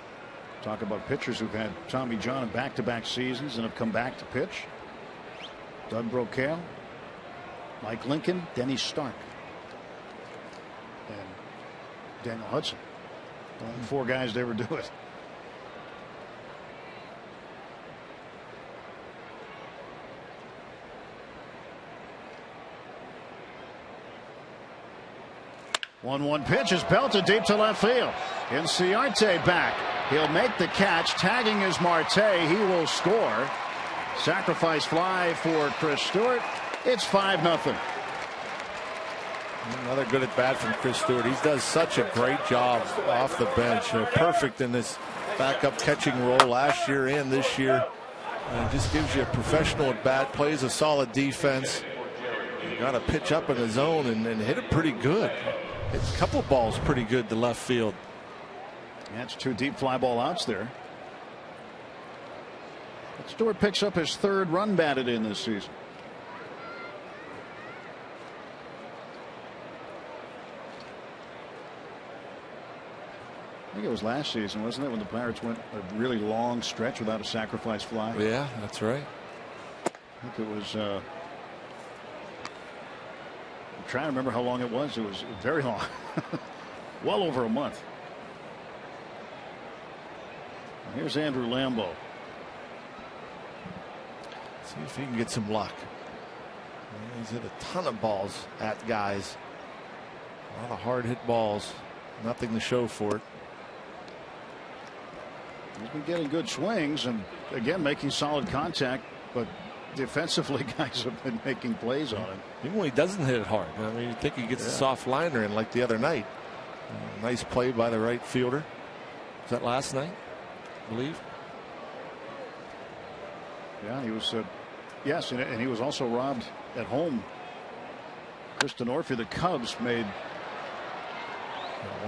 Talk about pitchers who've had Tommy John in back-to-back seasons and have come back to pitch. Doug Brocail, Mike Lincoln, Denny Stark, and Daniel Hudson. Only 4 guys to ever do it. One pitch is belted deep to left field. Inciarte back. He'll make the catch. Tagging is Marte. He will score. Sacrifice fly for Chris Stewart. It's 5-0. Another good at bat from Chris Stewart. He does such a great job off the bench. Perfect in this backup catching role last year and this year. Just gives you a professional at bat. Plays a solid defense. Got to pitch up in the zone and hit it pretty good. It's a couple balls pretty good to left field. That's 2 deep fly ball outs there. But Stewart picks up his 3rd run batted in this season. I think it was last season, wasn't it, when the Pirates went a really long stretch without a sacrifice fly? Yeah, that's right. I think it was. I'm trying to remember how long it was. It was very long. Well over a month. Here's Andrew Lambeau. See if he can get some luck. He's hit a ton of balls at guys. A lot of hard hit balls. Nothing to show for it. He's been getting good swings and again making solid contact, but defensively guys have been making plays on him. Even when he doesn't hit it hard. I mean, you think he gets a soft liner in like the other night. Nice play by the right fielder. Was that last night, I believe? Yeah, he was. Yes, and he was also robbed at home. Kristen Orphy, the Cubs, made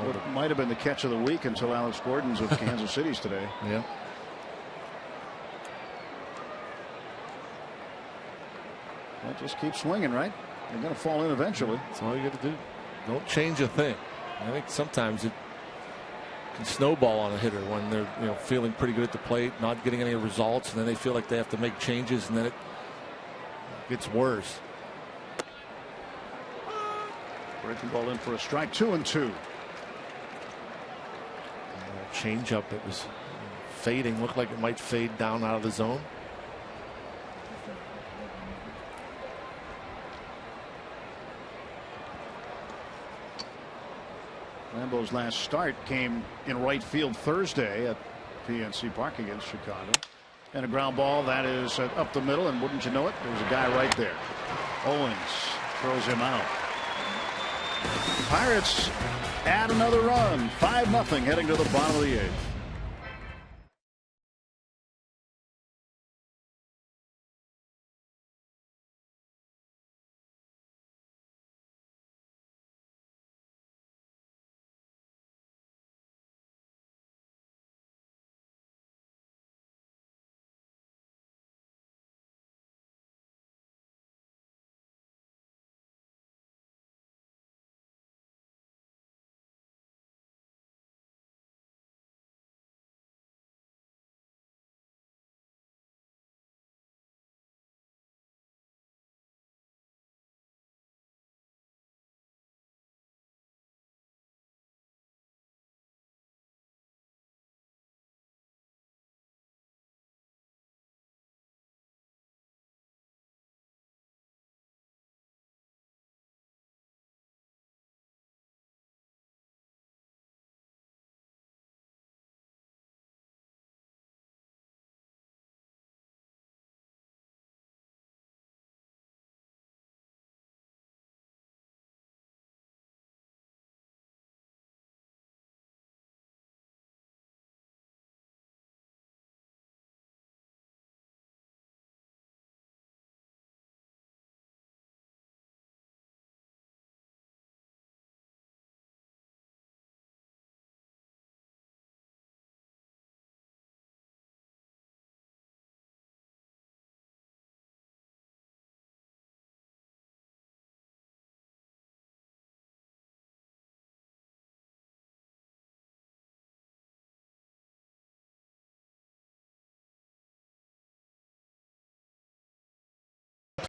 what might have been the catch of the week until Alex Gordon's of Kansas City's today. Yeah. Well, just keep swinging, right? They're going to fall in eventually. That's all you got to do. Don't change a thing. I think sometimes it can snowball on a hitter when they're feeling pretty good at the plate, not getting any results, and then they feel like they have to make changes, and then it gets worse. Breaking ball in for a strike. 2-2. Change up that was fading, looked like it might fade down out of the zone. Lambeau's last start came in right field Thursday at PNC Park against Chicago. And a ground ball that is up the middle, and wouldn't you know it, there's a guy right there. Owens throws him out. Pirates add another run. 5-0 heading to the bottom of the 8th.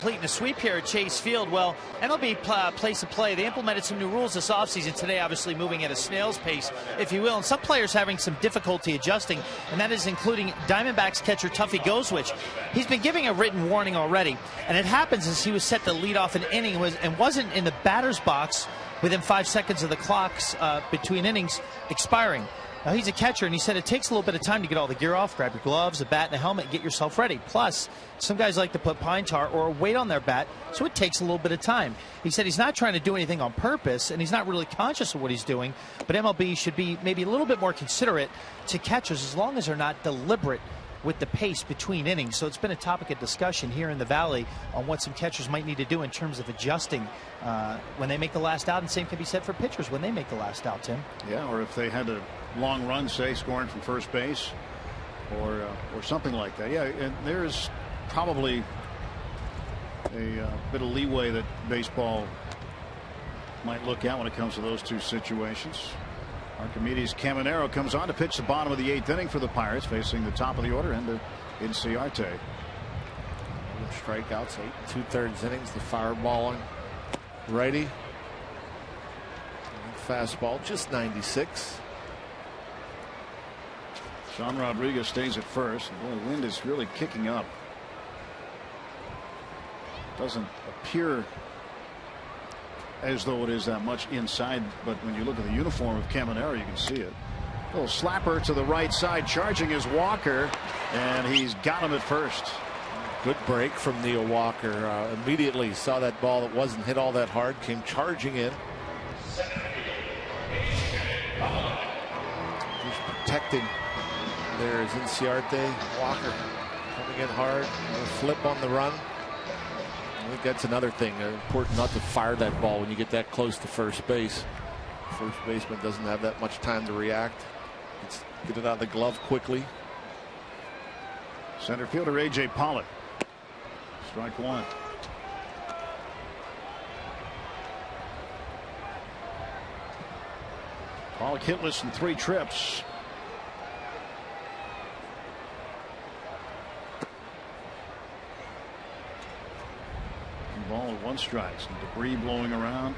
completing a sweep here at Chase Field. Well, MLB place of play. They implemented some new rules this offseason today, obviously moving at a snail's pace, if you will. And some players having some difficulty adjusting, and that is including Diamondbacks catcher Tuffy Goswich. He's been giving a written warning already, and it happens as he was set to lead off an inning and wasn't in the batter's box within 5 seconds of the clocks between innings expiring. Now, he's a catcher, and he said it takes a little bit of time to get all the gear off, grab your gloves, a bat, and a helmet, and get yourself ready. Plus, some guys like to put pine tar or a weight on their bat, so it takes a little bit of time. He said he's not trying to do anything on purpose, and he's not really conscious of what he's doing, but MLB should be maybe a little bit more considerate to catchers as long as they're not deliberate with the pace between innings. So it's been a topic of discussion here in the Valley on what some catchers might need to do in terms of adjusting when they make the last out, and same can be said for pitchers when they make the last out, Tim. Yeah, or if they had a long run, say, scoring from first base or something like that. Yeah, and there's probably a bit of leeway that baseball might look at when it comes to those two situations. Archimedes Caminero comes on to pitch the bottom of the 8th inning for the Pirates, facing the top of the order into Inciarte. Strikeouts, 8 2/3 innings. The fireball on righty. Fastball, just 96. Sean Rodriguez stays at first. Boy, the wind is really kicking up. Doesn't appear as though it is that much inside, but when you look at the uniform of Caminero, you can see it. A little slapper to the right side, charging is Walker, and he's got him at first. Good break from Neil Walker. Immediately saw that ball that wasn't hit all that hard, came charging in. He's protecting. There's Inciarte. Walker coming in hard. A flip on the run. I think that's another thing. Important not to fire that ball when you get that close to first base. First baseman doesn't have that much time to react. Get it out of the glove quickly. Center fielder A.J. Pollock. Strike one. Pollock hitless in 3 trips. Ball at 1 strike. Some debris blowing around.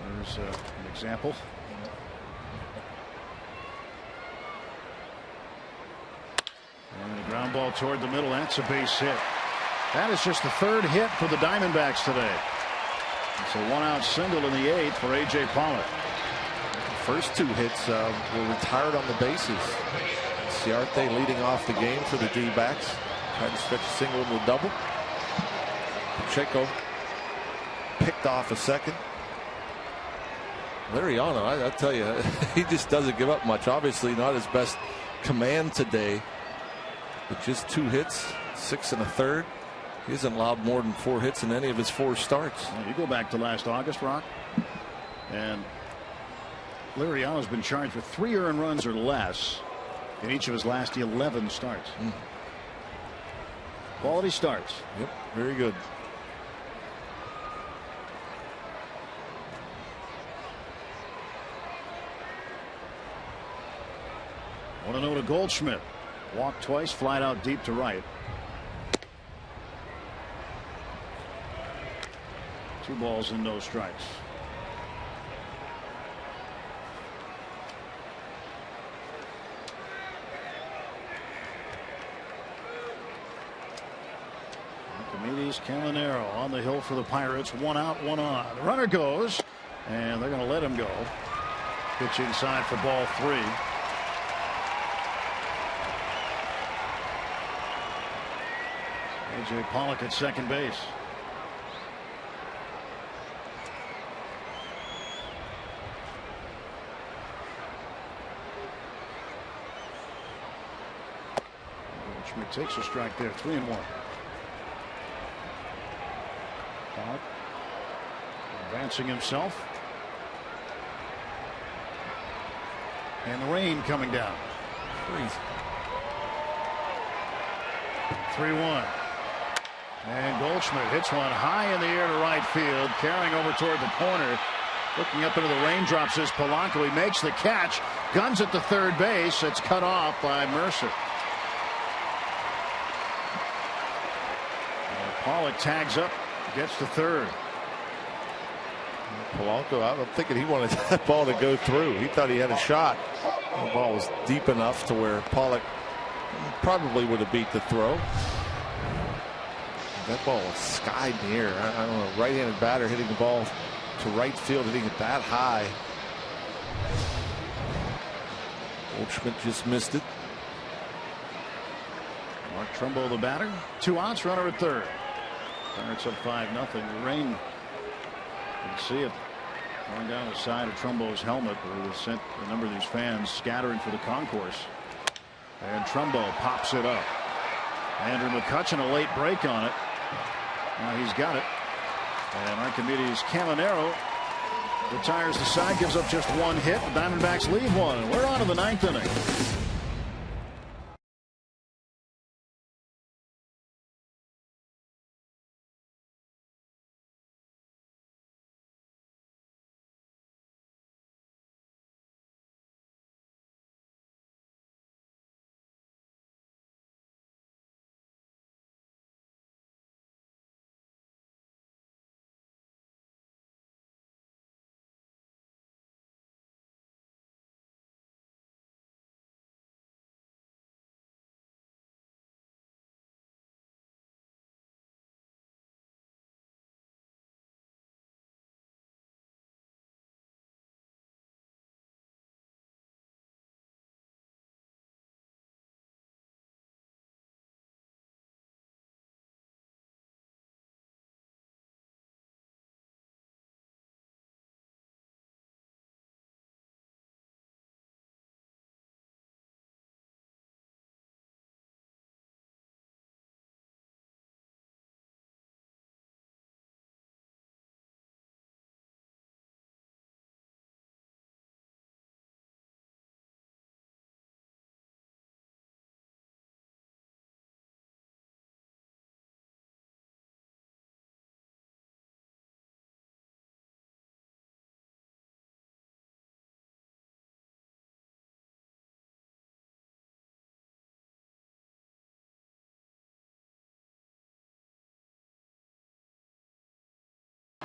There's an example. And a ground ball toward the middle. That's a base hit. That is just the 3rd hit for the Diamondbacks today. It's a 1-out single in the 8th for A.J. Pollock. The first 2 hits were retired on the bases. Inciarte leading off the game for the D-backs. Tried to stretch a single into a double. Pacheco picked off a second. Liriano, I tell you, he just doesn't give up much. Obviously not his best command today, but just 2 hits, 6 1/3. He hasn't allowed more than 4 hits in any of his 4 starts. Well, you go back to last August, Rock, and Liriano's been charged with 3 earned runs or less in each of his last 11 starts. Quality starts. Yep, very good. 1-0 to Goldschmidt. Walked twice, flied out deep to right. 2 balls and no strikes. Archimedes Caminero on the hill for the Pirates. 1 out, 1 on. The runner goes, and they're going to let him go. Pitch inside for ball 3. A.J. Pollock at second base. Schmidt takes a strike there. 3-1. Pollock advancing himself. And the rain coming down. 3-1. And Goldschmidt hits one high in the air to right field, carrying over toward the corner. Looking up into the raindrops is Polanco. He makes the catch. Guns at the third base. It's cut off by Mercer. Pollock tags up. Gets to third. Polanco, I'm thinking he wanted that ball to go through. He thought he had a shot. The ball was deep enough to where Pollock probably would have beat the throw. That ball was skied in the air. I don't know. Right-handed batter hitting the ball to right field, hitting it that high. Goldschmidt just missed it. Mark Trumbo, the batter. 2 outs, runner at third. Pirates up 5-0. The rain, you can see it going down the side of Trumbo's helmet, where it sent a number of these fans scattering for the concourse. And Trumbo pops it up. Andrew McCutchen, a late break on it. Now he's got it. And Archimedes Caminero retires the side, gives up just 1 hit. The Diamondbacks lead 1. And we're on to the 9th inning.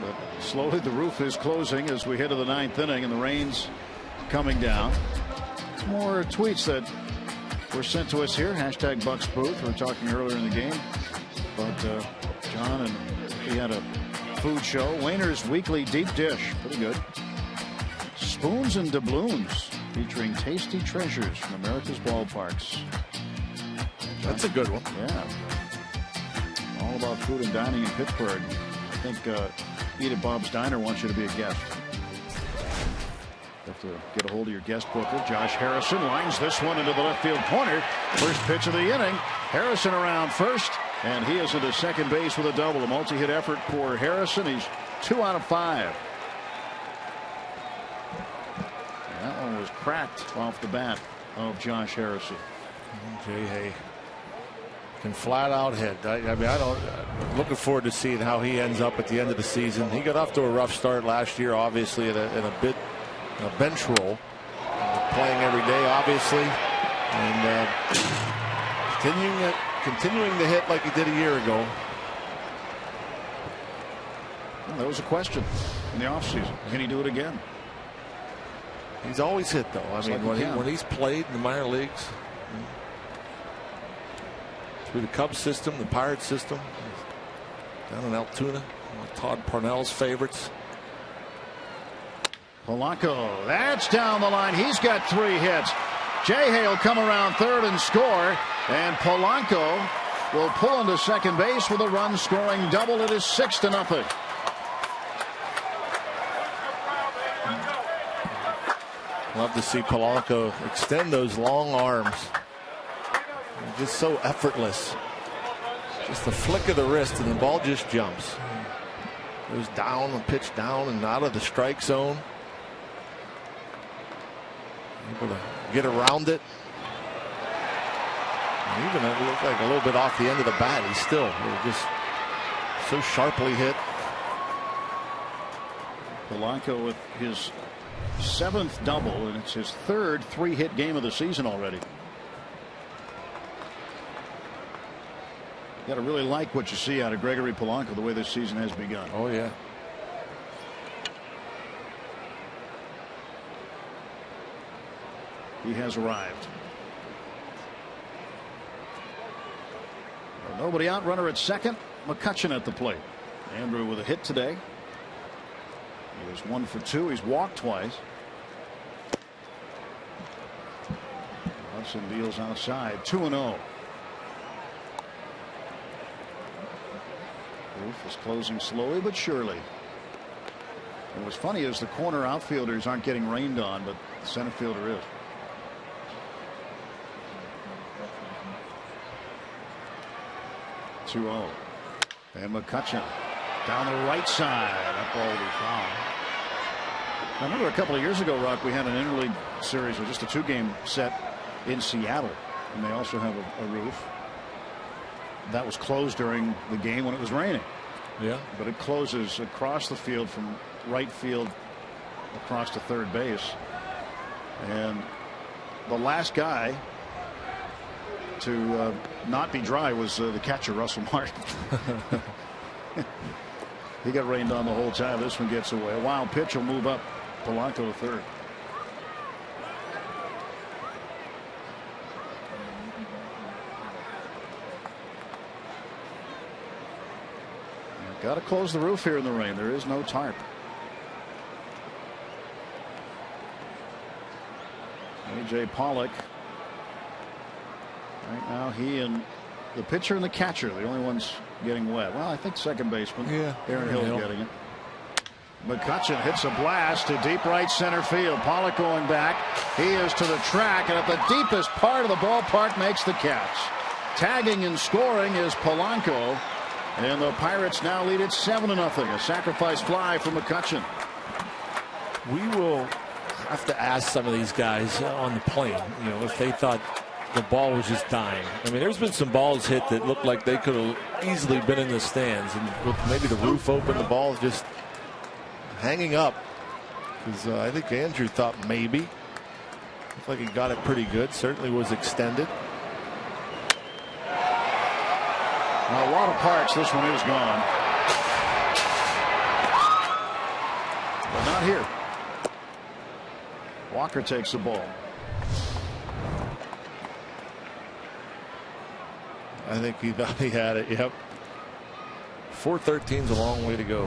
But slowly the roof is closing as we head to the 9th inning, and the rain's coming down. More tweets that were sent to us here. Hashtag Bucks Booth. We were talking earlier in the game, but John, and he had a food show. Wayner's Weekly Deep Dish. Pretty good. Spoons and Doubloons, featuring tasty treasures from America's ballparks. That's a good one. Yeah. All about food and dining in Pittsburgh. I think Eat at Bob's Diner wants you to be a guest. Have to get a hold of your guest booker. Josh Harrison lines this one into the left field corner. First pitch of the inning. Harrison around first, and he is into second base with a double. A multi-hit effort for Harrison. He's 2 out of 5. And that one was cracked off the bat of Josh Harrison. Jay Hay can flat out hit. I'm looking forward to seeing how he ends up at the end of the season. He got off to a rough start last year, obviously in a bench role, playing every day, obviously, and continuing to hit like he did a year ago. Well, that was a question in the offseason. Can he do it again? He's always hit, though. I mean, when he's played in the minor leagues, through the Cubs system, the Pirates system, down in Altoona, one of Todd Parnell's favorites. Polanco, that's down the line. He's got 3 hits. Jay will come around third and score, and Polanco will pull into second base with a run-scoring double. It is 6-0. Love to see Polanco extend those long arms. Just so effortless. Just a flick of the wrist and the ball just jumps. Goes down and pitch down and out of the strike zone. Able to get around it. And even it looked like a little bit off the end of the bat. He's still just so sharply hit. Polanco with his 7th double, and it's his 3rd 3-hit game of the season already. You got to really like what you see out of Gregory Polanco, the way this season has begun. Oh, yeah. He has arrived. Well, nobody out, runner at second. McCutchen at the plate. Andrew with a hit today. He was 1 for 2. He's walked twice. Hudson deals outside. 2-0. Roof is closing slowly but surely. And what's funny is the corner outfielders aren't getting rained on, but the center fielder is. -0. And McCutchen down the right side. That ball will be foul. I remember a couple of years ago, Rock, we had an interleague series with just a 2-game set in Seattle, and they also have a roof that was closed during the game when it was raining. Yeah, but it closes across the field from right field across to third base, and the last guy to not be dry was the catcher, Russell Martin. He got rained on the whole time. This one gets away. A wild pitch will move up Polanco to third. Got to close the roof here in the rain. There is no tarp. A.J. Pollock. Right now, he and the pitcher and the catcher, the only ones getting wet. Well, I think second baseman, Aaron Hill getting it. McCutchen hits a blast to deep right center field. Pollock going back. He is to the track, and at the deepest part of the ballpark makes the catch. Tagging and scoring is Polanco. And the Pirates now lead it 7-0. A sacrifice fly from McCutchen. We will have to ask some of these guys on the plane, if they thought the ball was just dying. I mean, there's been some balls hit that looked like they could have easily been in the stands, and with maybe the roof open, the ball just hanging up. Because I think Andrew thought maybe. Looked like he got it pretty good. Certainly was extended. Now, a lot of parks, this one is gone. But not here. Walker takes the ball. I think he thought he had it. Yep. 413's a long way to go.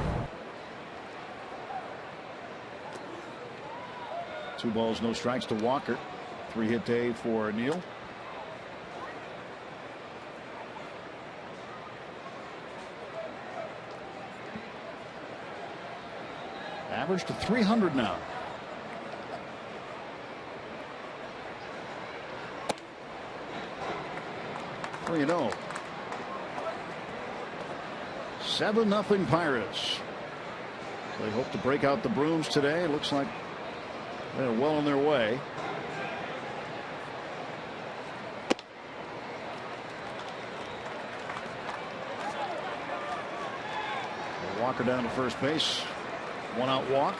2 balls, no strikes to Walker. 3-hit day for Neal. Average to 300 now. You know, 7-0 Pirates. They hope to break out the brooms today. It looks like they're well on their way. Walker down to first base. 1-out walk.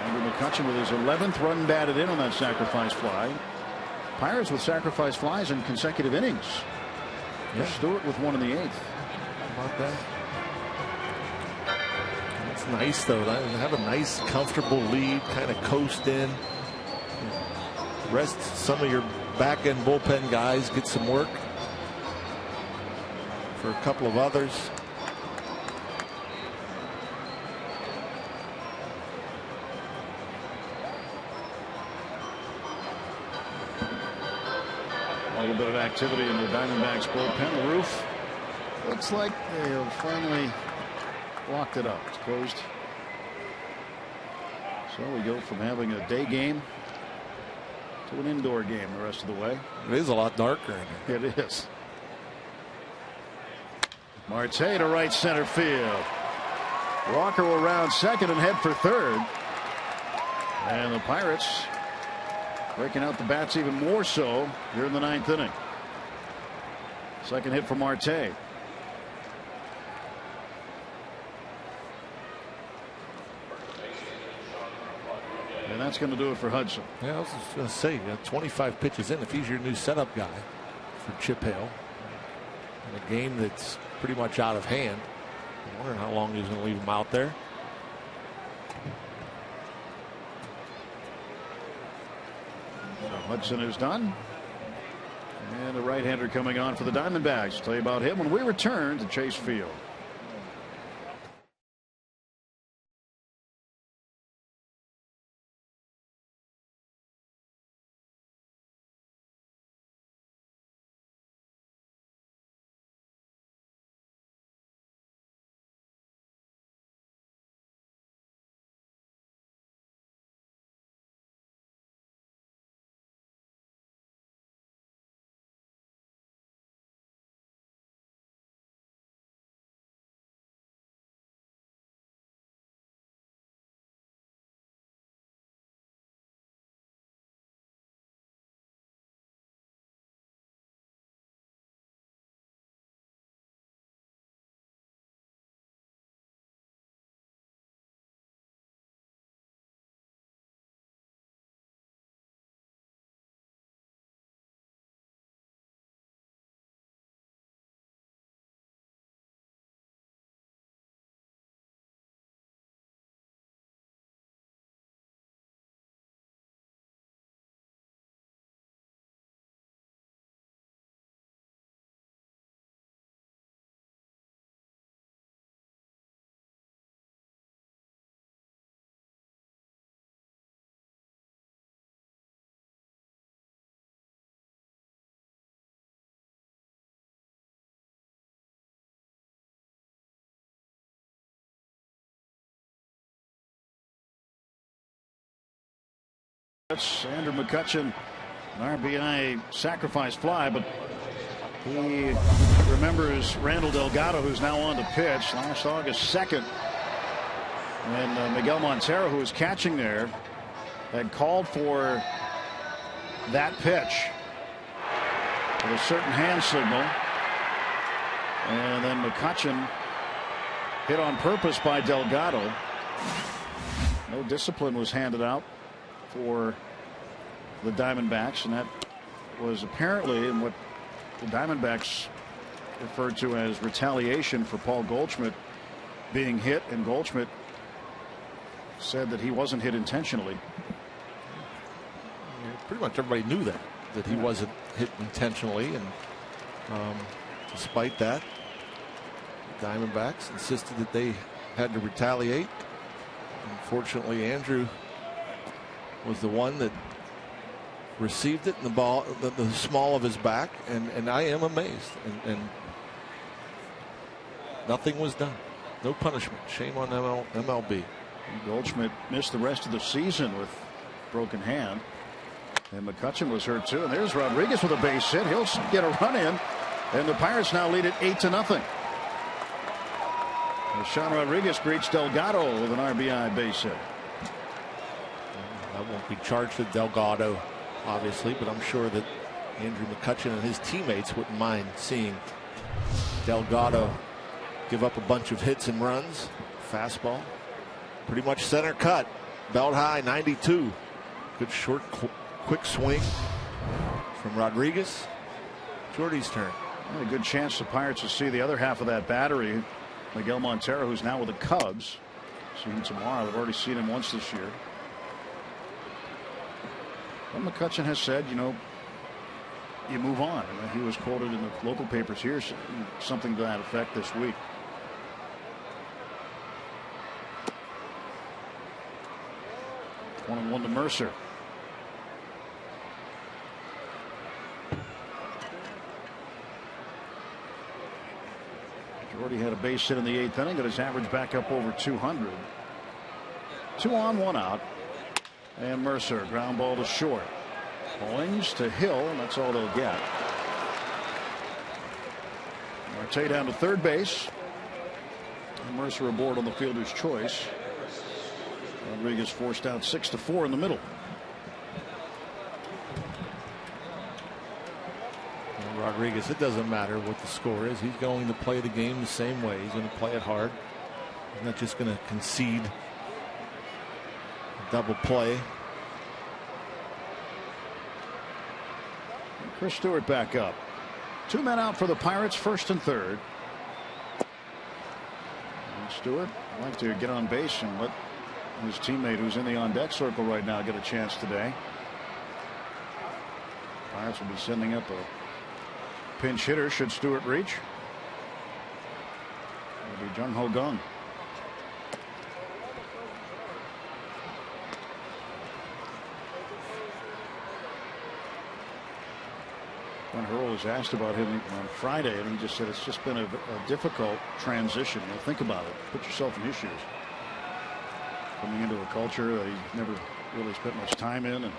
Andrew McCutchen with his 11th run batted in on that sacrifice fly. Pirates with sacrifice flies in consecutive innings. Yeah. Stewart with 1 in the 8th. How about that? It's nice, though. Have a nice, comfortable lead. Kind of coast in. Rest some of your back-end bullpen guys. Get some work for a couple of others. A little bit of activity in the Diamondbacks bullpen. The roof looks like they have finally locked it up. It's closed. So we go from having a day game to an indoor game the rest of the way. It is a lot darker in here. It is. Marte to right center field. Walker will round second and head for third. And the Pirates breaking out the bats even more so here in the 9th inning. Second hit for Marte. And that's going to do it for Hudson. Yeah, I was just going to say, 25 pitches in, if he's your new setup guy for Chip Hale in a game that's pretty much out of hand, I'm wondering how long he's going to leave him out there. So Hudson is done. And a right-hander coming on for the Diamondbacks. I'll tell you about him when we return to Chase Field. That's Andrew McCutchen, an RBI sacrifice fly, but he remembers Randall Delgado, who's now on to pitch. Last August 2nd, and Miguel Montero, who was catching there, had called for that pitch with a certain hand signal, and then McCutchen hit on purpose by Delgado. No discipline was handed out for the Diamondbacks, and that was apparently in what the Diamondbacks referred to as retaliation for Paul Goldschmidt being hit, and Goldschmidt said that he wasn't hit intentionally. Pretty much everybody knew that he wasn't hit intentionally, and despite that, the Diamondbacks insisted that they had to retaliate. Unfortunately, Andrew was the one that received it in the ball, the small of his back, and I am amazed. And nothing was done. No punishment. Shame on MLB. Goldschmidt missed the rest of the season with broken hand, and McCutchen was hurt too. And there's Rodriguez with a base hit. He'll get a run in, and the Pirates now lead it 8-0. Sean Rodriguez greets Delgado with an RBI base hit. I won't be charged with Delgado, obviously, but I'm sure that Andrew McCutchen and his teammates wouldn't mind seeing Delgado give up a bunch of hits and runs. Fastball, pretty much center cut, belt high, 92. Good short, quick swing from Rodriguez. Jordy's turn. A good chance the Pirates will see the other half of that battery. Miguel Montero, who's now with the Cubs. See him tomorrow. They've already seen him once this year. Well, McCutchen has said, you know, you move on. He was quoted in the local papers here, something to that effect this week. One and one to Mercer. Jordy had a base hit in the 8th inning, got his average back up over 200. 2 on, 1 out. And Mercer, ground ball to short. Hollings to Hill, and that's all they'll get. Marte down to third base. And Mercer aboard on the fielder's choice. Rodriguez forced out 6-4 in the middle. Rodriguez, it doesn't matter what the score is. He's going to play the game the same way. He's going to play it hard. He's not just going to concede a double play Chris Stewart back up. 2 men out for the Pirates, first and third. And Stewart would like to get on base and let his teammate who's in the on-deck circle right now get a chance today. Pirates will be sending up a pinch hitter should Stewart reach. It'll be Jung Ho Gung. When Hurl was asked about him on Friday, and he just said it's just been a difficult transition. You know, think about it. Put yourself in his shoes. Coming into a culture that he never really spent much time in, and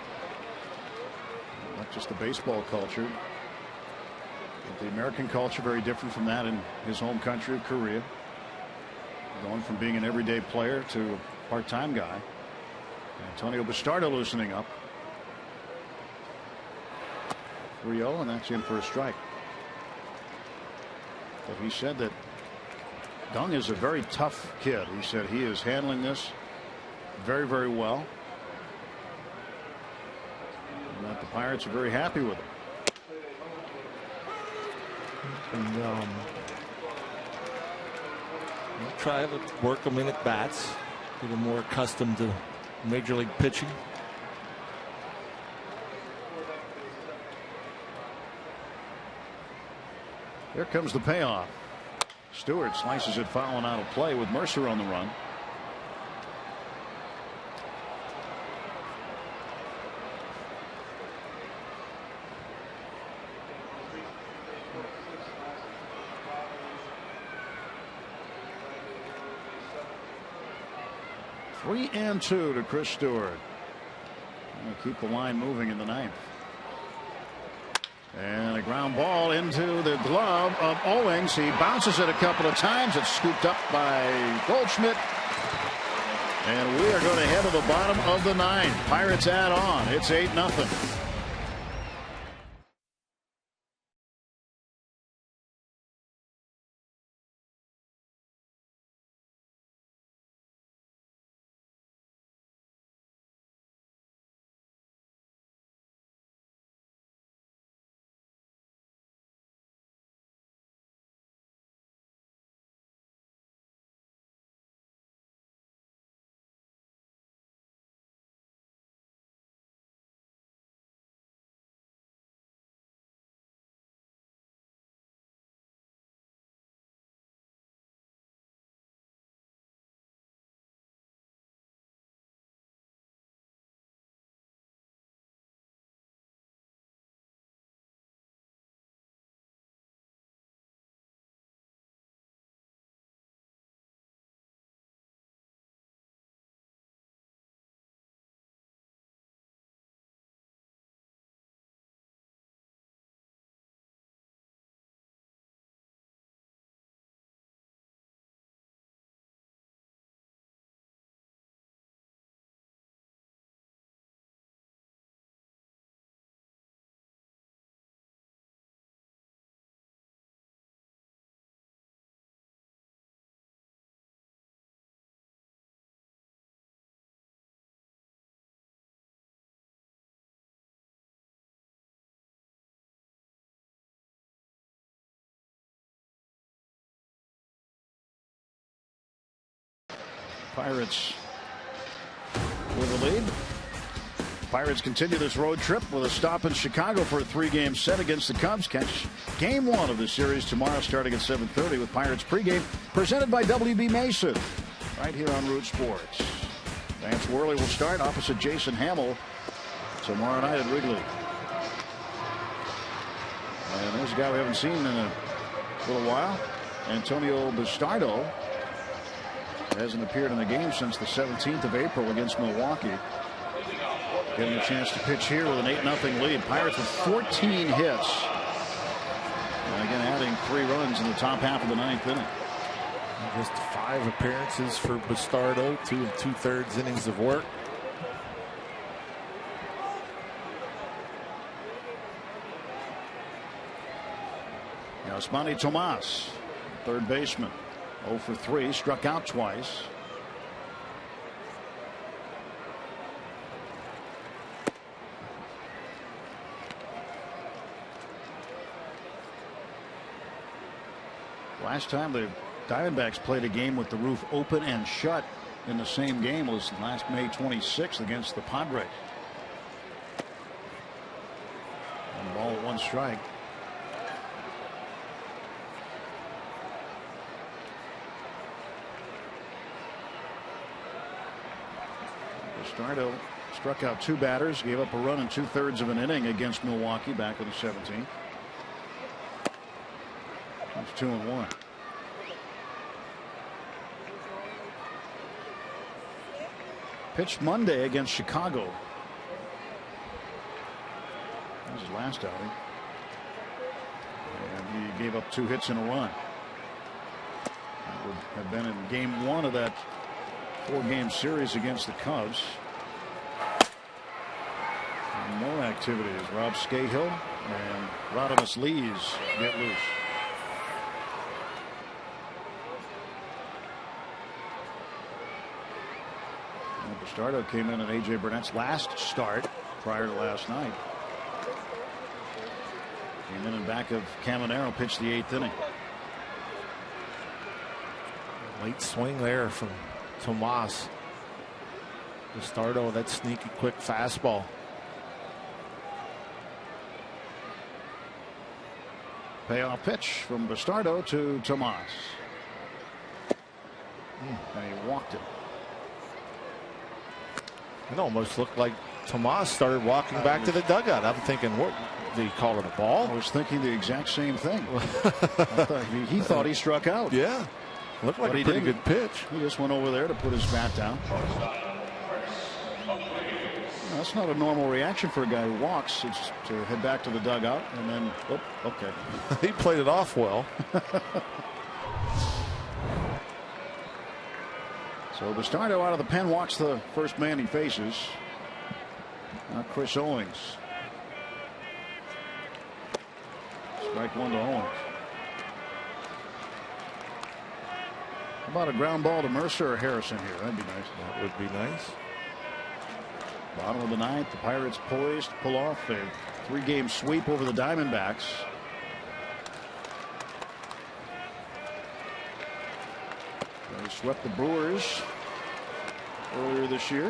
not just the baseball culture, but the American culture, very different from that in his home country of Korea. Going from being an everyday player to a part-time guy. Antonio Bastardo loosening up. 3-0, and that's in for a strike. But he said that Gung is a very tough kid. He said he is handling this very, very well. And that the Pirates are very happy with him. And try to work him in at bats, get him more accustomed to major league pitching. Here comes the payoff. Stewart slices it fouling out of play with Mercer on the run. Three and two to Chris Stewart. We'll keep the line moving in the ninth. And a ground ball into the glove of Owings. He bounces it a couple of times. It's scooped up by Goldschmidt. And we are going to head to the bottom of the ninth. Pirates add on. It's 8-0. Pirates with the lead. Pirates continue this road trip with a stop in Chicago for a 3-game set against the Cubs. Catch game 1 of the series tomorrow starting at 7:30 with Pirates pregame presented by WB Mason right here on Root Sports. Vance Worley will start opposite Jason Hamill tomorrow night at Wrigley. And there's a guy we haven't seen in a little while, Antonio Bastardo. Hasn't appeared in the game since the 17th of April against Milwaukee. Getting a chance to pitch here with an 8-0 lead. Pirates with 14 hits. And again, adding 3 runs in the top half of the 9th inning. Just 5 appearances for Bastardo, 2 2/3 innings of work. Now Yasmani Tomas, third baseman, 0 for 3, struck out twice. Last time the Diamondbacks played a game with the roof open and shut in the same game was last May 26th against the Padres. And the ball at 1 strike. Bastardo struck out 2 batters, gave up a run in 2/3 of an inning against Milwaukee back in the 17th. It's 2-1. Pitched Monday against Chicago. That was his last outing. And he gave up 2 hits and a run. That would have been in game 1 of that 4-game series against the Cubs. And more activity as Rob Scahill and Rodimus Lees get loose. Bastardo came in A.J. Burnett's last start prior to last night. Came in back of Caminero, pitched the 8th inning. Late swing there from Tomas. Bastardo, that sneaky quick fastball. Payoff pitch from Bastardo to Tomas. And he walked it. It almost looked like Tomas started walking back to the dugout. I'm thinking, what, did he call it a ball? I was thinking the exact same thing. He thought he struck out. Yeah. Looked like a pretty good pitch. He just went over there to put his bat down. That's not a normal reaction for a guy who walks. It's to head back to the dugout and then, oh, okay. He played it off well. So Bastardo out of the pen walks the first man he faces. Not Chris Owings. Strike 1 to Owings. How about a ground ball to Mercer or Harrison here? That'd be nice. That would be nice. Bottom of the 9th, the Pirates poised to pull off a 3-game sweep over the Diamondbacks. They swept the Brewers earlier this year.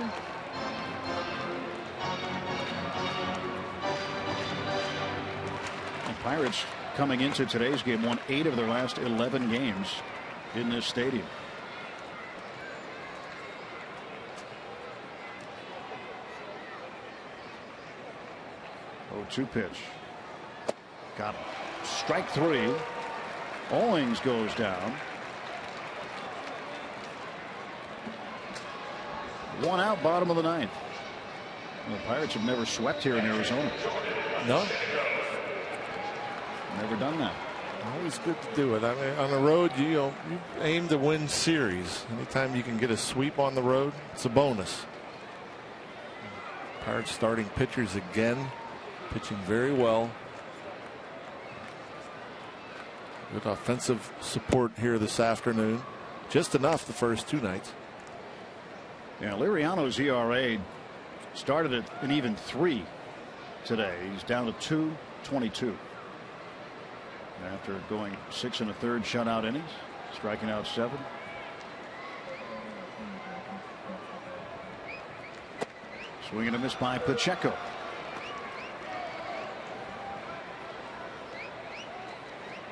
The Pirates, coming into today's game, won 8 of their last 11 games in this stadium. 0-2 pitch. Got him. Strike 3. Owings goes down. 1 out, bottom of the 9th. The Pirates have never swept here in Arizona. No. Never done that. Always good to do it. I mean, on the road, you aim to win series. Anytime you can get a sweep on the road, it's a bonus. Pirates starting pitchers again, pitching very well. Good offensive support here this afternoon. Just enough the first 2 nights. Yeah, Liriano's ERA started at an even 3 today. He's down to 2.22 after going 6 1/3 shutout innings, striking out 7. Swing and a miss by Pacheco.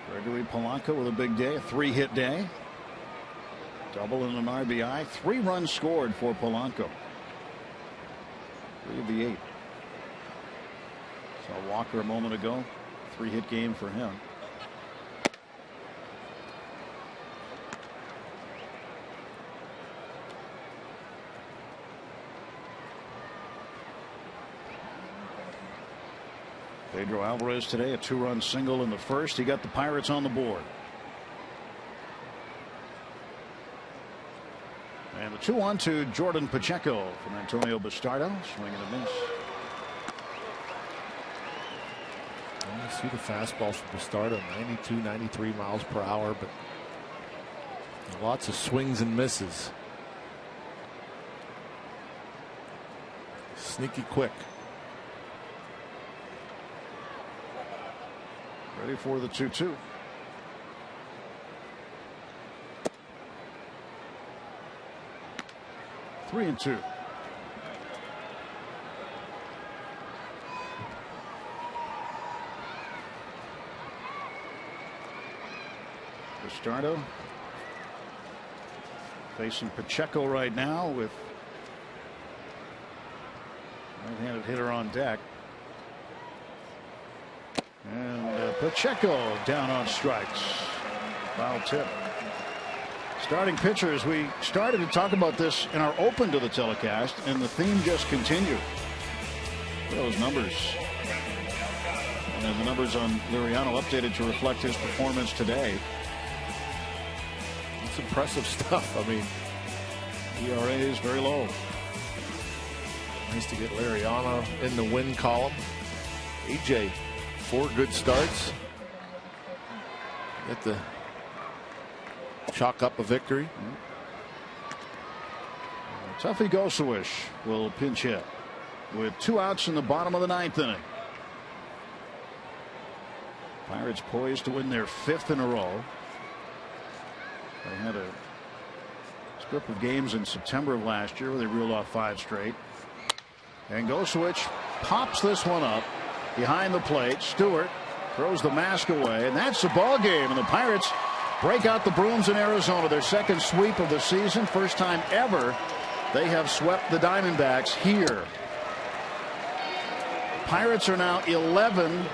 Gregory Polanco with a big day, a 3-hit day. Double and an RBI. 3 runs scored for Polanco. 3 of the 8. Saw Walker a moment ago. 3-hit game for him. Pedro Alvarez today, a 2-run single in the first. He got the Pirates on the board. And the 2-1 to Jordan Pacheco from Antonio Bastardo. Swing and a miss. You see the fastball from Bastardo, 92, 93 miles per hour, but lots of swings and misses. Sneaky quick. Ready for the 2-2. 3-2. Bastardo facing Pacheco right now with right-handed hitter on deck. And Pacheco down on strikes. Foul tip. Starting pitchers, we started to talk about this in our open to the telecast, and the theme just continued. Those numbers. And the numbers on Liriano updated to reflect his performance today. It's impressive stuff. I mean, ERA is very low. Nice to get Liriano in the win column. AJ, 4 good starts. Get the chalk up a victory. Tuffy Goswish will pinch hit with 2 outs in the bottom of the 9th inning. Pirates poised to win their 5th in a row. They had a strip of games in September of last year where they reeled off 5 straight. And Goswish pops this one up behind the plate. Stewart throws the mask away, and that's the ball game. And the Pirates break out the brooms in Arizona. Their 2nd sweep of the season. First time ever they have swept the Diamondbacks here. Pirates are now 11